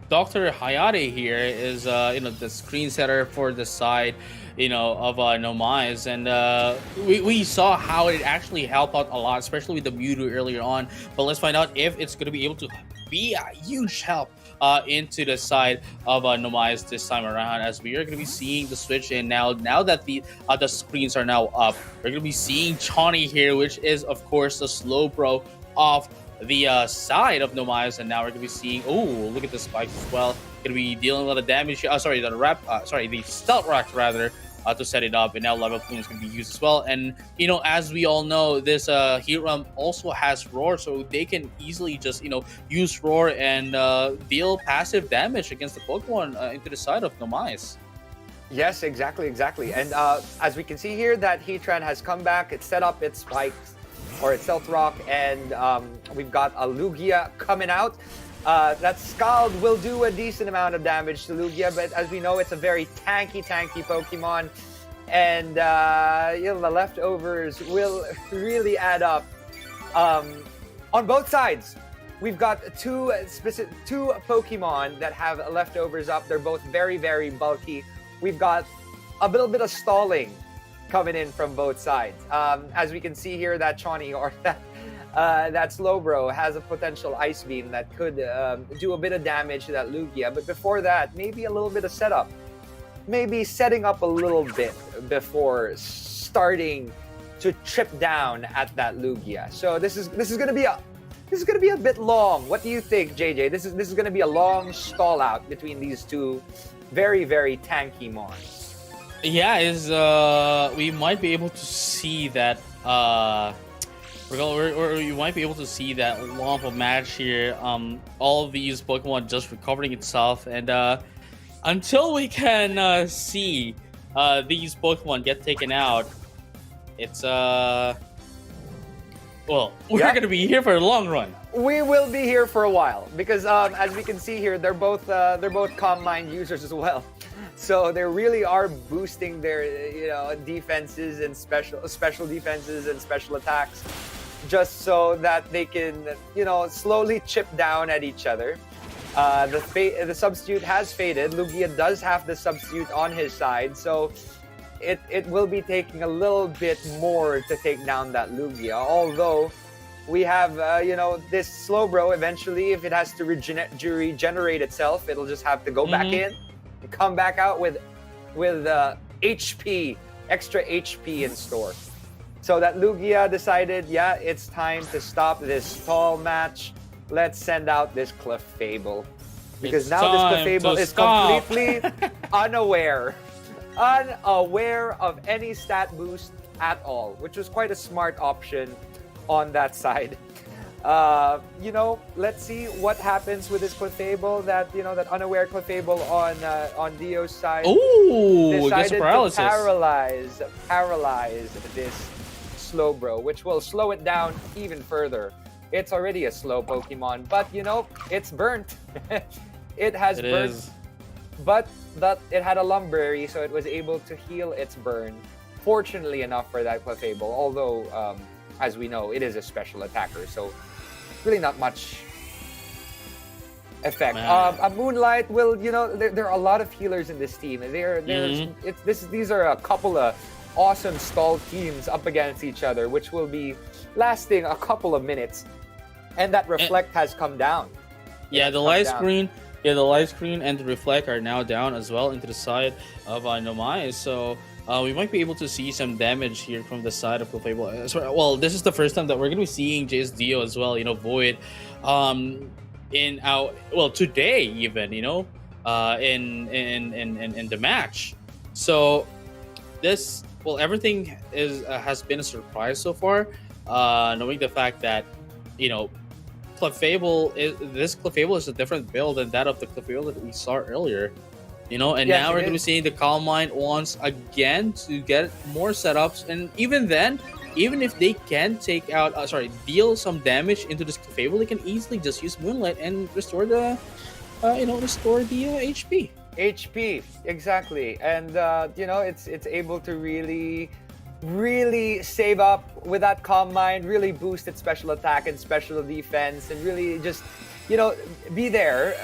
Dr. Hayate here is the screen setter for the side of Nomais, and we saw how it actually helped out a lot, especially with the Mewtwo earlier on. But let's find out if it's going to be able to be a huge help into the side of Nomais this time around, as we are going to be seeing the switch in now that the screens are now up. We're going to be seeing Chani here, which is of course the Slowbro of the side of Nomais, and now we're going to be seeing, look at the spikes as well. Going to be dealing a lot of damage. The Stealth Rock rather, to set it up, and now Level Plume is going to be used as well. And as we all know, this Heatran also has Roar, so they can easily just use Roar and deal passive damage against the Pokemon into the side of Nomais. Yes, exactly. And as we can see here, that Heatran has come back. It's set up its spikes or its Stealth Rock, and we've got a Lugia coming out. That Scald will do a decent amount of damage to Lugia, but as we know, it's a very tanky Pokemon, and the leftovers will really add up on both sides. We've got two Pokemon that have leftovers up. They're both very bulky. We've got a little bit of stalling coming in from both sides. As we can see here, that Shawnee or that Slowbro has a potential Ice Beam that could do a bit of damage to that Lugia. But before that, maybe a little bit of setup. Maybe setting up a little bit before starting to chip down at that Lugia. So this is gonna be a bit long. What do you think, JJ? This is gonna be a long stall out between these two very tanky Mons. Yeah, we might be able to see that. We might be able to see that long of a match here. All of these Pokemon just recovering itself, and until we can see these Pokemon get taken out, it's well, we're gonna be here for a long run. We will be here for a while because, as we can see here, they're both Calm Mind users as well. So they really are boosting their defenses and special defenses and special attacks, just so that they can slowly chip down at each other. The substitute has faded. Lugia does have the substitute on his side, so it will be taking a little bit more to take down that Lugia. Although we have this Slowbro, eventually, if it has to regenerate itself, it'll just have to go back in and come back out with HP, extra HP in store. So that Lugia decided, it's time to stop this stall match. Let's send out this Clefable. Because now this Clefable is completely unaware of any stat boost at all, which was quite a smart option on that side. Let's see what happens with this Clefable. That unaware Clefable on Dio's side. Ooh, decided paralysis. To paralyze this Slowbro, which will slow it down even further. It's already a slow Pokemon, but it's burnt. It has burnt. But that it had a Lumberry, so it was able to heal its burn. Fortunately enough for that Clefable, although as we know, it is a special attacker, so really not much effect. A Moonlight will, there are a lot of healers in this team. These are a couple of awesome stall teams up against each other, which will be lasting a couple of minutes. And that Reflect has come down. Yeah, the light screen. Yeah, the light screen and the Reflect are now down as well into the side of Nomai. So we might be able to see some damage here from the side of Clefable. Well, this is the first time that we're going to be seeing Jace Dio as well, Void, in our, today even, in the match. So this, everything has been a surprise so far, knowing the fact that, this Clefable is a different build than that of the Clefable that we saw earlier. Now we're going to be seeing the Calm Mind once again to get more setups, and even then, even if they can take out, deal some damage into this Clefable, they can easily just use Moonlight and restore the, HP. HP, exactly, and it's able to really save up with that Calm Mind, really boost its special attack and special defense, and really just be there.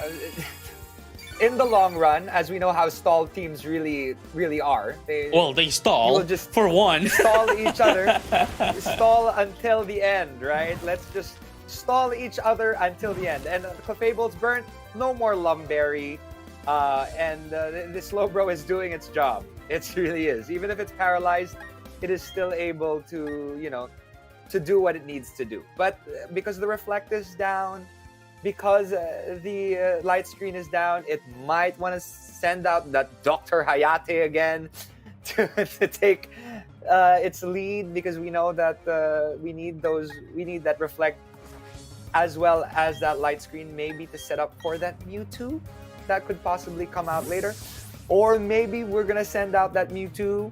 In the long run, as we know how stall teams really are. They stall just for one. Stall each other. Stall until the end, right? Let's just stall each other until the end. And Clefable's burnt, no more Lumberry. And the Slowbro is doing its job. It really is. Even if it's paralyzed, it is still able to, to do what it needs to do. But because the Reflect is down, because the light screen is down, it might want to send out that Dr. Hayate again to take its lead, because we know that we need that Reflect as well as that light screen, maybe to set up for that Mewtwo that could possibly come out later. or maybe we're gonna send out that Mewtwo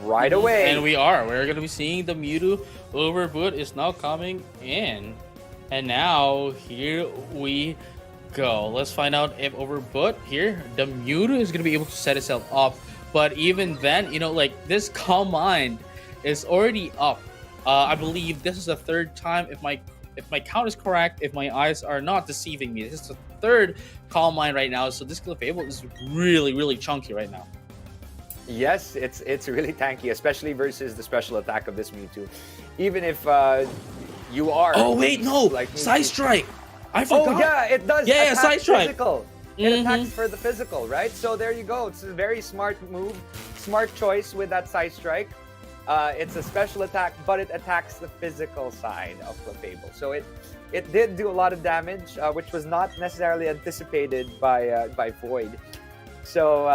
right away. And we're gonna be seeing the Mewtwo overboot is now coming in, and now here we go. Let's find out if overboot here the Mewtwo is gonna be able to set itself up. But even then, like this Calm Mind is already up. I believe this is the third time, if my count is correct, if my eyes are not deceiving me. This is the third Calm Mind right now. So this Clefable is really, really chunky right now. Yes, it's really tanky, especially versus the special attack of this Mewtwo. Even if you are... Oh, wait, no! Like Side Strike! I forgot! Oh, yeah, it does Yeah, attack Side Strike! Physical. It attacks for the physical, right? So there you go. It's a very smart move. Smart choice with that Side Strike. It's a special attack, but it attacks the physical side of Clefable. So it did do a lot of damage, which was not necessarily anticipated by Void. So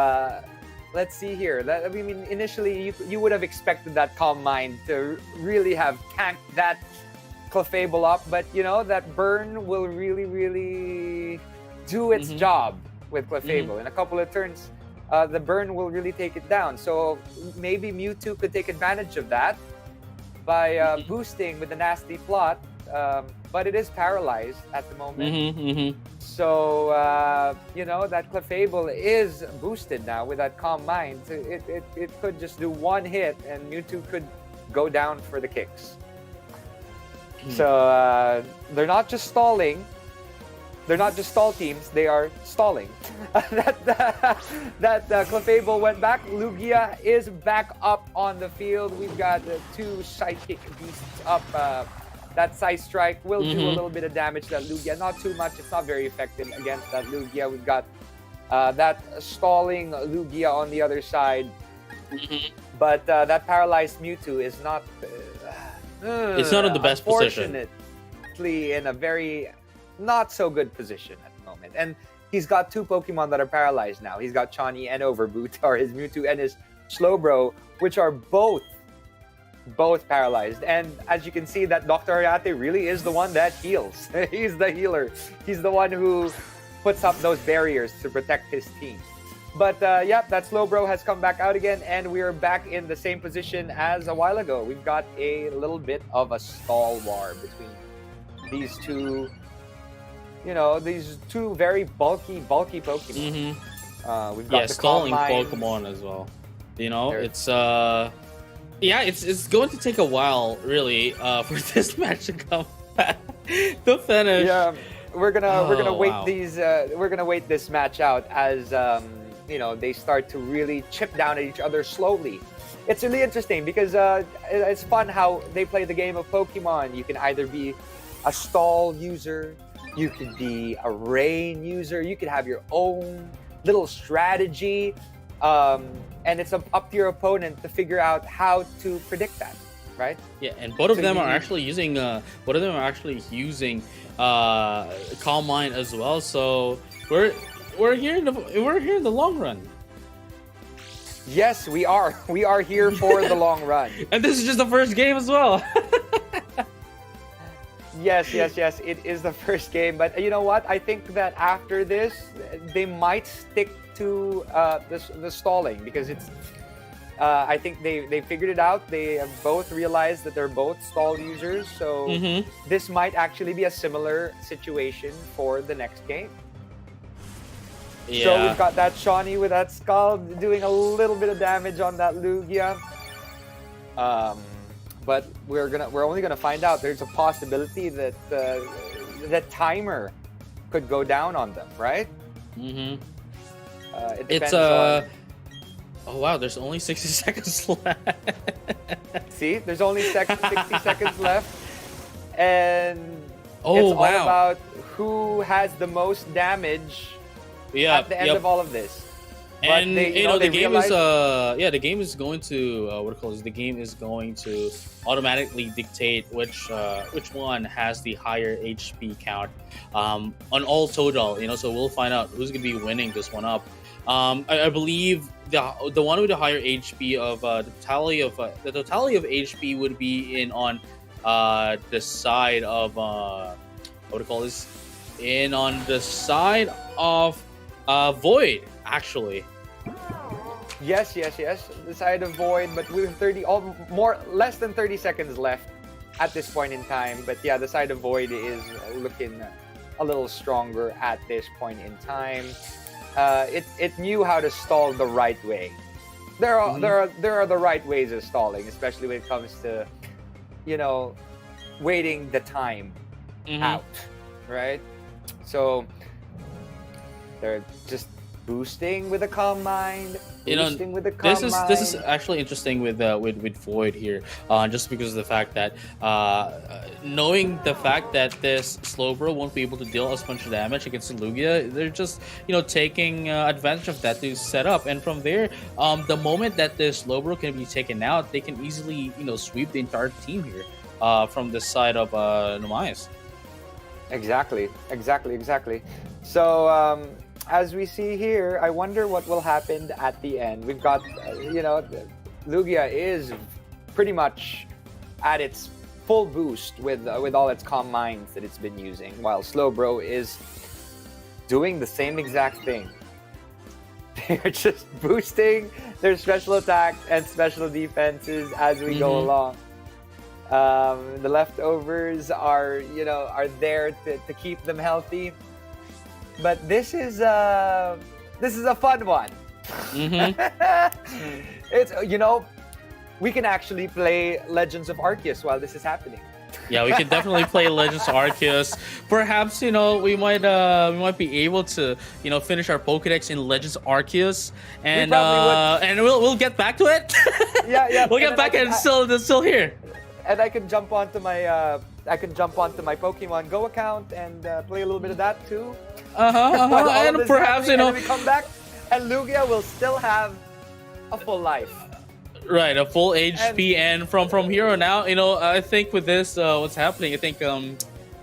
let's see here. I mean, initially you would have expected that Calm Mind to really have tanked that Clefable up, but that burn will really, really do its job with Clefable. In a couple of turns, the burn will really take it down. So maybe Mewtwo could take advantage of that by boosting with the nasty plot, but it is paralyzed at the moment. So that Clefable is boosted now with that Calm Mind. It could just do one hit and Mewtwo could go down for the kicks. So they're not just stalling. They're not just stall teams, they are stalling. that Clefable went back. Lugia is back up on the field. We've got two Psychic Beasts up. That Side Strike will do a little bit of damage to that Lugia. Not too much, it's not very effective against that Lugia. We've got that stalling Lugia on the other side. But that paralyzed Mewtwo is not... it's not in the best position. Unfortunately, in a very... not so good position at the moment. And he's got two Pokemon that are paralyzed now. He's got Chani and Overboot, or his Mewtwo and his Slowbro, which are both paralyzed. And as you can see, that Dr. Hayate really is the one that heals. He's the healer. He's the one who puts up those barriers to protect his team. But that Slowbro has come back out again, and we're back in the same position as a while ago. We've got a little bit of a stall war between these two... these two very bulky Pokemon. We've got the stalling Calm Pokemon as well. It's going to take a while, really, for this match to come back to finish. Yeah, we're gonna wait this match out as they start to really chip down at each other slowly. It's really interesting because it's fun how they play the game of Pokemon. You can either be a stall user, you could be a rain user, you could have your own little strategy, and it's up to your opponent to figure out how to predict that, right? Yeah, and both of them are actually using Calm Mind as well. So we're here in the long run. Yes, we are. We are here for the long run. And this is just the first game as well. Yes. It is the first game, but you know what? I think that after this, they might stick to the stalling because it's. I think they figured it out. They have both realized that they're both stall users, so this might actually be a similar situation for the next game. Yeah. So we've got that Shawnee with that skull doing a little bit of damage on that Lugia. But we're only gonna find out. There's a possibility that the timer could go down on them, right? It depends on... Oh wow, there's only 60 seconds left. See, there's only 60 seconds left, and it's all about who has the most damage at the end of all of this. And but the game is going to the game is going to automatically dictate which one has the higher HP count on all total. So we'll find out who's going to be winning this one up. I believe the one with the higher HP of the totality of HP would be in on the side of in on the side of Void, actually. Yes. The side of Void, but with less than 30 seconds left at this point in time. But yeah, the side of Void is looking a little stronger at this point in time. It knew how to stall the right way. There are the right ways of stalling, especially when it comes to, waiting the time out, right? So they're just boosting with a calm mind. Boosting with a calm mind. This is actually interesting with Void here, just because of the fact that knowing the fact that this Slowbro won't be able to deal as much damage against Lugia, they're just taking advantage of that to set up, and from there, the moment that this Slowbro can be taken out, they can easily sweep the entire team here from the side of Numayas. Exactly. So as we see here, I wonder what will happen at the end. We've got, Lugia is pretty much at its full boost with all its calm minds that it's been using, while Slowbro is doing the same exact thing. They're just boosting their special attacks and special defenses as we go along. The leftovers are there to keep them healthy. But this is a fun one. It's we can actually play Legends of Arceus while this is happening. Yeah, we can definitely play Legends of Arceus. Perhaps we might be able to finish our Pokédex in Legends of Arceus, and we'll get back to it. Yeah. We'll get back and it's still here. And I can jump onto my Pokemon Go account and play a little bit of that too. And perhaps and we come back, and Lugia will still have a full life. Right, a full HP, and from here on out, I think with this, what's happening, I think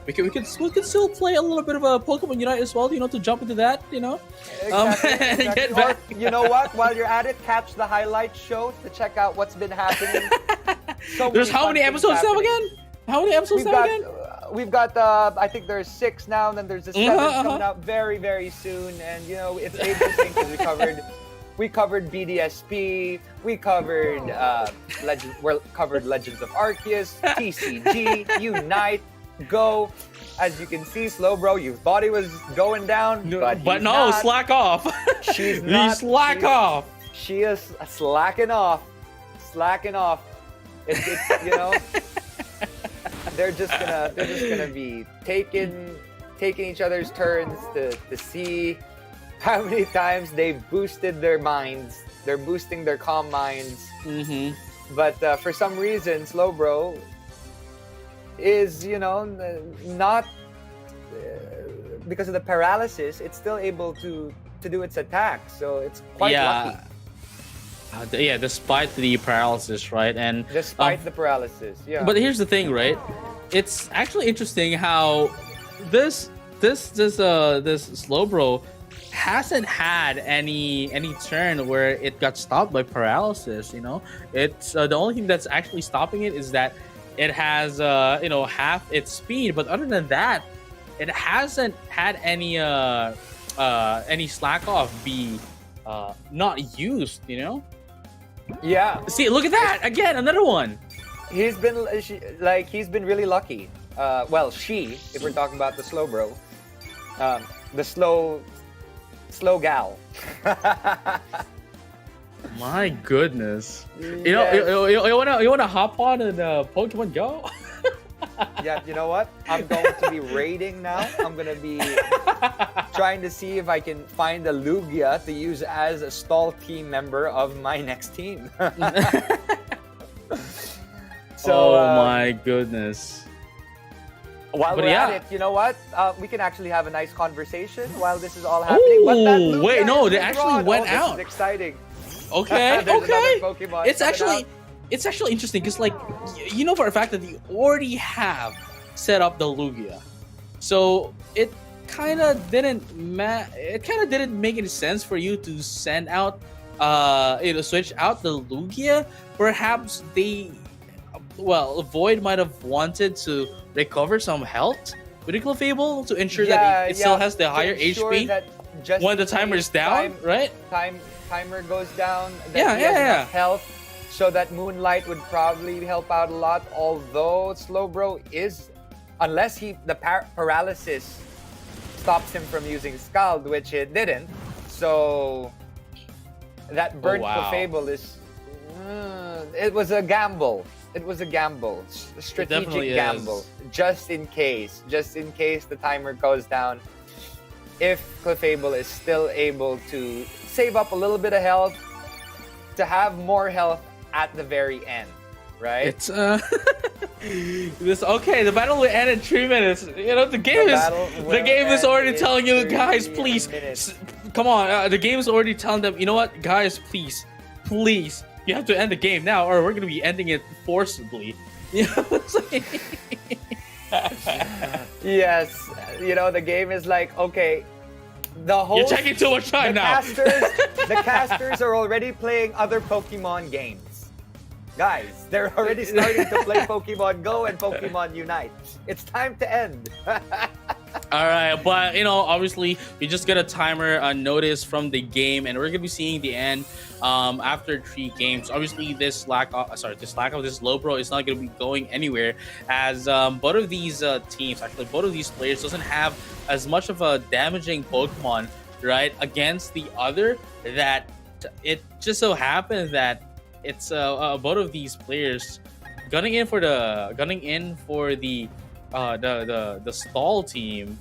we could still play a little bit of a Pokemon Unite as well, to jump into that, Exactly. Get back. Or, you know what? While you're at it, catch the highlight show to check out what's been happening. There's how many episodes now again? How many episodes now again? We've got I think there's 6 now, and then there's a 7 coming out very, very soon. And it's interesting because we covered BDSP, we covered Legends of Arceus, TCG, Unite, Go. As you can see, Slowbro, you thought he was going down, but no, not. Slack off. She's not. Slack off. She is slacking off. It's they're just gonna be taking each other's turns to see how many times they've boosted their minds. They're boosting their calm minds. But for some reason, Slowbro is not because of the paralysis. It's still able to do its attack, so it's quite lucky. Despite the paralysis, right? And despite the paralysis, yeah. But here's the thing, right? It's actually interesting how this Slowbro hasn't had any turn where it got stopped by paralysis. It's the only thing that's actually stopping it is that it has half its speed, but other than that, it hasn't had any slack off be not used. Yeah. See, look at that again, another one. He's been really lucky. If we're talking about the Slowbro, the slow gal. My goodness. You wanna hop on and Pokemon Go? Yeah, you know what? I'm going to be raiding now. I'm gonna be trying to see if I can find a Lugia to use as a stall team member of my next team. My goodness. While we're at it, you know what? We can actually have a nice conversation while this is all happening. They actually went out. This is exciting. Okay. It's actually interesting because, for a fact that you already have set up the Lugia, so it kind of didn't make any sense for you to send out, switch out the Lugia. Perhaps Void might have wanted to recover some health with Clefable to ensure that it still has the higher HP. just when the in timer is case down, right? Timer goes down. That Yeah, he has yeah. enough health, so that Moonlight would probably help out a lot. Although Slowbro is, unless the paralysis stops him from using Scald, which it didn't. So that burnt wow. Clefable is. It was a gamble. It was a gamble, a strategic gamble, just in case the timer goes down. If Clefable is still able to save up a little bit of health, to have more health at the very end, right? It's this okay. The battle will end in 3 minutes. You know the game is already telling you guys, please, come on. The game is already telling them, you know what, guys, please. You have to end the game now, or we're gonna be ending it forcibly. You know what I'm saying? Yes, you know the game is like, okay, the whole. You're taking too much time now. The casters are already playing other Pokemon games. Guys, they're already starting to play Pokemon Go and Pokemon Unite. It's time to end. All right, but you know, obviously, we just get a timer notice from the game, and we're gonna be seeing the end after 3 games. Obviously, this lack of this Slowbro is not gonna be going anywhere, as both of these teams, actually, both of these players doesn't have as much of a damaging Pokemon, right, against the other. That it just so happens that it's both of these players gunning in for the stall team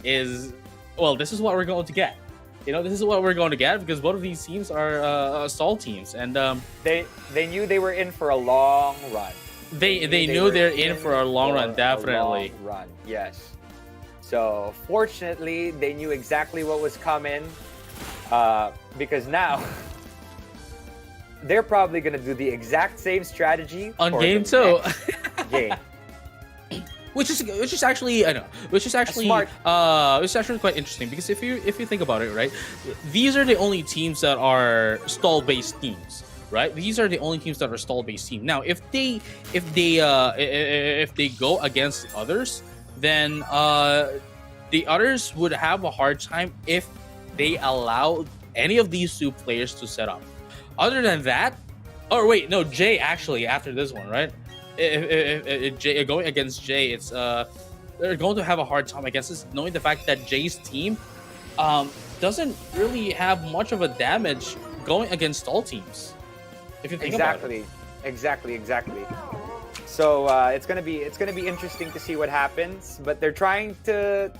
is, well, this is what we're going to get. You know, this is what we're going to get because both of these teams are stall teams, and they knew they were in for a long run. They knew they're in for a long run, definitely. A long run, yes. So fortunately, they knew exactly what was coming, because now they're probably going to do the exact same strategy on game 2. Game. Which is actually Smart. It's actually quite interesting because if you think about it, right, these are the only teams that are stall based teams, right? These are the only teams that are stall based team. Now, if they go against the others, then the others would have a hard time if they allow any of these 2 players to set up. Other than that, or wait, no, Jay actually after this one, right? If Jay going against Jay, it's they're going to have a hard time against this, knowing the fact that Jay's team doesn't really have much of a damage going against all teams. If you think about it. Exactly. So it's gonna be interesting to see what happens. But they're trying to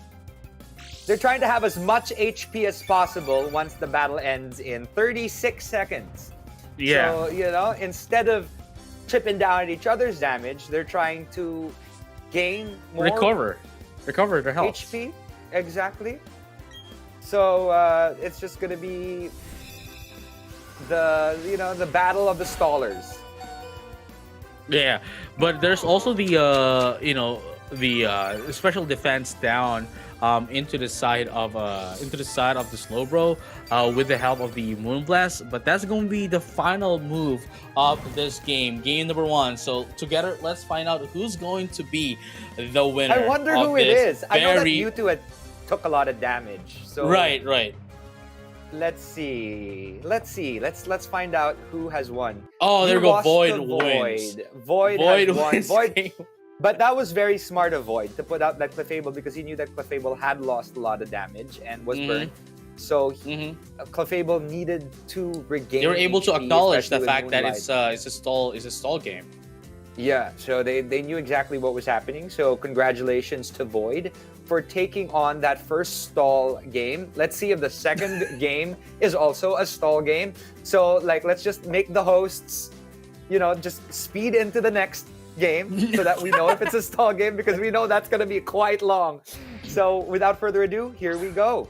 have as much HP as possible once the battle ends in 36 seconds. Yeah. So, you know, instead of chipping down at each other's damage, they're trying to gain more recover their health. HP. Exactly. So it's just gonna be the battle of the stallers. Yeah, but there's also the special defense down into the side of the Slowbro with the help of the Moonblast. But that's going to be the final move of this game number 1. So together, let's find out who's going to be the winner. I wonder who it is. I know that Mewtwo took a lot of damage. So right. Let's see. Let's find out who has won. Oh, there we go. Void wins. Void Void has won. Void. But that was very smart of Void to put out that Clefable because he knew that Clefable had lost a lot of damage and was burned. So Clefable needed to regain. They were able to acknowledge the fact that Moonlight. it's a stall game. Yeah, so they knew exactly what was happening. So congratulations to Void for taking on that first stall game. Let's see if the second game is also a stall game. So let's just make the hosts, just speed into the next game so that we know if it's a stall game because we know that's gonna be quite long. So without further ado, here we go.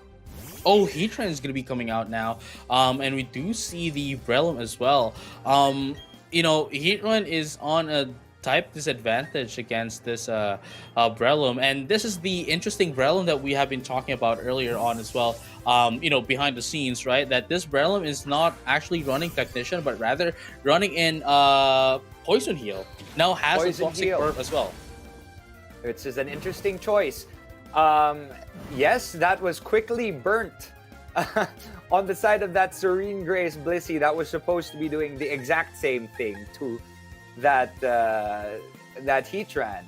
Oh, Heatran is gonna be coming out now, and we do see the Breloom as well. Heatran is on a type disadvantage against this Breloom, and this is the interesting Breloom that we have been talking about earlier on as well. Behind the scenes, right? That this Breloom is not actually running Technician, but rather running in Poison Heal. Now has a Toxic Burp as well. Which is an interesting choice. Yes, that was quickly burnt on the side of that Serene Grace Blissey that was supposed to be doing the exact same thing to that Heatran.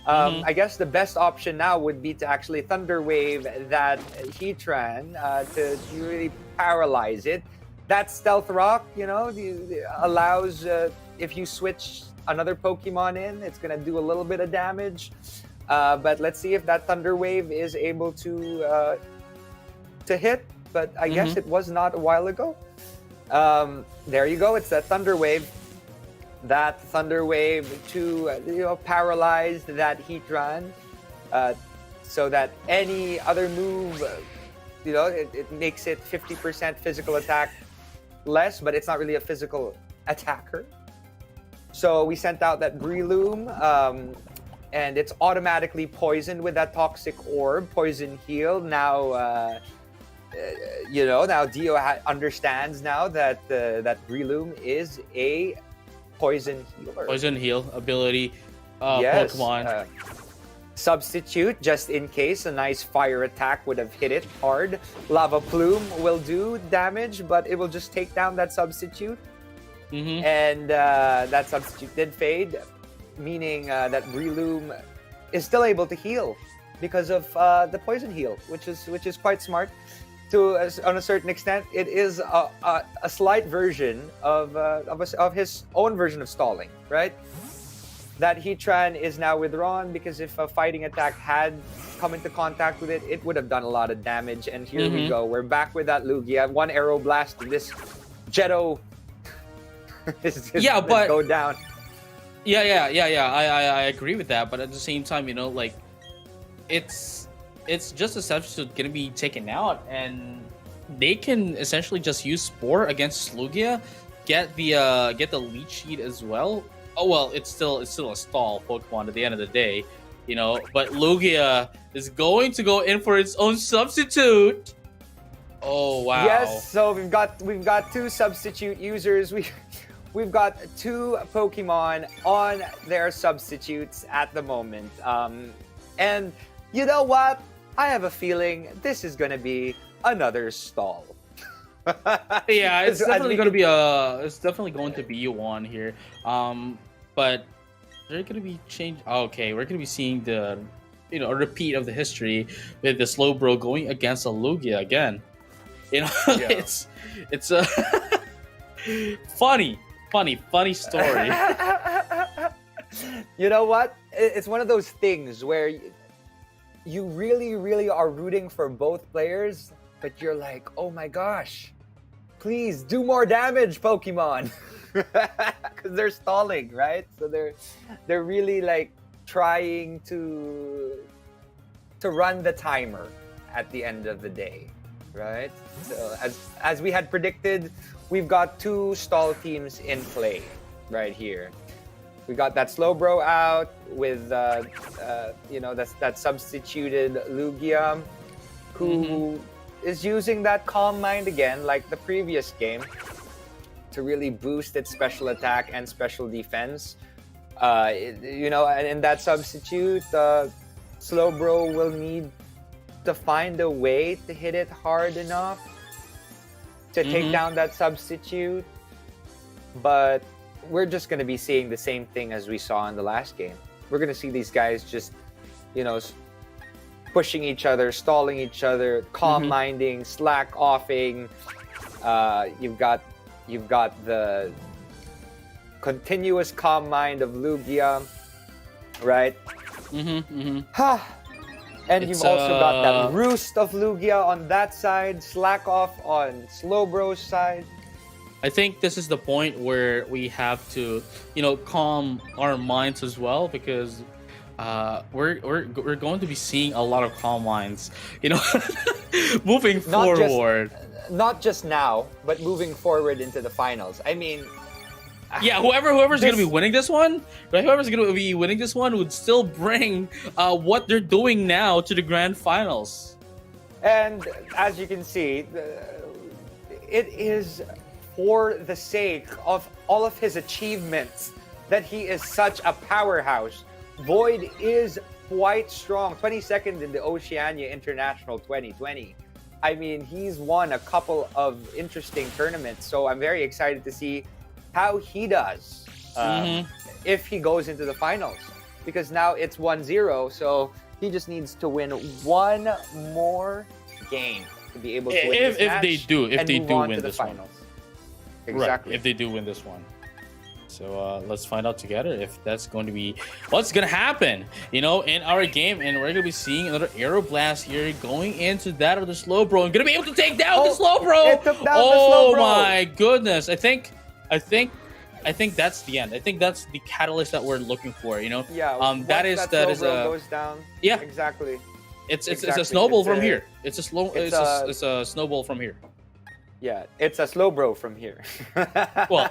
I guess the best option now would be to actually Thunder Wave that Heatran to really paralyze it. That Stealth Rock, allows if you switch another Pokemon in, it's gonna do a little bit of damage. But let's see if that Thunder Wave is able to hit. But I guess it was not a while ago. There you go. It's that Thunder Wave. That Thunder Wave to paralyze that Heatran, so that any other move, it makes it 50% physical attack less, but it's not really a physical attacker. So we sent out that Breloom, and it's automatically poisoned with that Toxic Orb, Poison Heal. Now, now Dio understands now that that Breloom is a Poison Healer. Poison Heal ability, yes, Pokemon. Substitute, just in case a nice fire attack would have hit it hard. Lava Plume will do damage, but it will just take down that substitute. And that substitute did fade, meaning that Breloom is still able to heal because of the Poison Heal, which is quite smart. On a certain extent, it is a slight version of his own version of stalling, right? That Heatran is now withdrawn because if a fighting attack had come into contact with it, it would have done a lot of damage. And here we go. We're back with that Lugia. One Arrow Blast, and this Jetto is just go down. Yeah. I agree with that, but at the same time, it's just a substitute gonna be taken out, and they can essentially just use Spore against Lugia, get the Leech Seed as well. Oh well, it's still a stall Pokemon at the end of the day, But Lugia is going to go in for its own substitute. Oh wow! Yes, so we've got two substitute users. We've got two Pokemon on their substitutes at the moment, and you know what? I have a feeling this is going to be another stall. Yeah, it's definitely going to be one here. But they're going to be changed. Okay, we're going to be seeing a repeat of the history with the Slowbro going against a Lugia again. Yeah. It's a funny story. You know what? It's one of those things where you really, really are rooting for both players, but you're like, oh my gosh, please do more damage, Pokemon. Because they're stalling, right? So they're really like trying to run the timer at the end of the day, right? So as we had predicted, we've got two stall teams in play right here. We got that Slowbro out with that substituted Lugia, who is using that Calm Mind again, like the previous game, to really boost its special attack and special defense. And in that substitute, Slowbro will need to find a way to hit it hard enough to take down that substitute, but we're just going to be seeing the same thing as we saw in the last game. We're going to see these guys just, pushing each other, stalling each other, calm-minding, slack-offing. You've got the continuous calm mind of Lugia, right? And you've also got that Roost of Lugia on that side, slack-off on Slowbro's side. I think this is the point where we have to, calm our minds as well, because we're going to be seeing a lot of calm minds, moving forward. Not just now, but moving forward into the finals. I mean, yeah, whoever's going to be winning this one, right? Whoever's going to be winning this one would still bring what they're doing now to the grand finals. And as you can see, it is for the sake of all of his achievements that he is such a powerhouse. Void is quite strong. 22nd in the Oceania International 2020. I mean, he's won a couple of interesting tournaments, so I'm very excited to see how he does if he goes into the finals. Because now it's 1-0, so he just needs to win one more game to be able to win this match. If they do win to the this finals. one. Exactly. Right, if they do win this one. So let's find out together if that's going to be what's going to happen, in our game. And we're going to be seeing another Aero Blast here going into that of the Slowbro and going to be able to take down the Slowbro. It took down the Slowbro. My goodness. I think that's the end. I think that's the catalyst that we're looking for, Yeah. that is goes down. Yeah. Exactly. It's a snowball from here. It's a snowball from here. Yeah, it's a Slowbro from here. Well,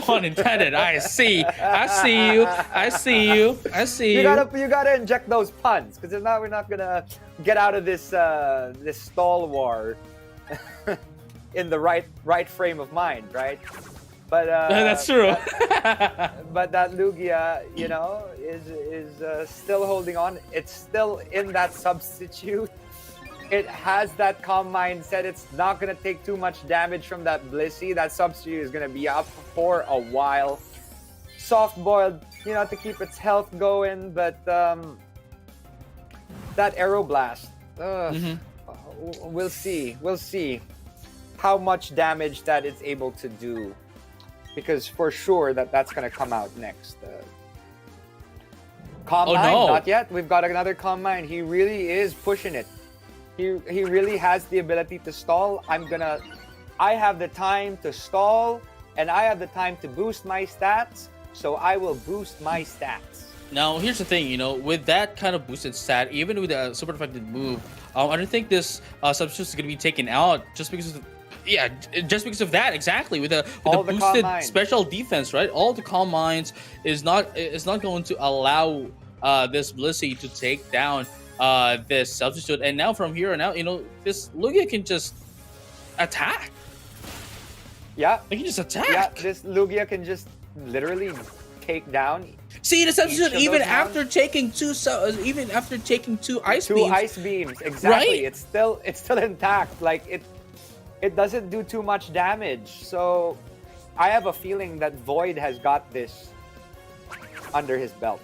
pun intended. I see you. You gotta inject those puns, because if not, we're not gonna get out of this this stall war in the right frame of mind, right? But that's true. but that Lugia, is still holding on. It's still in that substitute. It has that calm mindset. It's not going to take too much damage from that Blissey. That substitute is going to be up for a while. Soft-boiled, to keep its health going. But that Aero Blast, we'll see. We'll see how much damage that it's able to do. Because for sure that's going to come out next. Calm Mind, no. Not yet. We've got another Calm Mind. He really is pushing it. He really has the ability to stall. I have the time to stall, and I have the time to boost my stats, so I will boost my stats. Now, here's the thing, with that kind of boosted stat, even with a super effective move, I don't think this substitute is going to be taken out just because of that, exactly. With the boosted special defense, right? All the Calm Minds is not going to allow this Blissey to take down this substitute. And now from here on out, this Lugia can just attack. Yeah. He can just attack. Yeah, this Lugia can just literally take down. See, the substitute even after taking two ice beams. Two ice beams, exactly. Right? It's still intact. Like it doesn't do too much damage. So I have a feeling that Void has got this under his belt.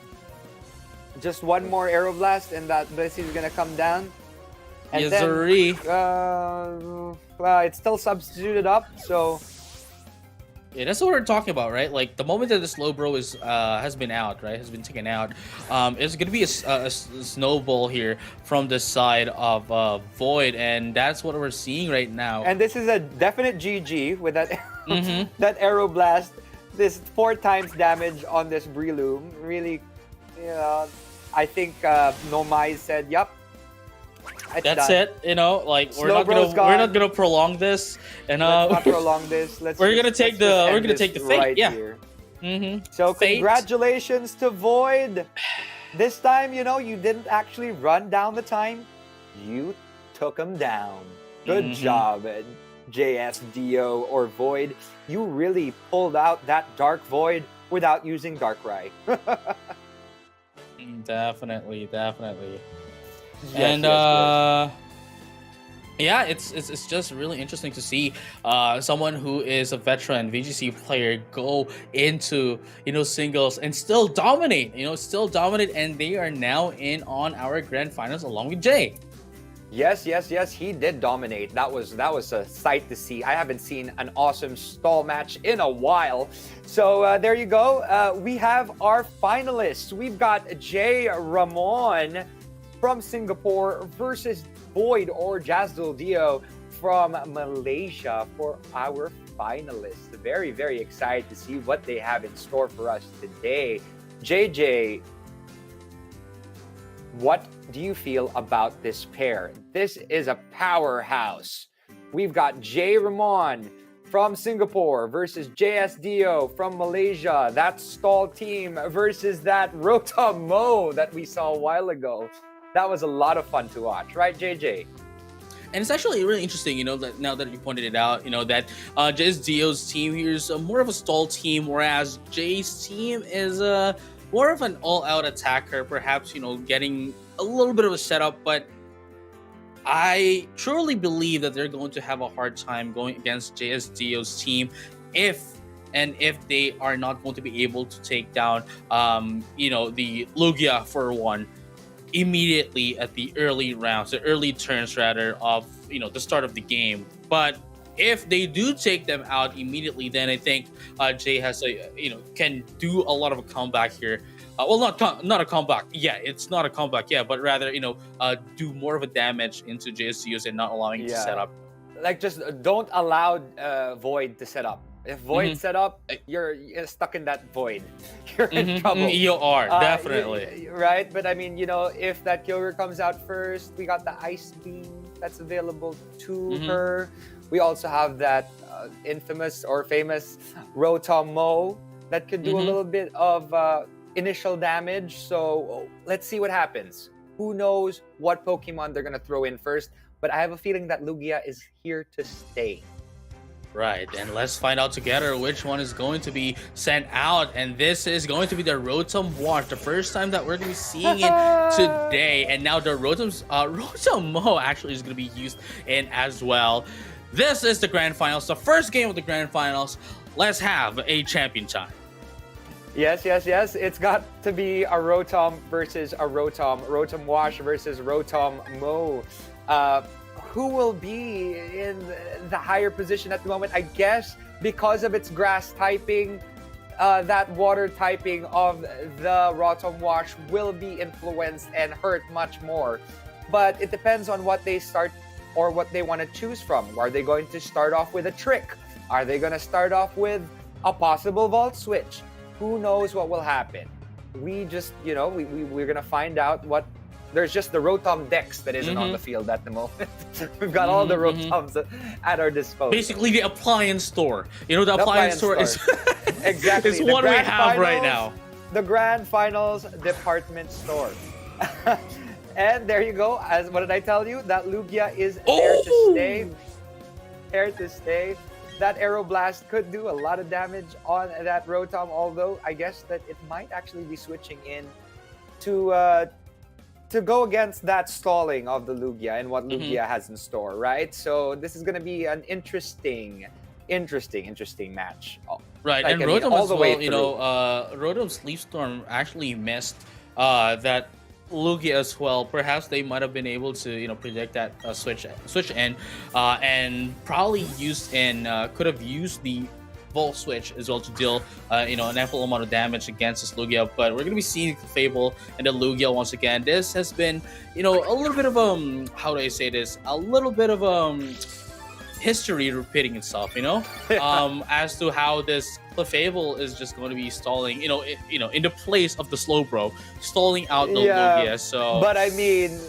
Just one more Aero Blast and that Blissey is gonna come down. And yes, then, well, it's still substituted up, so yeah, that's what we're talking about, right? Like the moment that the Slowbro has been out, right, has been taken out, it's gonna be a snowball here from the side of Void, and that's what we're seeing right now. And this is a definite GG with that that Aero Blast. This 4 times damage on this Breloom. Really, I think Nomai said, "Yup, that's done. it." We're not gonna prolong this, and let's not prolong this. we're gonna take the fate, right yeah. Here. So Fate. Congratulations to Void. This time, you didn't actually run down the time. You took him down. Good job, JSDO or Void. You really pulled out that Dark Void without using Darkrai. Definitely. Yes, And yes. yeah, it's just really interesting to see someone who is a veteran VGC player go into singles and still dominate. And they are now in on our grand finals along with Jay. Yes, he did dominate. That was a sight to see. I haven't seen an awesome stall match in a while. So there you go. We have our finalists. We've got Jay Ramon from Singapore versus Void or Jazdul Dio from Malaysia for our finalists. Very, very excited to see what they have in store for us today. JJ, what do you feel about this pair? This is a powerhouse. We've got Jay Ramon from Singapore versus JSDO from Malaysia. That stall team versus that Rotamo that we saw a while ago. That was a lot of fun to watch, right, JJ? And it's actually really interesting, that now that you pointed it out, that JSDO's team here is more of a stall team, whereas Jay's team is more of an all-out attacker, perhaps, getting a little bit of a setup, but I truly believe that they're going to have a hard time going against JSDO's team if they are not going to be able to take down the Lugia for one immediately at the early rounds, the early turns rather of the start of the game. But if they do take them out immediately, then I think Jay has can do a lot of a comeback here. Well, not a comeback. Yeah, it's not a comeback. Yeah, but rather do more of a damage into JSCUs and not allowing it to set up. Like, just don't allow Void to set up. If Void set up, you're stuck in that Void. You're in trouble. You are, definitely. Right? But I mean, if that Kyogre comes out first, we got the Ice Beam that's available to her. We also have that infamous or famous Rotom Mo that could do a little bit of initial damage. So let's see what happens. Who knows what Pokemon they're going to throw in first. But I have a feeling that Lugia is here to stay. Right, and let's find out together which one is going to be sent out. And this is going to be the Rotom Wash, the first time that we're going to be seeing it today. And now the Rotom Mo actually is going to be used in as well. This is the Grand Finals, the first game of the Grand Finals. Let's have a champion time. Yes. It's got to be a Rotom versus a Rotom. Rotom Wash versus Rotom Mo. Who will be in the higher position at the moment? I guess because of its grass typing, that water typing of the Rotom Wash will be influenced and hurt much more. But it depends on what they start or what they want to choose from. Are they going to start off with a trick? Are they going to start off with a possible Volt Switch? Who knows what will happen? We just, we're going to find out what. There's just the Rotom Dex that isn't on the field at the moment. We've got all the Rotoms at our disposal. Basically, the appliance store. The appliance store is exactly is what we have right now. The Grand Finals department store. And there you go. As what did I tell you? That Lugia is there to stay. Here to stay. That Aeroblast could do a lot of damage on that Rotom, although I guess that it might actually be switching in to go against that stalling of the Lugia and what Lugia has in store, right? So this is going to be an interesting match. Right, and Rotom all the way through. Rotom's Leaf Storm actually missed that Lugia as well. Perhaps they might have been able to predict that switch in and probably could have used the Volt Switch as well to deal an ample amount of damage against this Lugia. But we're gonna be seeing Fable and the Lugia once again. This has been a little bit of how do I say this, a little bit of history repeating itself, as to how this Clefable is just going to be stalling, in the place of the Slowbro, stalling out the Lugia. So, but I mean,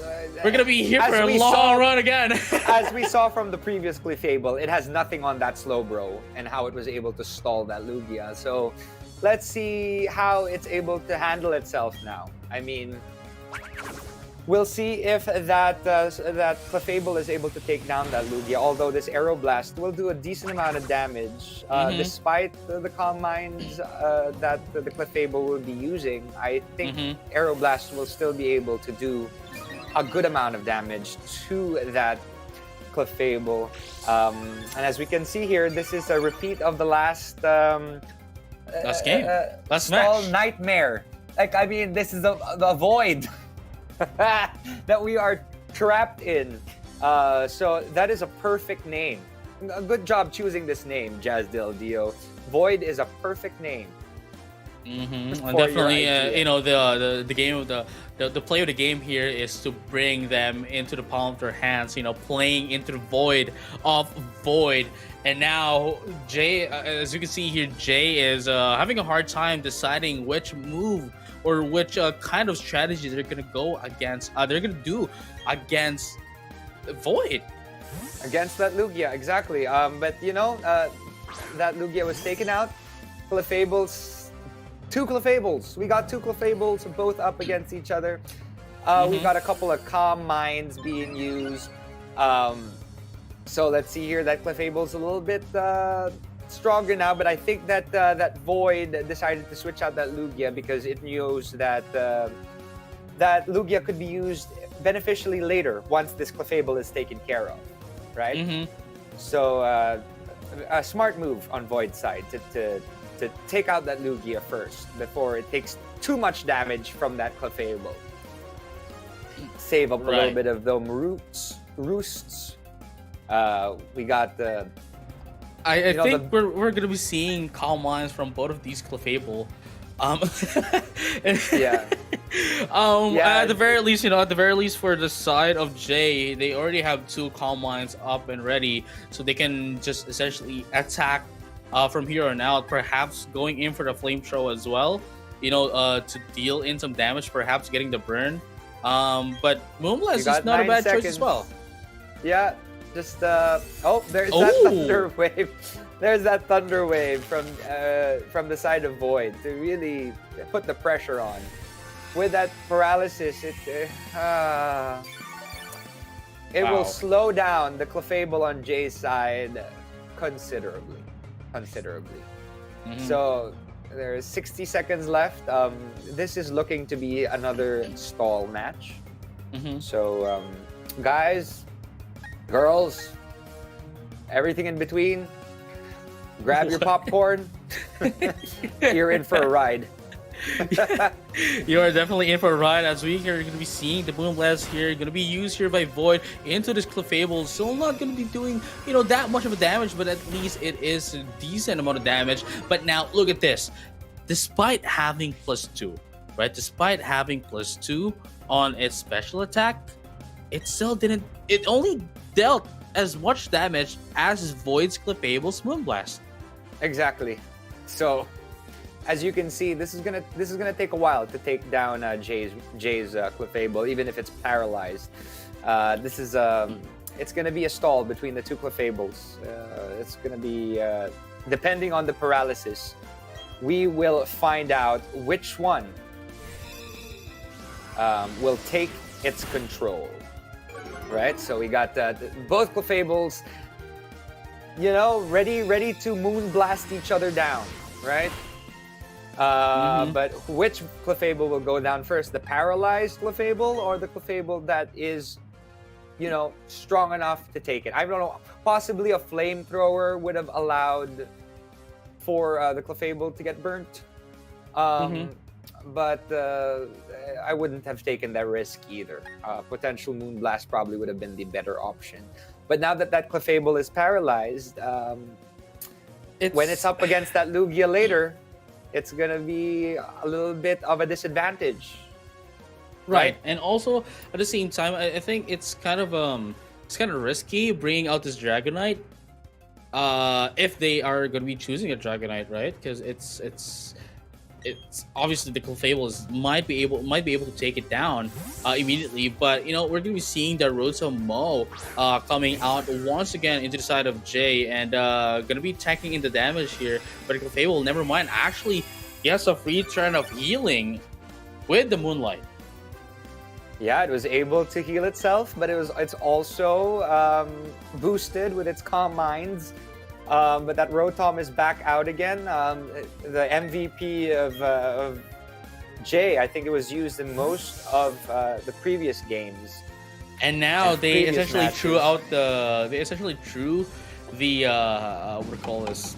we're gonna be here for a long run again. As we saw from the previous Clefable, it has nothing on that Slowbro and how it was able to stall that Lugia. So, let's see how it's able to handle itself now. I mean, we'll see if that Clefable is able to take down that Lugia, although this Aeroblast will do a decent amount of damage. Despite the Calm Minds that the Clefable will be using, I think Aeroblast will still be able to do a good amount of damage to that Clefable. And as we can see here, this is a repeat of the last game. Last match. Nightmare. Like, I mean, this is the void that we are trapped in. So that is a perfect name. A good job choosing this name, Jazz Del Dio. Void is a perfect name. And definitely, the game of the play of the game here is to bring them into the palm of their hands. Playing into the void of Void. And now Jay, as you can see here, Jay is having a hard time deciding which move or which kind of strategy they're gonna go against. They're gonna do against Void. Against that Lugia, exactly. But that Lugia was taken out. Two Clefables. We got two Clefables, both up against each other. We've got a couple of Calm Minds being used. So let's see here. That Clefable's a little bit stronger now, but I think that that Void decided to switch out that Lugia because it knows that that Lugia could be used beneficially later once this Clefable is taken care of, right? Mm-hmm. So a smart move on Void's side to take out that Lugia first before it takes too much damage from that Clefable. Save up a little bit of them roosts. We got the. I think we're gonna be seeing Calm Minds from both of these Clefable. Yeah. At the very least, at the very least for the side of Jay, they already have 2 Calm Minds up and ready, so they can just essentially attack from here on out. Perhaps going in for the Flame Throw as well, to deal in some damage, perhaps getting the burn. But Moonblast is not a bad choice as well. Yeah, just there's that Thunder Wave. There's that Thunder Wave from the side of Void to really put the pressure on. With that paralysis, it will slow down the Clefable on Jay's side considerably. Mm-hmm. So there's 60 seconds left. This is looking to be another stall match. Mm-hmm. So guys, girls, everything in between, grab your popcorn. You're in for a ride. You are definitely in for a ride, as we are going to be seeing the Moonblast here going to be used here by Void into this Clefable. Still not going to be doing that much of a damage, but at least it is a decent amount of damage. But now look at this, despite having +2, right, despite having +2 on its special attack, it only dealt as much damage as Void's Clefable's Moonblast. Exactly. So as you can see, this is gonna take a while to take down Jay's Clefable, even if it's paralyzed. It's gonna be a stall between the 2 Clefables. It's gonna be depending on the paralysis. We will find out which one will take its control. Right. So we got both Clefables, ready to Moonblast each other down. Right. But which Clefable will go down first? The paralyzed Clefable or the Clefable that is, strong enough to take it? I don't know. Possibly a flamethrower would have allowed for the Clefable to get burnt. But I wouldn't have taken that risk either. Potential Moonblast probably would have been the better option. But now that Clefable is paralyzed, when it's up against that Lugia later, it's gonna be a little bit of a disadvantage. Right. And also at the same time, I think it's kind of risky bringing out this Dragonite. If they are going to be choosing a Dragonite, right? Because it's obviously the Clefable might be able to take it down immediately, but we're going to be seeing the Rotom-Mow coming out once again into the side of Jay, and going to be tanking in the damage here. But Clefable, never mind, actually gets a free turn of healing with the Moonlight. Yeah, it was able to heal itself, but it's also boosted with its Calm Minds. But that Rotom is back out again. The MVP of Jay, I think it was used in most of the previous games. And now they essentially drew the what do you call this?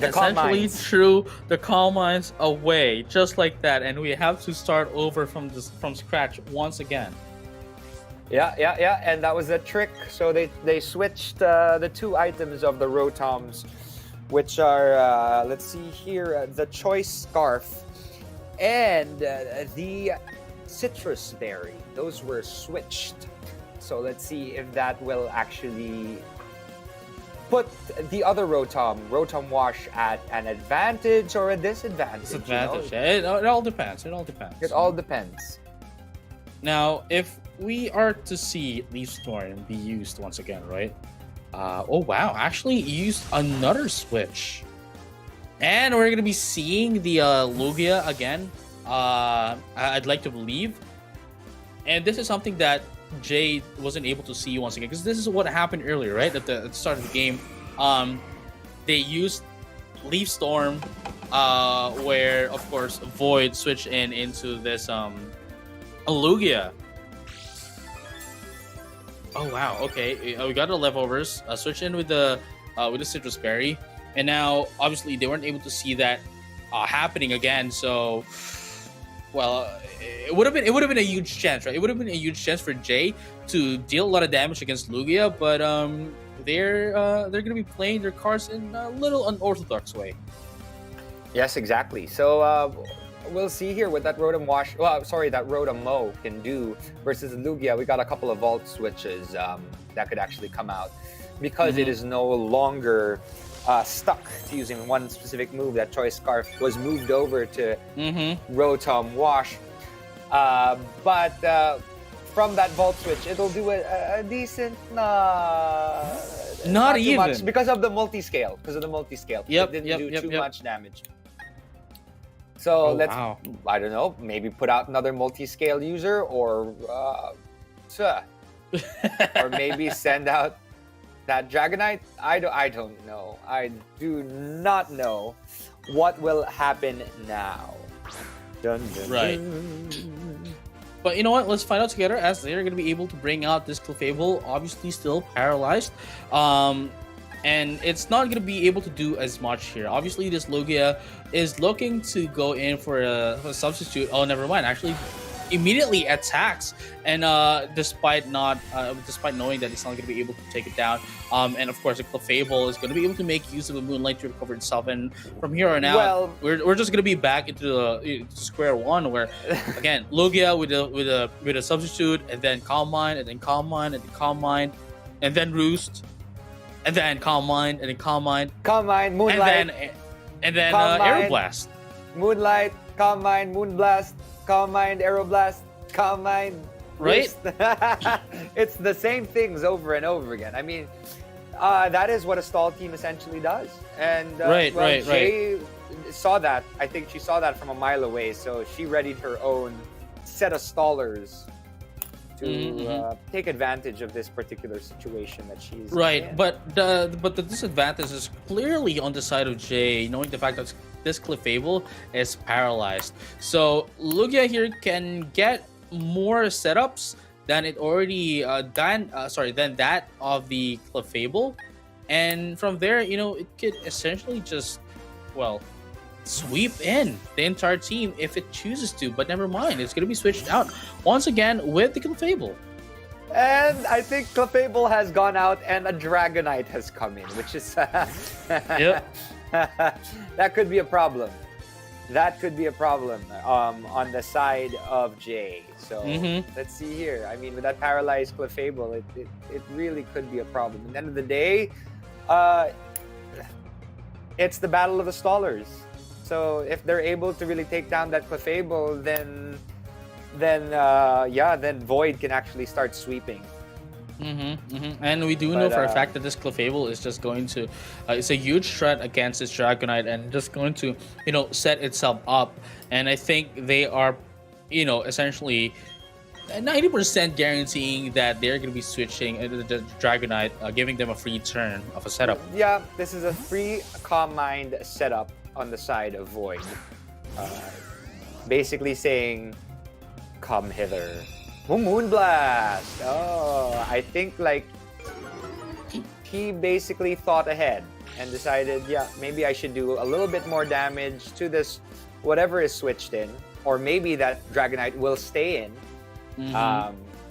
Essentially threw the Calm Minds away, just like that, and we have to start over from scratch once again. Yeah, and that was the trick. So they switched the 2 items of the Rotoms, which are, let's see here, the Choice Scarf and the Citrus Berry. Those were switched. So let's see if that will actually put the other Rotom Wash, at an advantage or a disadvantage. It all depends. It all depends. Now, if we are to see Leaf Storm be used once again, right? Oh wow, actually used another switch. And we're gonna be seeing the Lugia again. I'd like to believe. And this is something that Jay wasn't able to see once again, because this is what happened earlier, right? At the start of the game. They used Leaf Storm, where of course Void switched into this Lugia. Oh wow. Okay, we got the leftovers. Switch in with the citrus berry, and now obviously they weren't able to see that happening again. So, well, it would have been a huge chance, right? It would have been a huge chance for Jay to deal a lot of damage against Lugia, but they're gonna be playing their cards in a little unorthodox way. Yes, exactly. So we'll see here what that Rotom Wash, well, sorry, that Rotom Mow can do versus Lugia. We got a couple of Vault Switches that could actually come out because it is no longer stuck to using one specific move. That Choice Scarf was moved over to Rotom Wash. But from that Vault Switch, it'll do a decent... Not too even. much because of the multi-scale. Yep, It didn't do too yep. much damage. So Oh, let's, wow. I don't know, maybe put out another multi-scale user or or maybe send out that Dragonite. I don't know. I do not know what will happen now. Dun, dun, Right. dun. But you know what? Let's find out together as they're going to be able to bring out this Clefable, obviously still paralyzed. And it's not going to be able to do as much here. Obviously, this Lugia is looking to go in for a substitute. Oh, never mind. Actually, immediately attacks, and despite knowing that it's not going to be able to take it down, and of course the Clefable is going to be able to make use of a Moonlight to recover itself, and from here on out, Well- we're just going to be back into the square one, where again Lugia with a substitute, and then Calm Mind, and then Calm Mind, and then Calm Mind, and then Roost, and then Calm Mind, and then Calm Mind, Calm Mind, Moonlight, and then Calm Mind. Aeroblast. Moonlight, Calm Mind, Moonblast, Calm Mind, Aeroblast, Calm Mind. Right? It's the same things over and over again. I mean, that is what a stall team essentially does. And Right. Jay saw that. I think she saw that from a mile away, so she readied her own set of stallers to take advantage of this particular situation that she's Right, in. but the disadvantage is clearly on the side of Jay, knowing the fact that this Clefable is paralyzed. So Lugia here can get more setups than it already than that of the Clefable, and from there, it could essentially just sweep in the entire team if it chooses to. But never mind, it's going to be switched out once again with the Clefable. And I think Clefable has gone out and a Dragonite has come in, which is Yep. that could be a problem. That could be a problem on the side of Jay. So let's see here. I mean, with that paralyzed Clefable, it really could be a problem. At the end of the day, it's the battle of the stallers. So if they're able to really take down that Clefable, then Void can actually start sweeping. And we do know for a fact that this Clefable is just going to it's a huge threat against this Dragonite, and just going to set itself up. And I think they are essentially 90% guaranteeing that they're going to be switching the Dragonite, giving them a free turn of a setup. Yeah, this is a free Calm Mind setup on the side of Void. Basically saying, come hither. Moonblast! Oh, I think he basically thought ahead and decided, yeah, maybe I should do a little bit more damage to this, whatever is switched in, or maybe that Dragonite will stay in,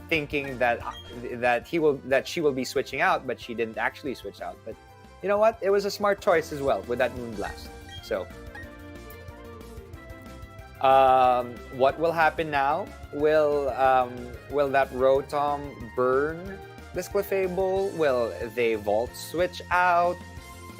thinking that she will be switching out, but she didn't actually switch out. But you know what? It was a smart choice as well with that Moonblast. So, what will happen now? Will that Rotom burn this Clefable? Will they Vault Switch out?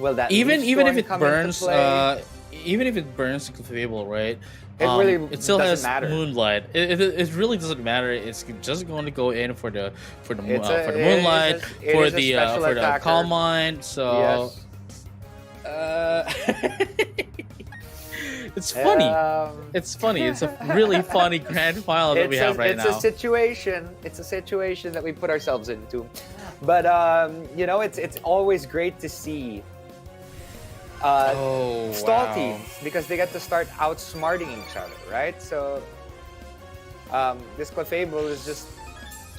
Will that even Leaf if Storm it come into burns play? even if it burns the Clefable, right? It still doesn't has matter. Moonlight. It really doesn't matter. It's just going to go in for the It Moonlight, is for a the special attacker. Calm Mind. So it's funny. It's funny. It's a really funny grand final that we have right now. It's a situation that we put ourselves into. But it's always great to see stall teams, because they get to start outsmarting each other, right? So this Clefable is just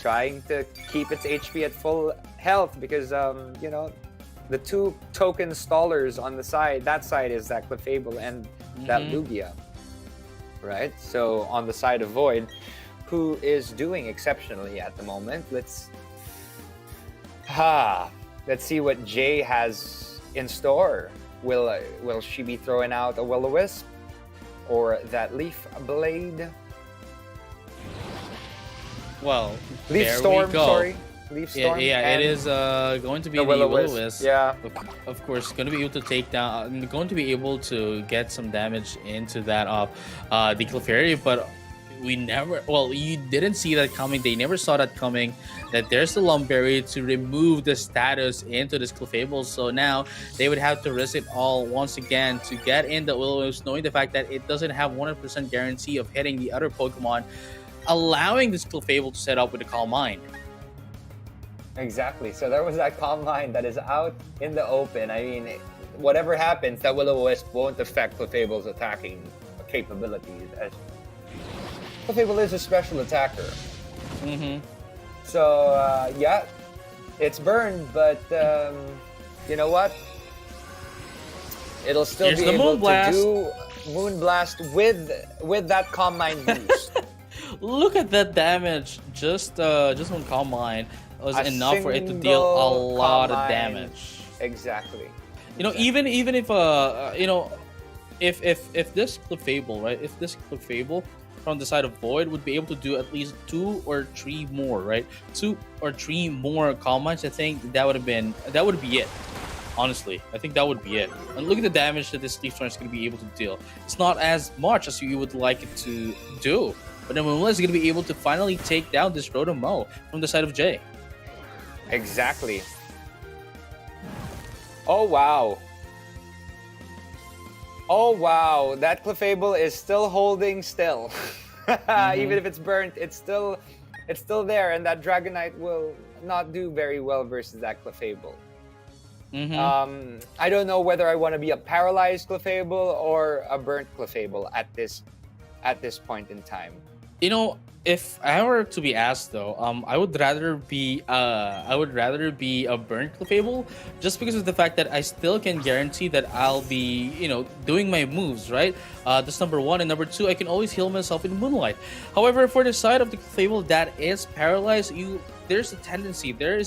trying to keep its HP at full health because, you know, the two token stallers on the side, that side is that Clefable and that Lugia, right? So on the side of Void, who is doing exceptionally at the moment, let's see what Jay has in store. Will she be throwing out a Will-O-Wisp or that Leaf Blade? Well, Leaf there Storm, we go. sorry. Leaf Storm. Yeah, it is going to be the Will-O-Wisp. Yeah. Of course, going to be able to take down, going to be able to get some damage into that of the Clefairy, but we never, well, you didn't see that coming. They never saw that coming, that there's the Lumberry to remove the status into this Clefable. So now they would have to risk it all once again to get in the Will-O-Wisp, knowing the fact that it doesn't have 100% guarantee of hitting the other Pokemon, allowing this Clefable to set up with the Calm Mind. Exactly. So there was that Calm Mind that is out in the open. I mean, whatever happens, that Will-O-Wisp won't affect Clefable's attacking capabilities. Clefable is a special attacker. So, yeah, it's burned, but you know what? It'll still be able to do Moonblast with that Calm Mind boost. Look at that damage. Just one Calm Mind was enough for it to deal a lot of damage. Exactly. You know, even if you know, if this Clefable, right? If this Clefable from the side of Void would be able to do at least 2 or 3 more, right? 2 or 3 more Calm Minds, I think that would be it. Honestly, I think that would be it. And look at the damage that this Leaf Storm is going to be able to deal. It's not as much as you would like it to do, but then Moonblast is going to be able to finally take down this Rotom-Mow from the side of Jay. Exactly. Oh wow. Oh wow, that Clefable is still holding still. Even if it's burnt, it's still there, and that Dragonite will not do very well versus that Clefable. I don't know whether I want to be a paralyzed Clefable or a burnt Clefable at this point in time. You know, if I were to be asked though, I would rather be a burnt Clefable, just because of the fact that I still can guarantee that I'll be, you know, doing my moves, right? That's number one, and number two, I can always heal myself in Moonlight. However, for the side of the Clefable that is paralyzed, there is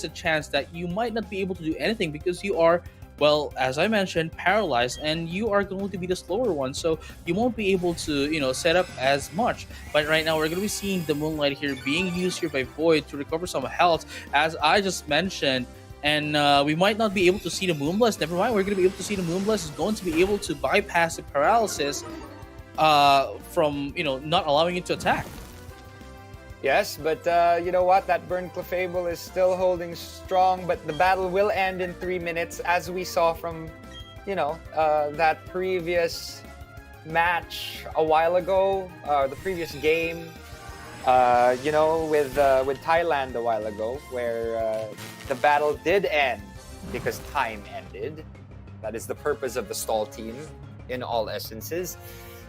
a chance that you might not be able to do anything because you are, well, as I mentioned, paralyzed, and you are going to be the slower one, so you won't be able to, you know, set up as much. But right now, we're going to be seeing the Moonlight here being used here by Void to recover some health, as I just mentioned, and we might not be able to see the Moonblast. Never mind, we're going to be able to see the Moonblast is going to be able to bypass the paralysis from, you know, not allowing it to attack. Yes, but you know what? That burnt Clefable is still holding strong, but the battle will end in 3 minutes, as we saw from, you know, that previous match a while ago, the previous game, you know, with Thailand a while ago, where the battle did end because time ended. That is the purpose of the stall team in all essences.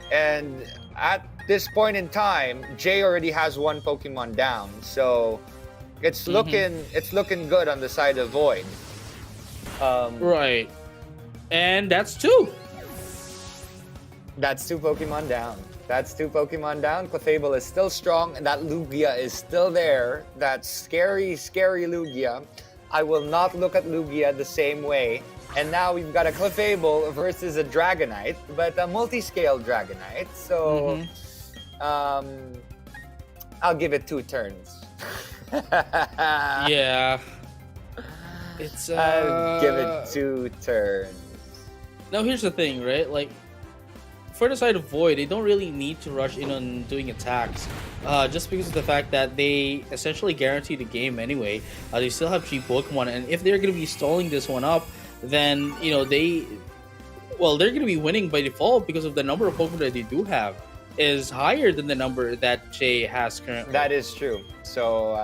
And at this point in time, Jay already has 1 Pokemon down, so it's looking good on the side of Void. Right, and that's 2. That's 2 Pokemon down. Clefable is still strong, and that Lugia is still there. That scary Lugia. I will not look at Lugia the same way. And now we've got a Clefable versus a Dragonite, but a multi-scale Dragonite. So, I'll give it 2 turns. Yeah. It's I'll give it 2 turns. Now here's the thing, right? Like, for the side of Void, they don't really need to rush in on doing attacks, just because of the fact that they essentially guarantee the game anyway. They still have 3 Pokemon, and if they're going to be stalling this one up, then, you know, they're going to be winning by default because of the number of Pokemon that they do have is higher than the number that Jay has currently. That is true. So,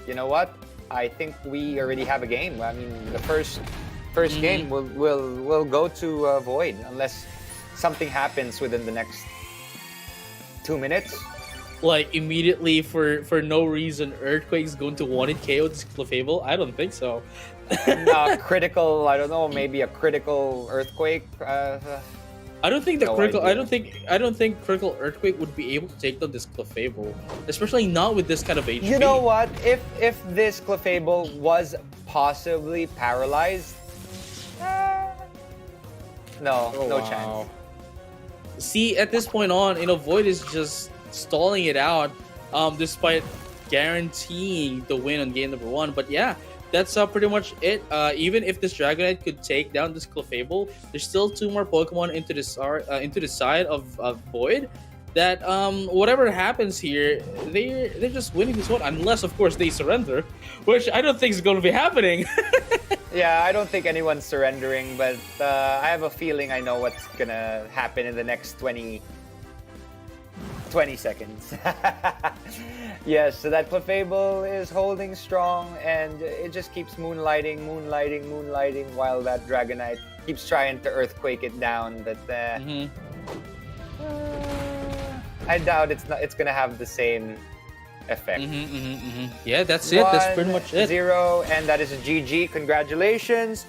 you know what? I think we already have a game. I mean, the first game will go to Void unless something happens within the next 2 minutes. like immediately for no reason Earthquake's going to one hit KO this Clefable? I don't think so. Critical, I don't know, maybe a critical earthquake. I don't think the No critical. idea. I don't think critical earthquake would be able to take down this Clefable, especially not with this kind of HP. You know what? If this Clefable was possibly paralyzed, no, Oh, no wow. chance. See, at this point on, Void is just stalling it out, despite guaranteeing the win on game number 1. But yeah, that's pretty much it. Even if this Dragonite could take down this Clefable, there's still 2 more Pokemon into the side of Void. That whatever happens here, they're just winning this one, unless of course they surrender, which I don't think is going to be happening. Yeah, I don't think anyone's surrendering, but I have a feeling I know what's gonna happen in the next 20 seconds. Yes, so that Clefable is holding strong, and it just keeps moonlighting, while that Dragonite keeps trying to Earthquake it down. But I doubt it's gonna have the same effect. Yeah, that's it. That's pretty much it. 1-0, and that is a GG. Congratulations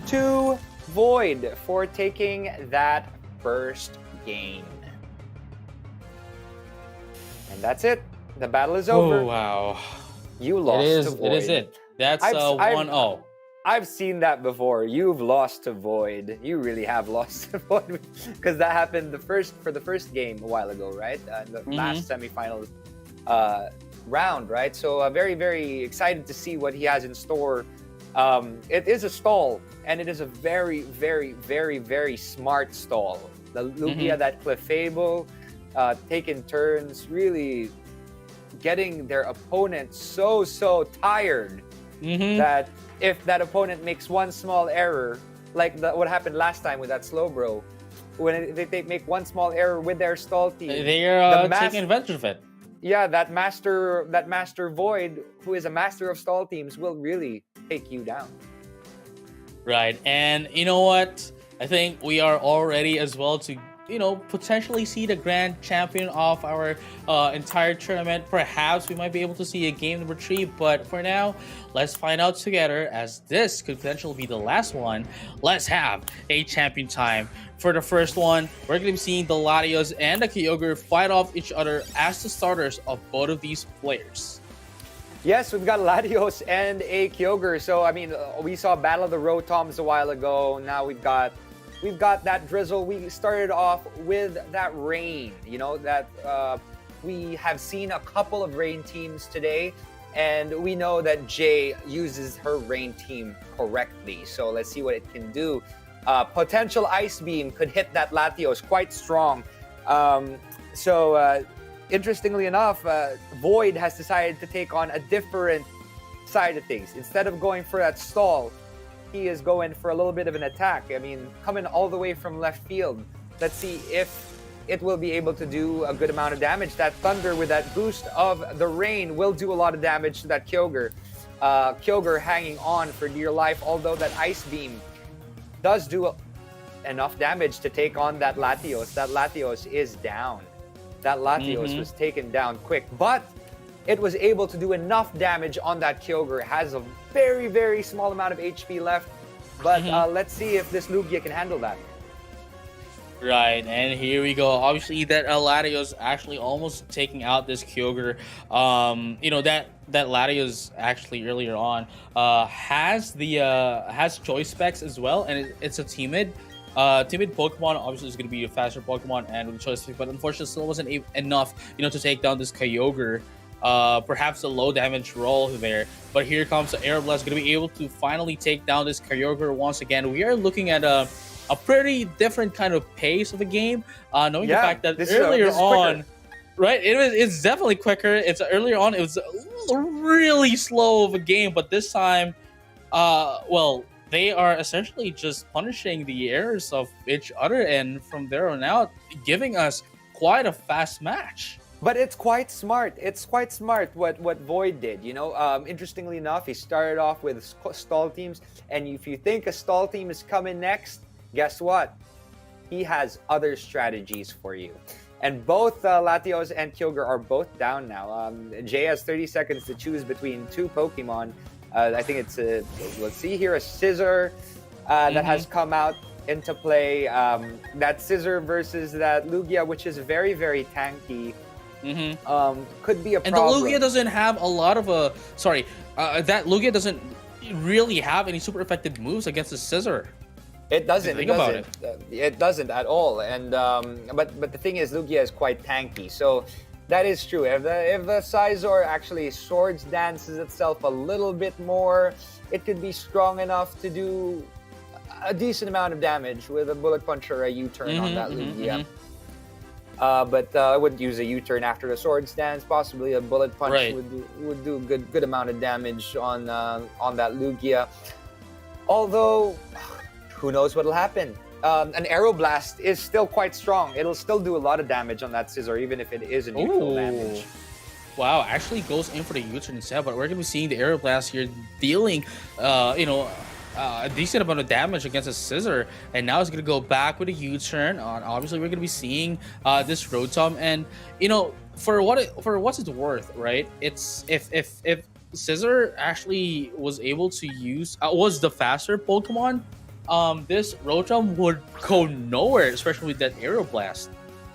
to Void for taking that first game. And that's it. The battle is over. Oh wow! You lost to Void. It is it. That's I've- 1-0. I've seen that before. You've lost to Void. You really have lost to Void, because that happened for the first game a while ago, right? The last semifinal round, right? So very, very excited to see what he has in store. It is a stall, and it is a very, very, very, very smart stall. The Lugia, that Clefable, taking turns, really getting their opponent so tired that if that opponent makes one small error, like what happened last time with that Slowbro, when they make one small error with their stall team, They're taking advantage of it. yeah, that master Void, who is a master of stall teams, will really take you down. Right, and you know what? I think we are all ready as well to, potentially see the grand champion of our entire tournament. Perhaps we might be able to see a game number 3, but for now, let's find out together, as this could potentially be the last one. Let's have a champion time. For the first one, we're going to be seeing the Latios and the Kyogre fight off each other as the starters of both of these players. Yes, we've got Latios and a Kyogre. So, I mean, we saw Battle of the Rotoms a while ago. Now we've got that Drizzle. We started off with that Rain. That we have seen a couple of Rain teams today, and we know that Jay uses her Rain team correctly. So let's see what it can do. Potential Ice Beam could hit that Latios quite strong. Interestingly enough, Void has decided to take on a different side of things. Instead of going for that stall, he is going for a little bit of an attack. I mean, coming all the way from left field. Let's see if it will be able to do a good amount of damage. That Thunder with that boost of the Rain will do a lot of damage to that Kyogre. Kyogre hanging on for dear life, although that Ice Beam does do enough damage to take on that Latios. That Latios is down. That Latios was taken down quick, but it was able to do enough damage on that Kyogre. It has a very, very small amount of HP left, but let's see if this Lugia can handle that. Right, and here we go. Obviously, that Latios actually almost taking out this Kyogre. That Latios actually earlier on has choice specs as well, and it's a timid. Timid Pokemon obviously is going to be a faster Pokemon and with choice spec, but unfortunately still wasn't enough, to take down this Kyogre. Perhaps a low damage roll there, but here comes the Aeroblast, going to be able to finally take down this Kyogre once again. We are looking at a pretty different kind of pace of a game, knowing the fact that earlier on, right, it's definitely quicker. It's earlier on, it was really slow of a game, but this time, they are essentially just punishing the errors of each other, and from there on out, giving us quite a fast match. But it's quite smart. It's quite smart what Void did. Interestingly enough, he started off with stall teams, and if you think a stall team is coming next, guess what? He has other strategies for you. And both Latios and Kyogre are both down now. Jay has 30 seconds to choose between two Pokemon. I think it's let's see here, a Scissor that has come out into play. That Scissor versus that Lugia, which is very, very tanky. Could be a problem. And the Lugia doesn't have a lot of that Lugia doesn't really have any super effective moves against the Scissor. It doesn't. Think about it. It doesn't at all. And but the thing is, Lugia is quite tanky. So that is true. If the Scizor actually Swords dances itself a little bit more, it could be strong enough to do a decent amount of damage with a Bullet Punch or a U-turn on that Lugia. But I wouldn't use a U-turn after the Swords dance. Possibly a Bullet Punch would do a good amount of damage on that Lugia. Although, who knows what'll happen? An Aeroblast is still quite strong. It'll still do a lot of damage on that Scissor, even if it is a neutral damage. Wow, actually goes in for the U-turn instead, but we're gonna be seeing the Aeroblast here dealing, a decent amount of damage against a Scissor, and now it's gonna go back with a U-turn. Obviously, we're gonna be seeing this Rotom, and for what's it's worth, right? It's if Scissor actually was able to use was the faster Pokemon, this Rotom would go nowhere, especially with that Aeroblast.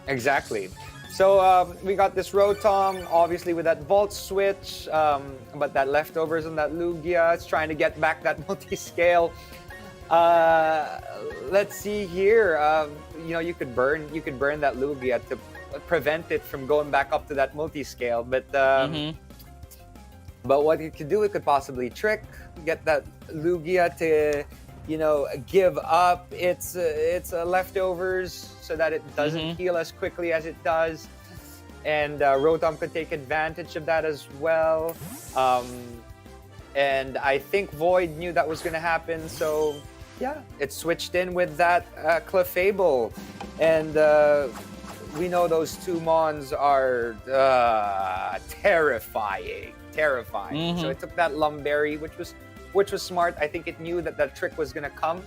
Exactly. So we got this Rotom, obviously with that Volt Switch, but that leftovers on that Lugia. It's trying to get back that multi-scale. Let's see here. You could burn that Lugia to prevent it from going back up to that multi-scale. But what it could do, it could possibly get that Lugia to give up its leftovers so that it doesn't heal as quickly as it does, and Rotom could take advantage of that as well. And I think Void knew that was going to happen, so yeah, it switched in with that Clefable, and we know those two Mons are terrifying. So it took that Lumberry, which was smart. I think it knew that trick was going to come.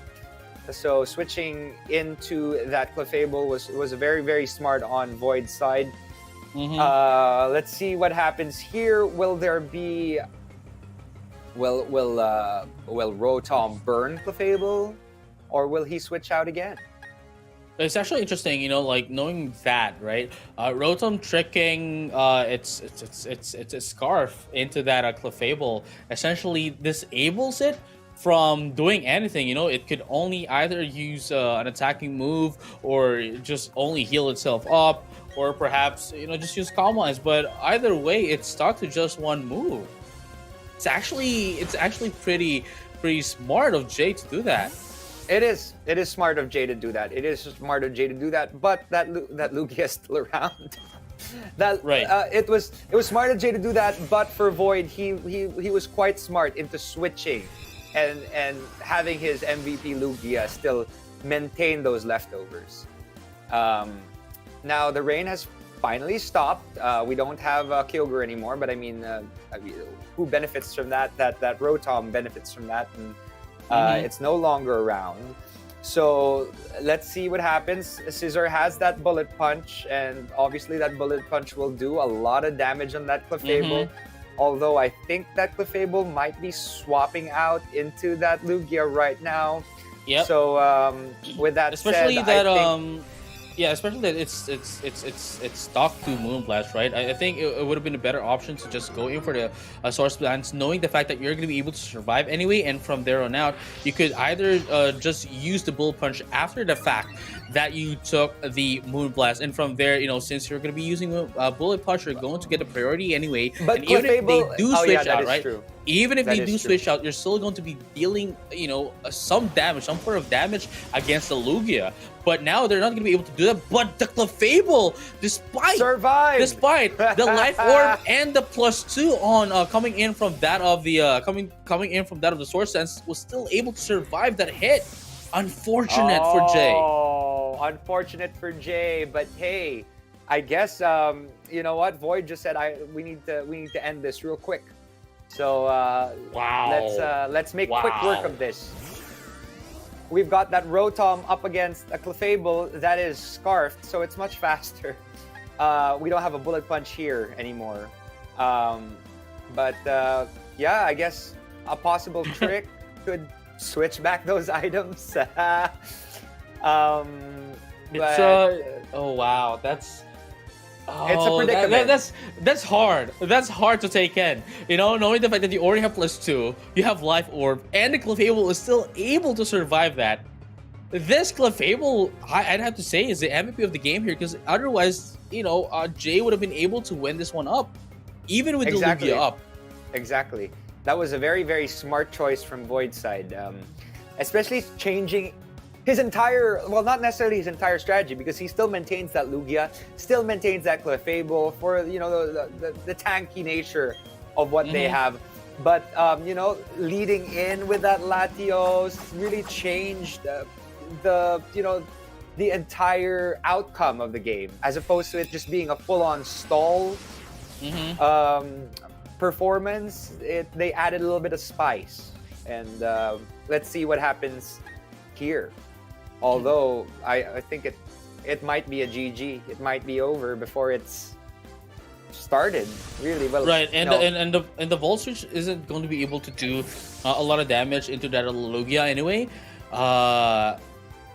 So switching into that Clefable was very, very smart on Void's side. Let's see what happens here. Will there be... Will Rotom burn Clefable? Or will he switch out again? It's actually interesting, knowing that, right? Rotom tricking its Scarf into that Clefable essentially disables it from doing anything. It could only either use an attacking move or just only heal itself up, or perhaps just use Calm Lines. But either way, it's stuck to just one move. It's actually pretty smart of Jay to do that. It is smart of Jay to do that. But that Lugia is still around. It was smart of Jay to do that, but for Void, he was quite smart into switching and having his MVP Lugia still maintain those leftovers. Now the rain has finally stopped. We don't have Kyogre anymore, but I mean, who benefits from that? That Rotom benefits from that, and it's no longer around. So let's see what happens. Scissor has that Bullet Punch, and obviously that Bullet Punch will do a lot of damage on that Clefable. Although I think that Clefable might be swapping out into that Lugia right now. Yep. So with that especially said, that I think, especially that it's stock to Moonblast, right? I think it would have been a better option to just go in for the Source Plants, knowing the fact that you're going to be able to survive anyway, and from there on out, you could either just use the Bullet Punch after the fact that you took the Moonblast, and from there, since you're going to be using Bullet Punch, you're going to get a priority anyway. But and even if they do switch out, right? True. Even if That they is do true. switch out, you're still going to be dealing, some damage, some sort of damage against the Lugia. But now they're not going to be able to do that. But the Clefable, despite the Life Orb and the +2 on coming in from that of the Source Sense, was still able to survive that hit. Unfortunate for Jay. Oh, unfortunate for Jay. But hey, I guess you know what? Void just said we need to end this real quick. So let's make quick work of this. We've got that Rotom up against a Clefable that is Scarfed, so it's much faster. we don't have a bullet punch here anymore. But yeah, I guess a possible trick could switch back those items. It's But oh wow, that's it's a predicament. that's hard. That's hard to take in. You know, knowing the fact that you already have +2, you have Life Orb, and the Clefable is still able to survive that. This Clefable, I'd have to say, is the MVP of the game here, because otherwise, you know, Jay would have been able to win this one up, even with Exactly. the Lugia up. Exactly. That was a very, very smart choice from Void's side. Especially changing his entire, well, not necessarily his entire strategy, because he still maintains that Lugia, still maintains that Clefable for, you know, the tanky nature of what they have. But, you know, leading in with that Latios really changed you know, the entire outcome of the game, as opposed to it just being a full-on stall performance. They added a little bit of spice, and let's see what happens here. Although I think it might be a GG. It might be over before it's started. Really well. Right, and no. the Volt Switch isn't going to be able to do a lot of damage into that Lugia anyway.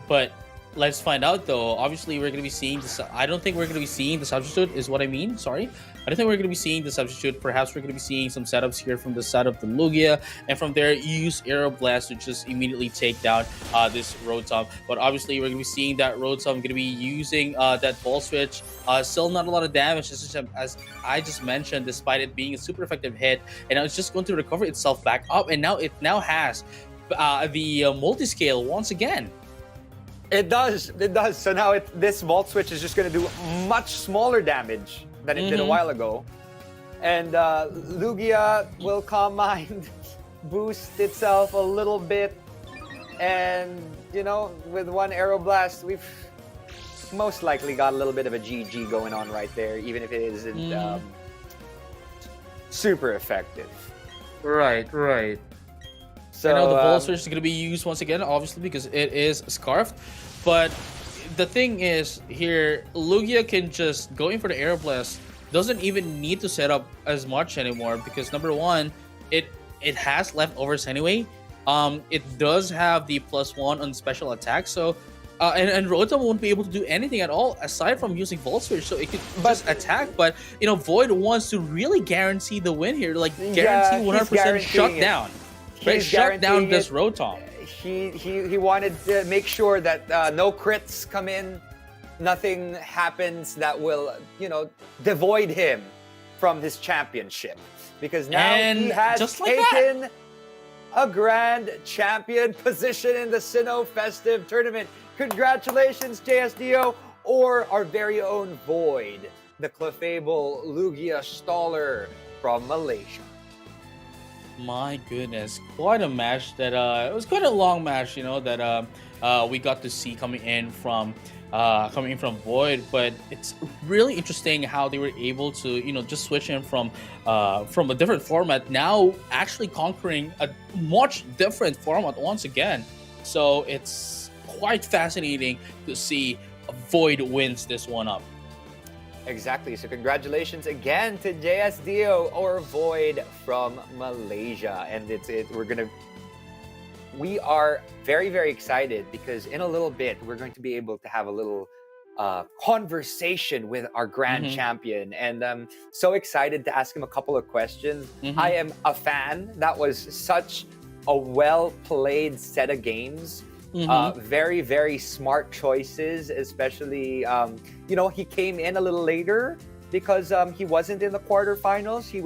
But let's find out though. Obviously, we're going to be seeing this. I don't think we're going to be seeing the substitute, is what I mean. Sorry. I don't think we're going to be seeing the substitute. Perhaps we're going to be seeing some setups here from the side of the Lugia. And from there, you use Aeroblast to just immediately take down this Rotom. But obviously, we're going to be seeing that Rotom going to be using that Ball Switch. Still not a lot of damage, as I just mentioned, despite it being a super effective hit. And now it's just going to recover itself back up. And now it has the multi-scale once again. It does. So now this Volt Switch is just going to do much smaller damage than it did a while ago. And Lugia will Calm Mind, boost itself a little bit. And, you know, with one Aeroblast, we've most likely got a little bit of a GG going on right there, even if it isn't super effective. Right. So, I know the Volt Switch is going to be used once again, obviously, because it is scarfed. But the thing is, here, Lugia can just go in for the Aeroblast. Doesn't even need to set up as much anymore, because number one, it has leftovers anyway. It does have the +1 on special attack, so and Rotom won't be able to do anything at all aside from using Volt Switch, so it could just attack. But you know, Void wants to really guarantee the win here, like guarantee 100% shutdown. Right, shut down this Rotom. He wanted to make sure that no crits come in, nothing happens that will, you know, devoid him from his championship. Because now he has taken a grand champion position in the Sinnoh Festive Tournament. Congratulations, JSDO, or our very own Void, the Clefable Lugia Staller from Malaysia. My goodness, quite a match that it was quite a long match, you know, that we got to see coming in from Void. But it's really interesting how they were able to, you know, just switch in from a different format, now actually conquering a much different format once again. So it's quite fascinating to see Void wins this one up. Exactly. So congratulations again to JSDO or Void from Malaysia. And we are very, very excited, because in a little bit we're going to be able to have a little conversation with our grand champion, and I'm so excited to ask him a couple of questions. I am a fan. That was such a well-played set of games. Very, very smart choices, especially, you know, he came in a little later because he wasn't in the quarterfinals. He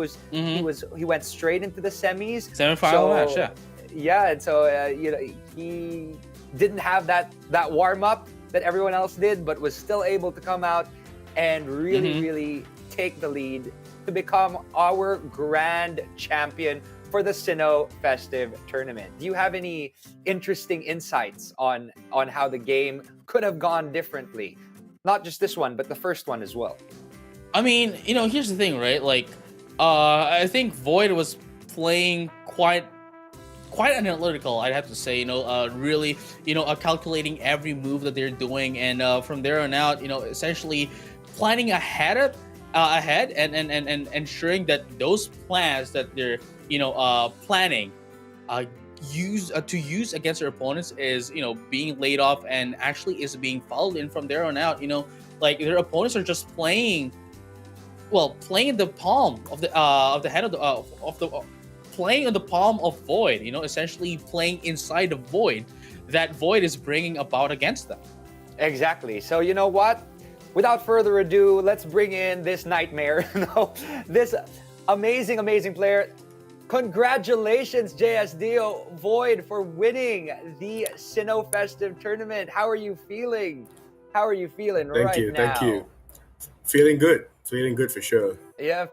went straight into the semis. Semifinal match, yeah. Yeah, and so, you know, he didn't have that warm-up that everyone else did, but was still able to come out and really, really take the lead to become our grand champion for the Sinnoh Festive Tournament. Do you have any interesting insights on how the game could have gone differently? Not just this one, but the first one as well. I mean, you know, here's the thing, right? Like, I think Void was playing quite quite analytical, I'd have to say. Really, calculating every move that they're doing, and from there on out, essentially planning ahead, and ensuring that those plans that they're planning to use against their opponents is being laid off and actually is being followed. And from there on out, like their opponents are just playing in the palm of the head of the playing on the palm of void, essentially playing inside the void that void is bringing about against them. Exactly. So you know what? Without further ado, let's bring in this nightmare. This amazing player. Congratulations, JSDO Void, for winning the Sinnoh Festive Tournament. How are you feeling? Right now? Thank you. Feeling good for sure. Yeah.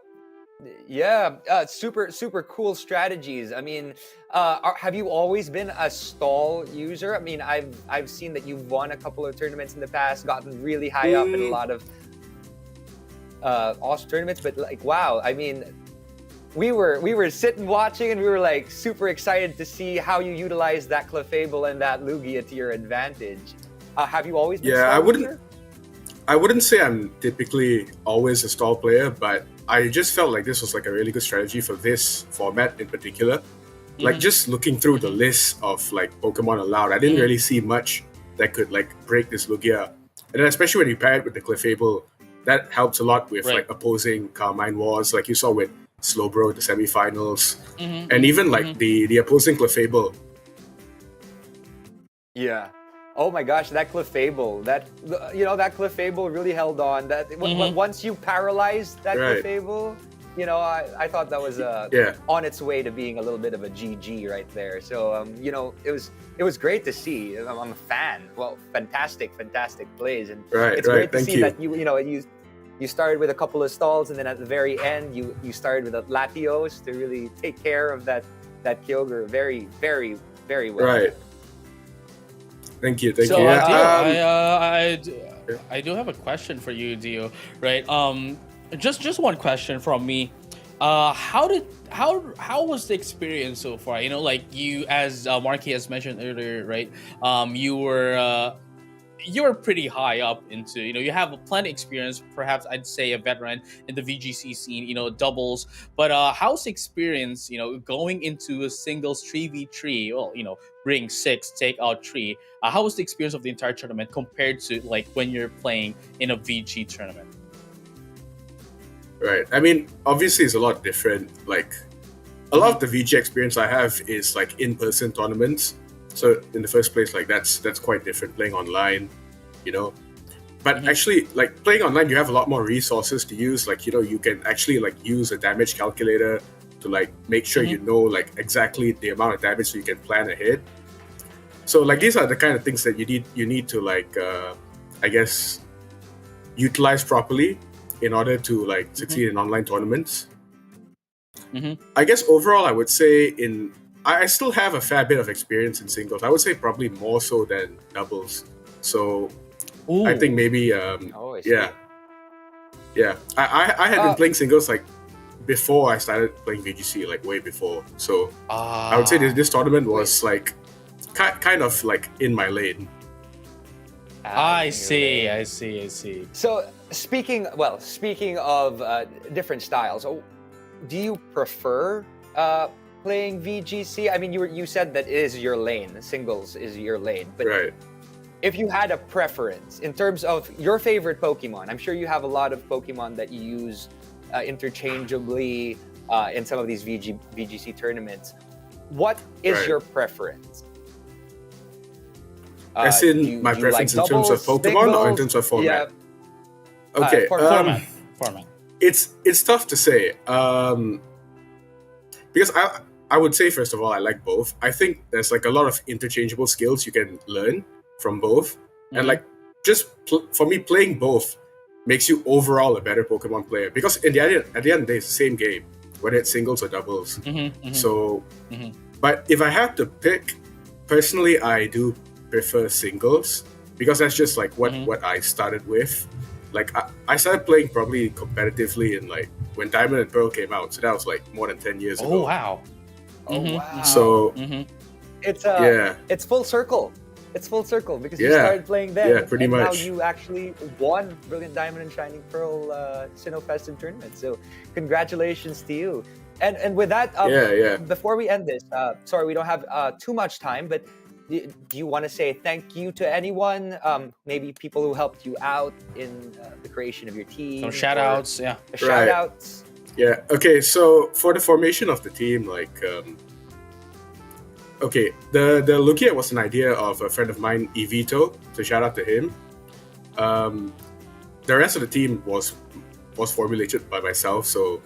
Super cool strategies. I mean, have you always been a stall user? I mean, I've seen that you've won a couple of tournaments in the past, gotten really high up in a lot of awesome tournaments. But like, wow, I mean, we were sitting watching, and we were like super excited to see how you utilize that Clefable and that Lugia to your advantage. Have you always been? Yeah, a stall user? I wouldn't say I'm typically always a stall player, but I just felt like this was like a really good strategy for this format in particular. Like just looking through the list of like Pokemon allowed, I didn't really see much that could like break this Lugia. And then especially when you pair it with the Clefable, that helps a lot with like opposing Carmine Wars, like you saw with Slowbro in the semifinals, and even like the opposing Clefable. Yeah. Oh my gosh, that Clefable, that Clefable really held on. That once you paralyzed that Clefable, I thought that was on its way to being a little bit of a GG right there. So it was great to see. I'm a fan. Well, fantastic plays, and it's great to see that you started with a couple of stalls, and then at the very end you started with a Latios to really take care of that Kyogre very well. Right. Thank you. So, I do have a question for you, Dio. Right? Just one question from me. How was the experience so far? Like you, as Marky has mentioned earlier, right? You were pretty high up into, you have plenty of experience, perhaps I'd say a veteran in the VGC scene, doubles. But how's the experience, going into a singles 3v3, well, ring 6, take out 3. How was the experience of the entire tournament compared to like when you're playing in a VG tournament? Right. I mean, obviously it's a lot different. Like a lot of the VG experience I have is like in-person tournaments. So in the first place, like that's quite different playing online, But actually, like playing online, you have a lot more resources to use. Like you can actually like use a damage calculator to like make sure like exactly the amount of damage so you can plan ahead. So like these are the kind of things that you need to like I guess utilize properly in order to like succeed in online tournaments. I guess overall, I would say I still have a fair bit of experience in singles. I would say probably more so than doubles. So I think maybe I had been playing singles like before I started playing VGC, like way before. So I would say this tournament was like kind of like in my lane. I see. So speaking of different styles, do you prefer playing VGC? I mean, you said that it is your lane. Singles is your lane. But if you had a preference in terms of your favorite Pokemon, I'm sure you have a lot of Pokemon that you use interchangeably in some of these VGC tournaments. What is your preference? As in my preference in terms of Pokemon or in terms of format? Yeah. Okay. Format. It's tough to say. Because I would say, first of all, I like both. I think there's like a lot of interchangeable skills you can learn from both. And like for me, playing both makes you overall a better Pokemon player. Because at the end of the day, it's the same game, whether it's singles or doubles. So, but if I have to pick, personally, I do prefer singles because that's just like what I started with. Like I started playing probably competitively in like when Diamond and Pearl came out, so that was like more than 10 years ago. Oh wow! Oh Mhm. wow! So It's yeah, it's full circle. It's full circle because you Yeah. started playing then, Yeah, pretty and now much. you actually won Brilliant Diamond and Shining Pearl Sinnoh Festive Tournament. So congratulations to you. And with that, Yeah. before we end this, sorry we don't have too much time, but do you want to say thank you to anyone? Maybe people who helped you out in the creation of your team. Some shout outs, yeah. Shout Right. outs. Yeah. Okay. So for the formation of the team, like, okay, the Lugia was an idea of a friend of mine, Evito. So shout out to him. The rest of the team was formulated by myself. So,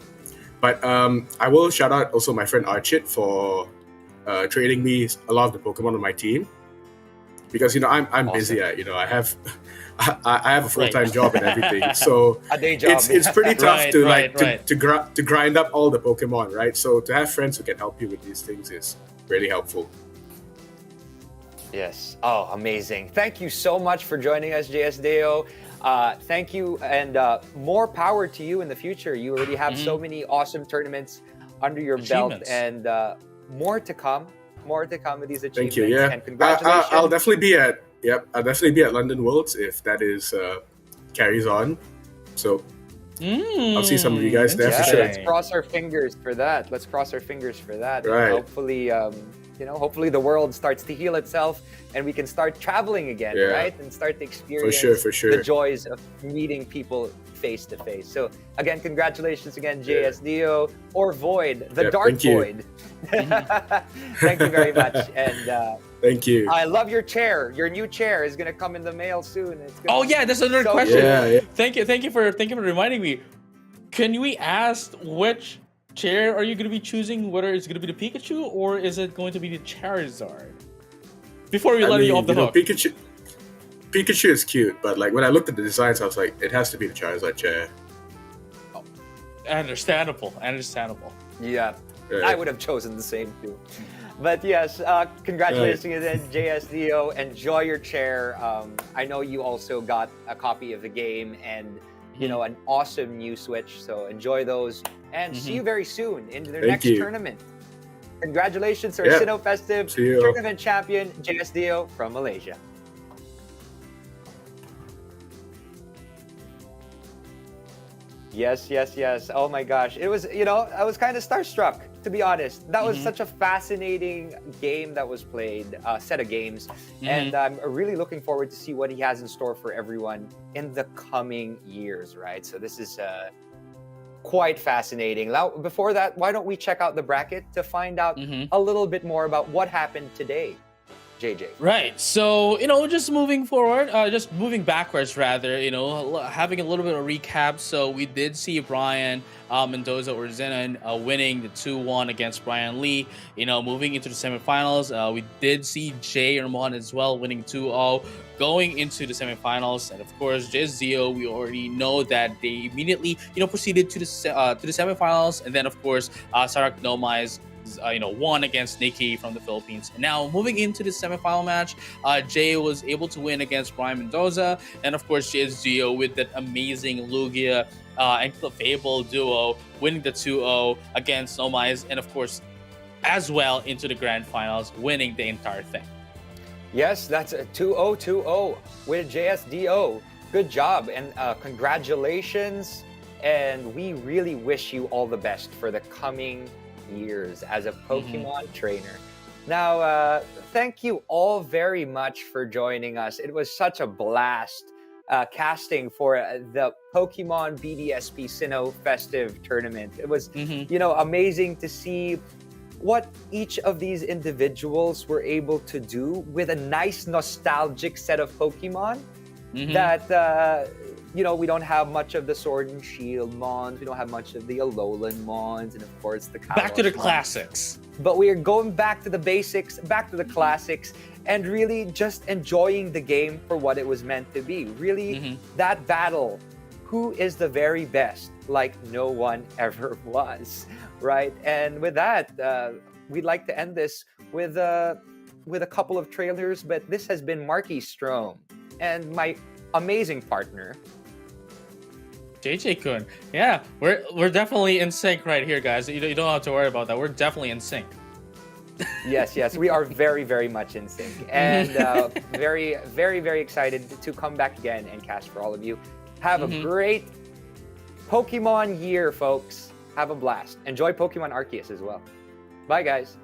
but I will shout out also my friend Archit for trading me a lot of the Pokemon on my team, because I'm Awesome. busy. I have I have a full-time job and everything. So A day job. it's pretty tough Right, to right, like right. to grind up all the Pokemon, right? So to have friends who can help you with these things is really helpful. Yes. Oh, amazing. Thank you so much for joining us, JSDO. Thank you, and more power to you in the future. You already have so many awesome tournaments under your belt, Achievements. and more to come. More to come with these achievements. Thank you. Yeah, And congratulations. I'll definitely be at I'll definitely be at London Worlds if that is carries on. So I'll see some of you guys there for Yeah, sure. let's cross our fingers for that. Let's cross our fingers for that. Right. And hopefully, hopefully the world starts to heal itself and we can start traveling again, Yeah. right? And start to experience For sure. the joys of meeting people face to face. So again, congratulations again, JSDO or Void, the Yeah, Dark thank you. Void. Thank you very much. And Thank you. I love your chair. Your new chair is gonna come in the mail soon. It's gonna Oh be yeah, that's another so question. Yeah. Thank you for reminding me. Can we ask which chair are you going to be choosing? Whether it's going to be the Pikachu or is it going to be the Charizard? Before we let you off the hook. Pikachu is cute, but like when I looked at the designs, I was like, it has to be the Charizard chair. Understandable. Yeah, Right. I would have chosen the same too. But yes, congratulations again, JSDO. Enjoy your chair. I know you also got a copy of the game and an awesome new Switch. So enjoy those and see you very soon in the Thank next you. tournament. Congratulations, our Yeah. Sinnoh Festive See you. Tournament champion, JSDO from Malaysia. Yes. Oh my gosh. It was, I was kind of starstruck, to be honest. That was such a fascinating game that was played, set of games. And I'm really looking forward to see what he has in store for everyone in the coming years, right? So this is quite fascinating. Now, before that, why don't we check out the bracket to find out a little bit more about what happened today, JJ? Right. So, just moving forward, just moving backwards rather, having a little bit of recap. So we did see Brian Mendoza or Zenon winning the 2-1 against Brian Lee, moving into the semifinals. We did see Jay Hermon as well winning 2-0, going into the semifinals. And of course, JSDO, we already know that they immediately, proceeded to the semifinals. And then of course, Sarak Nomais won against Nikki from the Philippines. And now moving into the semifinal match, Jay was able to win against Brian Mendoza, and of course JSGO with that amazing Lugia and Clefable duo winning the 2-0 against Nomais, and of course as well into the grand finals, winning the entire thing. Yes, that's a 2-0 with JSDO. Good job and congratulations. And we really wish you all the best for the coming years as a Pokemon trainer. Now, thank you all very much for joining us. It was such a blast casting for the Pokemon BDSP Sinnoh Festive Tournament. It was, amazing to see what each of these individuals were able to do with a nice nostalgic set of Pokemon that we don't have much of the Sword and Shield Mons, we don't have much of the Alolan Mons, and of course the Kalos Back to the Mons. classics. But we are going back to the basics, back to the classics, and really just enjoying the game for what it was meant to be. Really, that battle, who is the very best, like no one ever was, right? And with that, we'd like to end this with a couple of trailers, but this has been Marky Strom and my amazing partner, JJ Kun. Yeah, we're definitely in sync right here, guys. You don't have to worry about that. We're definitely in sync. Yes, we are very, very much in sync, and very, very, very excited to come back again and cast for all of you. Have a great Pokemon year, folks. Have a blast. Enjoy Pokemon Arceus as well. Bye, guys.